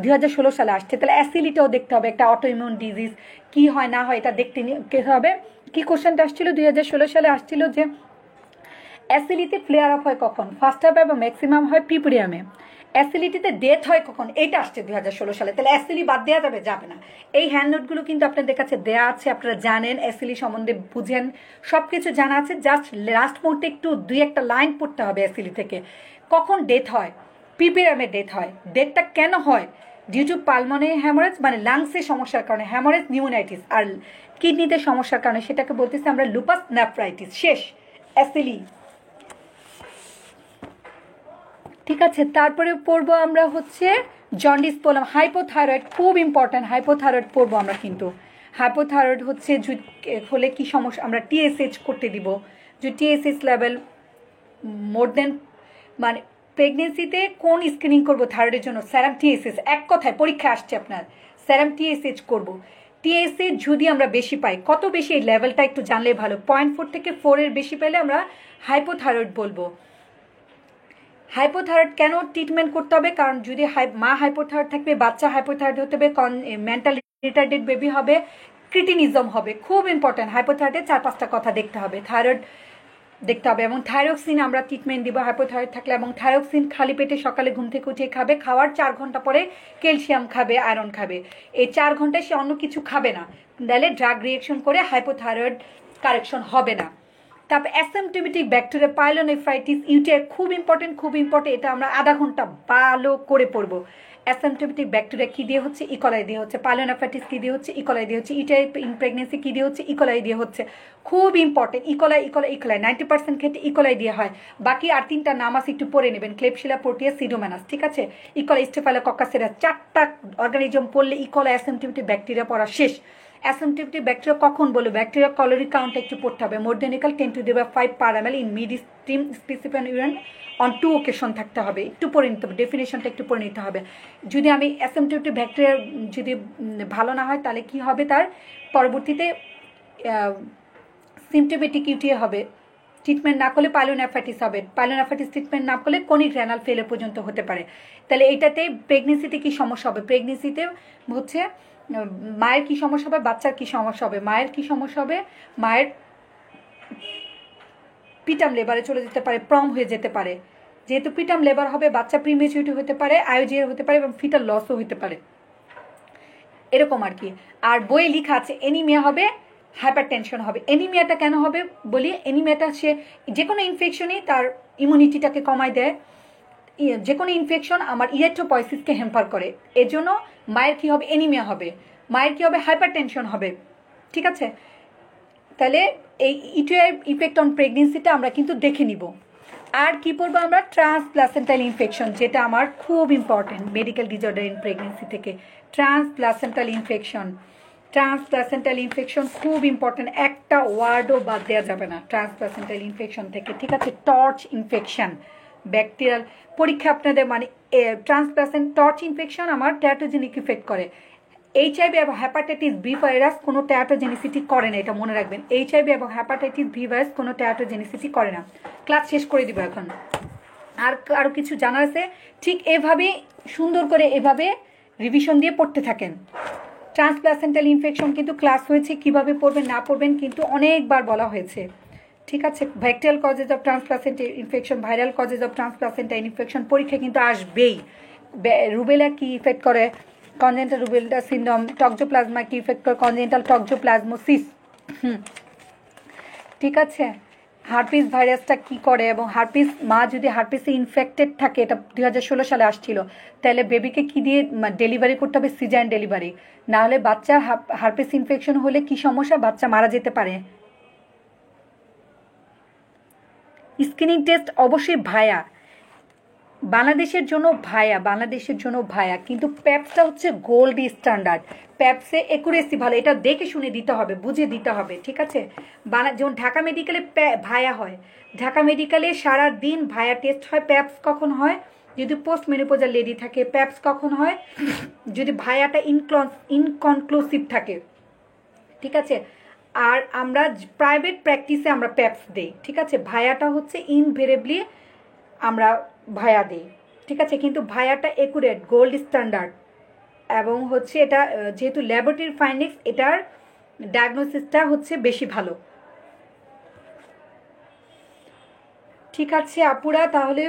2016 সালে আসছে। তাহলে অ্যাসিলিটাও দেখতে হবে, একটা অটো ইমিউন ডিজিজ কি হয় না হয় এটা দেখতে হবে। কি কোশ্চেনটা আসছিল 2016 সালে? আসছিল যে অ্যাসিলিতে ফ্লেয়ার আপ হয় কখন? ফার্স্ট হাফে বা ম্যাক্সিমাম হয় পিপিরিয়ামে। অ্যাসিলিটিতে ডেথ হয় কখন? এইটা আসছে 2016 সালে। তাহলে অ্যাসিলি বাদ দেওয়া যাবে না। এই হ্যান্ড নোটগুলো কিন্তু আপনাদের কাছে দেওয়া আছে, আপনারা জানেন অ্যাসিলি সম্বন্ধে, বুঝেন, সব কিছু জানা আছে। জাস্ট লাস্ট মুহূর্তে একটু 2-1টা লাইন পড়তে হবে অ্যাসিলি থেকে। কখন ডেথ হয়? পিপিরিয়ামে ডেথ হয়। ডেথটা কেন হয়? ডিউ টু পালমোনারি হ্যামারেজ, মানে লাংসের সমস্যার কারণে, হ্যামারেজ নিউমোনাইটিস, আর কিডনিতে সমস্যার কারণে, সেটাকে বলতেছি আমরা লুপাস নেফ্রাইটিস। শেষ অ্যাসিলি। ঠিক আছে, তারপরে পড়বো আমরা হচ্ছে জন্ডিস পড়লাম। হাইপোথাইরয়েড খুব ইম্পর্ট্যান্ট, হাইপোথাইরয়েড পড়বো আমরা। কিন্তু হাইপোথাইরয়েড হচ্ছে হলে কি সমস্যা? আমরা টিএসএইচ করতে দিব। যে টিএসএইচ লেভেল মোর দেন, মানে প্রেগনেন্সিতে কোন স্ক্রিনিং করবো থাইরয়েডের জন্য? সেরাম টিএসএইচ। এক কথায় পরীক্ষা আসছে আপনার, সেরাম টিএসএইচ করবো। টিএসএ যদি আমরা বেশি পাই, কত বেশি এই লেভেলটা একটু জানলে ভালো। 0.4 থেকে 4 এর বেশি পেলে আমরা হাইপোথাইরয়েড বলবো। হাইপোথাইরয়েড কেন ট্রিটমেন্ট করতে হবে? কারণ যদি মা হাইপোথাইরয়েড থাকবে, বাচ্চা হাইপোথাইরয়েড হতে হবে, মেন্টালি রিটার্ডেড বেবি হবে, ক্রিটিনিজম হবে। খুব ইম্পর্টেন্ট, হাইপোথাইরয়েডের 4-5টা কথা দেখতে হবে। থাইরয়েড দেখতে হবে এবং থাইরক্সিন আমরা ট্রিটমেন্ট দিব হাইপোথাইরয়েড থাকলে। এবং থাইরক্সিন খালি পেটে সকালে ঘুম থেকে উঠে খাবে, খাওয়ার 4 ঘন্টা পরে ক্যালসিয়াম খাবে, আয়রন খাবে। এই 4 ঘন্টায় সে অন্য কিছু খাবে না, তাহলে ড্রাগ রিয়েকশন করে হাইপোথাইরয়েড কারেকশন হবে না। তারপর অ্যাসিম্পটোমেটিক ব্যাকটেরিয়া পাইলোনেফ্রাইটিস ইউটিআই খুব ইম্পর্টেন্ট, খুব ইম্পর্টেন্ট। এটা আমরা আধা ঘন্টা ভালো করে পড়বো। অ্যাসিম্পটোমেটিক ব্যাকটেরিয়া কী দিয়ে হচ্ছে? ইকোলাই দিয়ে হচ্ছে। পাইলোনেফ্রাইটিস কী দিয়ে হচ্ছে? ইকোলাই দিয়ে হচ্ছে। ইউটিআই ইন প্রেগনেন্সি কী দিয়ে হচ্ছে? ইকোলাই দিয়ে হচ্ছে। খুব ইম্পর্টেন্ট, ইকোলাই ইকোলাই ইকোলাই 90% ক্ষেত্রে ইকোলাই দিয়ে হয়। বাকি আর 3টা নাম আছে, একটু পড়ে নেবেন। ক্লেপশিলা, প্রোটিয়া, সিডোমোনাস, ঠিক আছে? ইকোলাই, স্টেফাইলোকক্কাস, 4টা অর্গানিজম পড়লে ইকোলাই অ্যাসিম্পটোমেটিক ব্যাকটেরিয়া পড়া শেষ। অ্যাসিম্পটোমেটিক ব্যাকটেরিয়া কখন বলবো? ব্যাকটেরিয়া ক্যালোরি কাউন্টটা একটু পড়তে হবে। More than equal 10⁵ per ml in mid stream specific urine on 2 occasion থাকতে হবে। একটু পড়ে নিতে হবে, ডেফিনেশনটা একটু পড়ে নিতে হবে। যদি আমি অ্যাসিম্পটোমেটিক ব্যাকটেরিয়া যদি ভালো না হয়, তাহলে কি হবে? তার পরবর্তীতে সিমটোমেটিক ইউটিআই হবে। ট্রিটমেন্ট না করলে পাইলোনেফ্রাইটিস হবে। পাইলোনেফ্রাইটিস ট্রিটমেন্ট না করলে কোনিক রেনাল ফেলিয়ার পর্যন্ত হতে পারে। তাহলে এইটাতে প্রেগনেন্সিতে কি সমস্যা হবে? প্রেগনেন্সিতে হচ্ছে মায়ের কি সমস্যা হবে, বাচ্চার কি সমস্যা হবে? মায়ের কি সমস্যা হবে? মায়ের পিটাম লেবারে চলে যেতে পারে, প্রম হয়ে যেতে পারে। যেহেতু পিটাম লেবার হবে, বাচ্চা প্রিমেচুরিটি হতে পারে, আইওজিআর হতে পারে এবং ফিটাল লসও হতে পারে, এরকম আর কি। আর বইয়ে লেখা আছে এনিমিয়া হবে, হাইপারটেনশন হবে। এনিমিয়াটা কেন হবে বলি? এনিমিয়াটা সে যে কোনো ইনফেকশনই তার ইমিউনিটিটাকে কমায় দেয়। যে কোনো ইনফেকশন আমার ইরেথ্রোপয়েসিসকে হ্যাম্পার করে। এজন্য মায়ের কি হবে? এনিমিয়া হবে। মায়ের কি হবে? হাইপারটেনশন হবে, ঠিক আছে? তাহলে এই ইউটিআই ইফেক্ট অন প্রেগনেন্সিটা আমরা কিন্তু দেখে নিব। আর কি পড়বো আমরা? ট্রান্সপ্লাসেন্টাল ইনফেকশন, যেটা আমার খুব important medical disorder in pregnancy থেকে। ট্রান্সপ্লাসেন্টাল ইনফেকশন, ট্রান্সপ্লাসেন্টাল ইনফেকশন খুব ইম্পর্টেন্ট, একটা ওয়ার্ডও বাদ দেওয়া যাবে না ট্রান্সপ্লাসেন্টাল ইনফেকশন থেকে, ঠিক আছে? টর্চ ইনফেকশন, ব্যাকটেরিয়াল পরীক্ষা আপনাদের মানে ট্রান্সপ্লাসেন্ট টর্চ ইনফেকশন আমার ট্যাটোজেনিক ইফেক্ট করে। এইচআইভি এবং হ্যাপাটাইটিস বি ভাইরাস কোনো ট্যাটোজেনিসিটি করে না, এটা মনে রাখবেন। এইচআইভি এবং হ্যাপাটাইটিস বি ভাইরাস কোনো ট্যাটোজেনিসিটি করে না। ক্লাস শেষ করে দিব এখন। আর আরও কিছু জানার আছে, ঠিক এভাবে সুন্দর করে এভাবে রিভিশন দিয়ে পড়তে থাকেন। ট্রান্সপ্লাসেন্টাল ইনফেকশন কিন্তু ক্লাস হয়েছে, কিভাবে পড়বেন না পড়বেন কিন্তু অনেকবার বলা হয়েছে, ঠিক আছে? Bacterial causes of transplacental infection, viral causes of transplacental infection পরীক্ষা কিন্তু আসবেই। রুবেলা কি ইফেক্ট করে? Congenital rubella syndrome. টক্সোপ্লাজমা কি ইফেক্ট করে? কনজেন্টাল টক্সোপ্লাজমোসিস, ঠিক আছে? হারপিস ভাইরাসটা কি করে? এবং হারপিস মা যদি হারপিসে ইনফেক্টেড থাকে, এটা 2016 সালে আসছিল, তাহলে বেবিকে কি দিয়ে ডেলিভারি করতে হবে? Caesarean delivery. না হলে বাচ্চার হারপিস ইনফেকশন হলে কি সমস্যা? বাচ্চা মারা যেতে পারে। স্ক্রিনিং টেস্ট অবশ্যই ভায়া, বাংলাদেশের জন্য ভায়া, বাংলাদেশের জন্য ভায়া, কিন্তু প্যাপসটা হচ্ছে গোল্ড স্ট্যান্ডার্ড। প্যাপসে একুরেসি ভালো, এটা দেখে শুনে দিতে হবে, বুঝে দিতে হবে, ঠিক আছে? যেমন ঢাকা মেডিকেলে ভায়া হয়, ঢাকা মেডিকেলে সারা দিন ভায়া টেস্ট হয়। প্যাপস কখন হয়? যদি পোস্ট মেনোপজাল লেডি থাকে। প্যাপস কখন হয়? যদি ভায়াটা ইনকনক্লুসিভ থাকে, ঠিক আছে? আর আমরা প্রাইভেট প্র্যাকটিসে আমরা প্যাপস দিই, ঠিক আছে? ভায়াটা হচ্ছে ইনভেরিয়েবলি আমরা ভায়া দিই, ঠিক আছে? কিন্তু ভায়াটা একুরেট, গোল্ড স্ট্যান্ডার্ড, এবং হচ্ছে এটা যেহেতু ল্যাবরেটরি ফাইন্ডিংস, এটার ডায়াগনোসিসটা হচ্ছে বেশি ভালো, ঠিক আছে আপুরা? তাহলে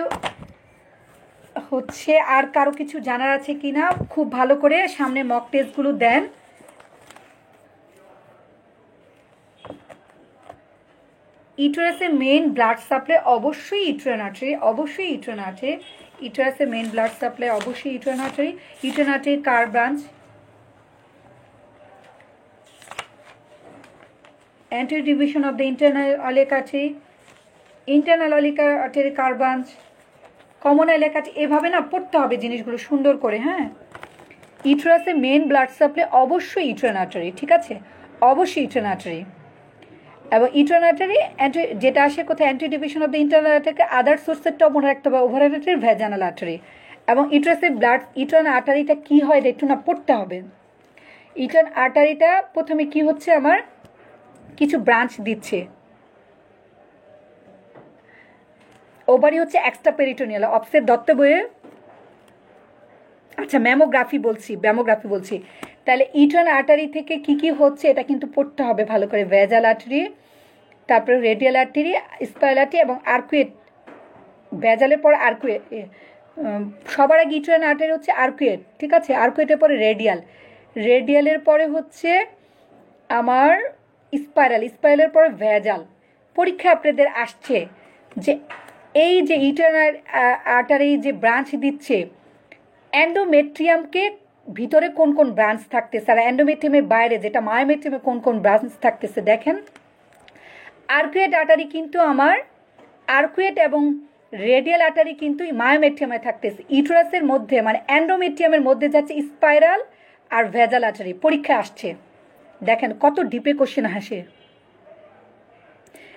হচ্ছে আর কারো কিছু জানার আছে কি না? খুব ভালো করে সামনে মক টেস্টগুলো দেন। ইউটেরাসের মেইন ব্লাড সাপ্লাই অবশ্যই ইউটেরাইন আর্টারি, অবশ্যই ইউটেরাইন আর্টারি। ইউটেরাসের মেইন ব্লাড সাপ্লাই অবশ্যই ইউটেরাইন আর্টারি। ইউটেরাইন আর্টারি কার branch? anterior division of the internal iliac artery, internal iliac artery car branch? Common iliac artery। এভাবে না পড়তে হবে জিনিসগুলো সুন্দর করে, হ্যাঁ? ইউটেরাসের মেইন ব্লাড সাপ্লাই অবশ্যই ইউটেরাইন আর্টারি, ঠিক আছে? অবশ্যই ইউটেরাইন আর্টারি। এবং ইউটেরাইন আর্টারি যেটা আসে কোথায়? Anterior division of the internal artery. Other সোর্সেরটাও মনে রাখতে হবে, ওভার আর্টারি, ভ্যাজানাল আর্টারি। এবং ইউটেরাসের ব্লাড ইউটেরাইন আর্টারিটা কী হয় এটা একটু না পড়তে হবে। ইটার্ন আর্টারিটা প্রথমে কি হচ্ছে, আমার কিছু ব্রাঞ্চ দিচ্ছে। ওভারি হচ্ছে এক্সট্রা পেরিটোনিয়াল, অফসেট দত্ত বইয়ে, আচ্ছা ম্যামোগ্রাফি বলছি। তাহলে ইটার্ন আর্টারি থেকে কি কি হচ্ছে এটা কিন্তু পড়তে হবে ভালো করে। ভেজাল আর্টারি, তারপরে রেডিয়াল আর্টারি, স্পাইরাল আর্টারি এবং আর্কুয়েট। ভেজালের পর আর্কুয়েট, সবার আগে ইটার্ন আর্টারি হচ্ছে আর্কুয়েট, ঠিক আছে। আর্কুয়েটের পরে রেডিয়ালের পরে হচ্ছে আমার স্পাইরালের পরে ভেজাল। পরীক্ষা আপনাদের আসছে যে এই যে ইটার্ন আর্টারি যে ব্রাঞ্চ দিচ্ছে, এন্ডোমেট্রিয়ামকে ভিতরে কোন কোন ব্রাঞ্চ থাকতেছে আর এন্ডোমেট্রিয়ামের বাইরে যেটা মায়োমেট্রিয়ামে কোন কোন ব্রাঞ্চ থাকতেছে দেখেন। আর্কুয়েট আর্টারি কিন্তু আমার আর্কুয়েট এবং রেডিয়াল আর্টারি কিন্তু মায়োমেট্রিয়ামে থাকতেছে। ইউটেরাসের মধ্যে মানে এন্ডোমেট্রিয়ামের মধ্যে যাচ্ছে স্পাইরাল আর ভেজাল আর্টারি। পরীক্ষা আসছে, দেখেন কত ডিপে কোশ্চেন আসে।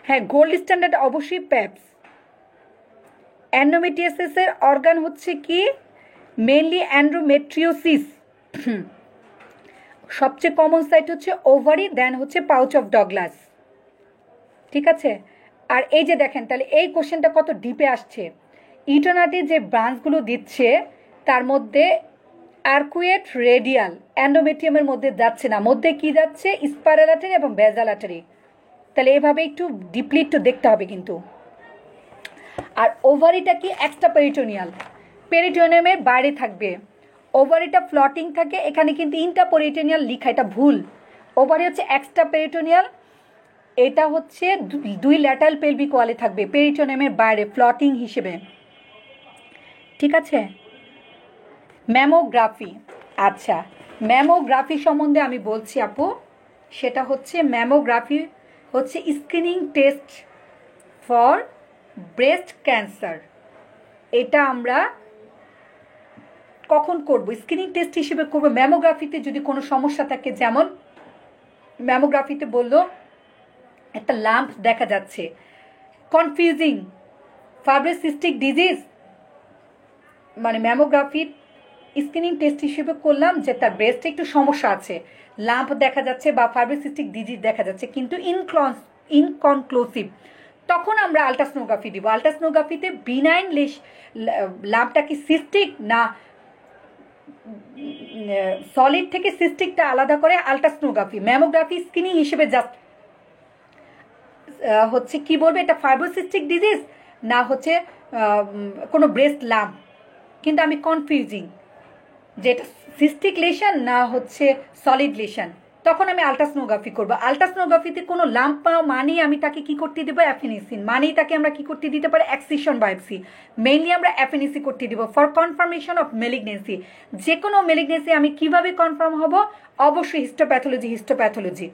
হ্যাঁ, গোল্ড স্ট্যান্ডার্ড অবশ্যই প্যাপস। এন্ডোমেট্রিয়াসিসের অর্গান হচ্ছে কি, মেনলি অ্যান্ড্রোমেট্রিওসিস। সবচেয়ে কমন সাইট হচ্ছে ওভারি, দেন হচ্ছে পাউচ অফ ডগলাস, ঠিক আছে। আর এই যে দেখেন, তাহলে এই কোশ্চেনটা কত ডিপে আসছে। ইটার্নাটি যে ব্রাঞ্চগুলো দিচ্ছে তার মধ্যে আর্কুয়েট, রেডিয়াল, এন্ডোমেট্রিয়ামের মধ্যে যাচ্ছে না, মধ্যে কি যাচ্ছে, স্পাইরাল আর্টারি এবং ভেজাল আর্টারি। তাহলে এভাবে একটু ডিপলি একটু দেখতে হবে কিন্তু। আর ওভারিটা কি, এক্সট্রা পেরিটোনিয়াল, পেরিটোনিয়ামের বাইরে থাকবে। ওভারিটা ফ্লটিং থাকে, এখানে কিন্তু ইন্টা পেরিটোনিয়াল লিখা, এটা ভুল। ওভারি হচ্ছে এক্সট্রা পেরিটোনিয়াল, এটা হচ্ছে দুই ল্যাটারাল পেলভিক ওয়ালে থাকবে, পেরিটোনিয়ামের বাইরে ফ্লটিং হিসেবে, ঠিক আছে। ম্যামোগ্রাফি, আচ্ছা ম্যামোগ্রাফি সম্বন্ধে আমি বলছি আপু। সেটা হচ্ছে ম্যামোগ্রাফি হচ্ছে screening test for breast cancer. এটা আমরা কখন করব, স্ক্রিনিং টেস্ট হিসেবে করব ম্যামোগ্রাফিতে যদি কোনো সমস্যা থাকে। যেমন ম্যামোগ্রাফিতে বললো একটা লাম্প দেখা যাচ্ছে, কনফিউজিং, ফাইব্রোসিস্টিক ডিজিজ, মানে ম্যামোগ্রাফির স্ক্রিনিং টেস্ট হিসেবে করলাম যে তার ব্রেস্টে একটু সমস্যা আছে, লাম্প দেখা যাচ্ছে বা ফাইব্রোসিস্টিক ডিজিজ দেখা যাচ্ছে কিন্তু ইনকনক্লুসিভ, তখন আমরা আলট্রাসোনোগ্রাফি দিব। আলট্রাসোনোগ্রাফিতে বিনাইন লাম্পটা কি সিস্টিক না সলিড থেকে সিস্টিকটা আলাদা করে আলট্রাসোনোগ্রাফি। ম্যামোগ্রাফি স্ক্রিনিং হিসেবে জাস্ট হচ্ছে কি বলবে, এটা ফাইব্রোসিস্টিক ডিজিজ না হচ্ছে কোনো ব্রেস্ট লাম্প, কিন্তু আমি কনফিউজিং যে এটা সিস্টিক লেশন না হচ্ছে সলিড লেশন, তখন আমি আলট্রাসোনোগ্রাফি করবো। আলট্রাসোনোগ্রাফিতে কোনো লাম্প পাওয়া মানেই আমি তাকে কি করতে দেবো, অ্যাফিনিসিন, মানেই তাকে আমরা কি করতে দিতে পারি, এক্সিশন বায়োপসি। মেইনলি আমরা অ্যাফিনিসি করতে দিব ফর কনফার্মেশন অফ মেলিগনেন্সি। যে কোনো মেলিগনেন্সি আমি কিভাবে কনফার্ম হব, অবশ্যই হিস্টোপ্যাথোলজি।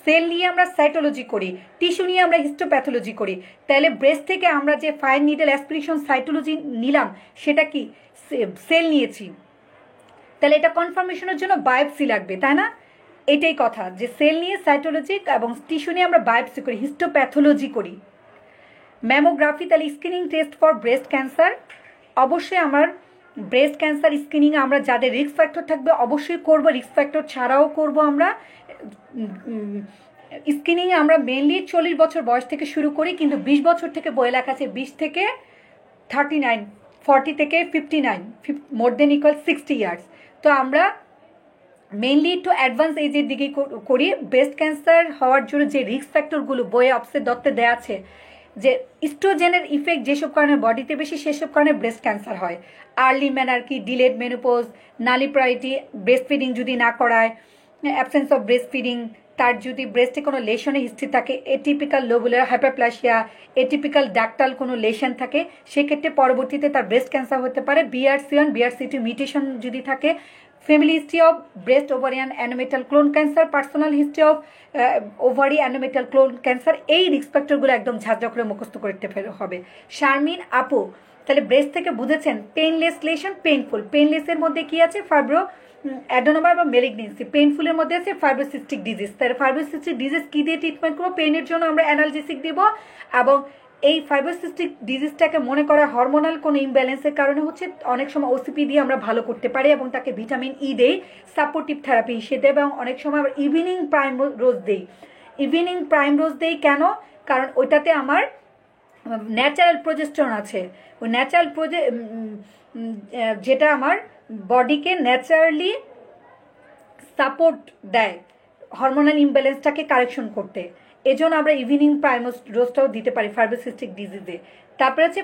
সেল নিয়ে আমরা সাইটোলজি করি, টিস্যু নিয়ে আমরা হিস্টোপ্যাথোলজি করি। তাহলে ব্রেস্ট থেকে আমরা যে ফাইন নিডল অ্যাসপিরেশন সাইটোলজি নিলাম সেটা কি সেল নিয়েছি, তাহলে এটা কনফার্মেশনের জন্য বায়োপসি লাগবে, তাই না? এটাই কথা, যে সেল নিয়ে সাইটোলজি এবং টিস্যু নিয়ে আমরা বায়োপসি করি, হিস্টোপ্যাথোলজি করি। ম্যামোগ্রাফি তাহলে screening test for breast cancer. অবশ্যই আমার ব্রেস্ট ক্যান্সার স্ক্রিনিং আমরা যাদের রিস্ক ফ্যাক্টর থাকবে অবশ্যই করব, রিস্ক ফ্যাক্টর ছাড়াও করব আমরা স্ক্রিনিং। আমরা মেনলি 40 বছর বয়স থেকে শুরু করি, কিন্তু 20 বছর থেকে বই লেখা আছে 20 থেকে 39, 40 থেকে 59, মোর দেন ইকুয়াল 60 ইয়ার্স। তো আমরা মেইনলি একটু অ্যাডভান্স এজের দিকে করি। ব্রেস্ট ক্যান্সার হওয়ার জন্য যে রিস্ক ফ্যাক্টরগুলো বইয়ে অফসেট দত্তে দেওয়া আছে, যে ইস্ট্রোজেনের ইফেক্ট যেসব কারণে বডিতে বেশি সেসব কারণে ব্রেস্ট ক্যান্সার হয়। Early menarche, delayed menopause, nulliparity, breast feeding যদি না করায়, অ্যাবসেন্স অফ ব্রেস্ট ফিডিং, তার যদি ব্রেস্টে কোনো লেশনের হিস্ট্রি থাকে, atypical lobular hyperplasia, atypical ductal কোনো লেশন থাকে, সেক্ষেত্রে পরবর্তীতে তার ব্রেস্ট ক্যান্সার হতে পারে। BRCA1, BRCA2 মিউটেশন যদি থাকে, family history of breast ovarian endometrial colon cancer, personal history of ovary endometrial colon cancer, এই রিস্ক ফ্যাক্টরগুলো একদম ঝাঁঝা করে মুখস্থ করতে হবে। শারমিন আপু, তাহলে ব্রেস্ট থেকে বুঝেছেন পেইনলেস লেশন, পেইনলেসের মধ্যে কি আছে, ফাইব্রো অ্যাডেনোমা বা মেলিগনেন্সি। পেইনফুলের মধ্যে আছে ফাইব্রোসিস্টিক ডিজিজ। তাহলে ফাইব্রোসিস্টিক ডিজিজ কি দিয়ে ট্রিটমেন্ট করবো, পেইনের জন্য আমরা অ্যানালজেসিক দিব এবং এই ফাইব্রোসিস্টিক ডিজিজটাকে মনে করা হরমোনাল কোনো ইমব্যালেন্সের কারণে হচ্ছে। অনেক সময় ওসিপি দিয়ে আমরা ভালো করতে পারি এবং তাকে ভিটামিন ই দেই সাপোর্টিভ থেরাপি হিসেবে, এবং অনেক সময় আবার ইভিনিং প্রাইম রোজ দেই। ইভিনিং প্রাইম রোজ দেই কেন? কারণ ওইটাতে আমার ন্যাচারাল প্রোজেস্টেরন আছে। ওই ন্যাচারাল যেটা আমার বডিকে ন্যাচারালি সাপোর্ট দেয় হরমোনাল ইমব্যালেন্সটাকে কারেকশন করতে। এজন্য আমরা ইভিনিং প্রাইম রোজটাও দিতে পারি ফাইব্রোসিস্টিক ডিজিজে। তারপরে হচ্ছে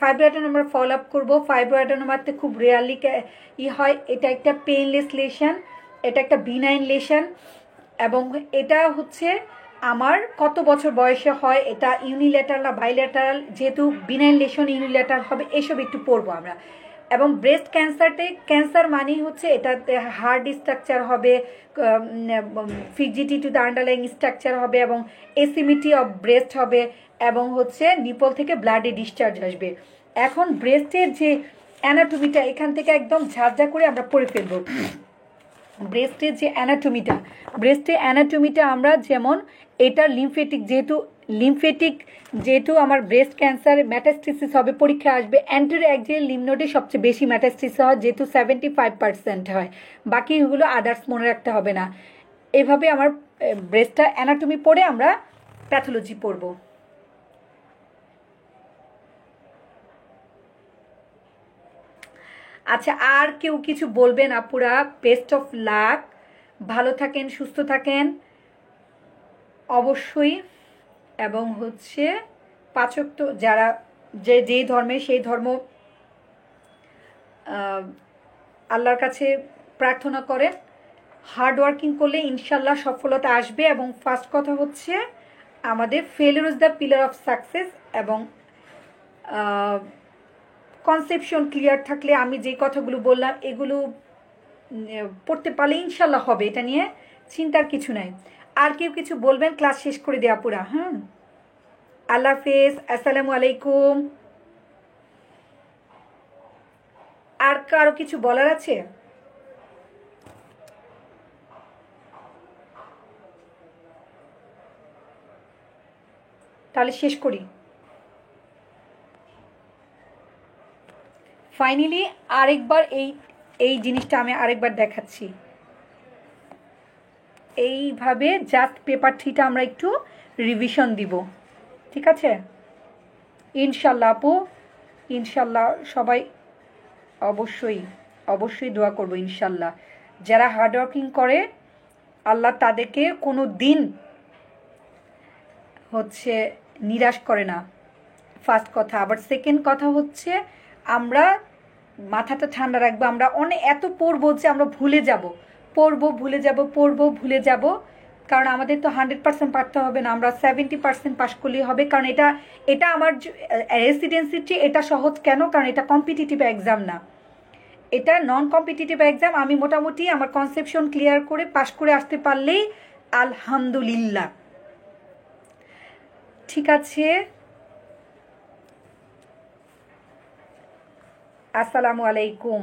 ফাইব্রোঅ্যাডেনোমা আমরা ফলো আপ করবো। ফাইব্রোঅ্যাডেনোমাতে খুব রেয়ারলি হয়। এটা একটা পেইনলেস লেশন, এটা একটা বিনাইন লেশন, এবং এটা হচ্ছে আমার কত বছর বয়সে হয়, এটা ইউনিল্যাটারাল না বাইল্যাটারাল, যেহেতু বিনাইন লেশন ইউনিল্যাটারাল হবে, এসব একটু পড়বো আমরা। এবং ব্রেস্ট ক্যান্সার মানেই হচ্ছে এটাতে হার্ড স্ট্রাকচার হবে, ফিজিটি টু দ্য আন্ডারলাইং স্ট্রাকচার হবে, এবং এসিমিটি অফ ব্রেস্ট হবে, এবং হচ্ছে নিপল থেকে ব্লাডে ডিসচার্জ আসবে। এখন ব্রেস্টের যে অ্যানাটমিটা এখান থেকে একদম ঝাঁঝা করে আমরা পড়ে ফেলবো। ব্রেস্টের যে অ্যানাটমিটা আমরা যেমন এটা যেহেতু আমার ব্রেস্ট ক্যান্সার ম্যাটাস্টিসিস হবে, পরীক্ষা আসবে অ্যান্টেরিয়র অ্যাক্সিয়াল লিম্ফ নোডে সবচেয়ে বেশি ম্যাটাস্টিসিস হয়, যেহেতু 75% হয়, বাকিগুলো আদার্স মনে রাখতে হবে না। এভাবে আমার ব্রেস্টটা অ্যানাটমি পড়ে আমরা প্যাথোলজি পড়ব। আচ্ছা, আর কেউ কিছু বলবেন আপুরা? বেস্ট অফ লাক, ভালো থাকেন, সুস্থ থাকেন অবশ্যই। এবং হচ্ছে পাচক তো যারা যেই ধর্মে সেই ধর্ম আল্লাহর কাছে প্রার্থনা করেন। হার্ড ওয়ার্কিং করলে ইনশাল্লাহ সফলতা আসবে। এবং ফার্স্ট কথা হচ্ছে আমাদের failure is the pillar of success, এবং কনসেপশন ক্লিয়ার থাকলে আমি যে কথাগুলো বললাম এগুলো পড়তে পারলে ইনশাল্লাহ হবে, এটা নিয়ে চিন্তার কিছু নাই। আর কেউ কিছু বলবেন? ক্লাস শেষ করে দেওয়া পুরা। হ্যাঁ, আল্লাহ হাফেজ, আসসালামু আলাইকুম। আর কারো কিছু বলার আছে? তাহলে শেষ করি। ফাইনালি আরেকবার এই জিনিসটা আমি আরেকবার দেখাচ্ছি। এইভাবে জাস্ট পেপার 3টা আমরা একটু রিভিশন দিব, ঠিক আছে? ইনশাল্লাহ আপু, ইনশাল্লাহ সবাই অবশ্যই দোয়া করবো ইনশাল্লাহ। যারা হার্ডওয়ার্কিং করে আল্লাহ তাদেরকে কোনো দিন হচ্ছে নিরাশ করে না, ফার্স্ট কথা। আবার সেকেন্ড কথা হচ্ছে আমরা মাথাটা ঠান্ডা রাখবো। আমরা এত পড়বো যে আমরা ভুলে যাব, কারণ আমাদের তো 100% পারতে হবে না, আমরা 70% পাস করলেই হবে। কারণ এটা আমার রেসিডেন্সির চেয়ে এটা সহজ কেন? কারণ এটা কম্পিটিটিভ এক্সাম না, এটা নন কম্পিটিটিভ এক্সাম। আমি মোটামুটি আমার কনসেপশন ক্লিয়ার করে পাশ করে আসতে পারলেই আলহামদুলিল্লাহ। ঠিক আছে, আসসালামু আলাইকুম।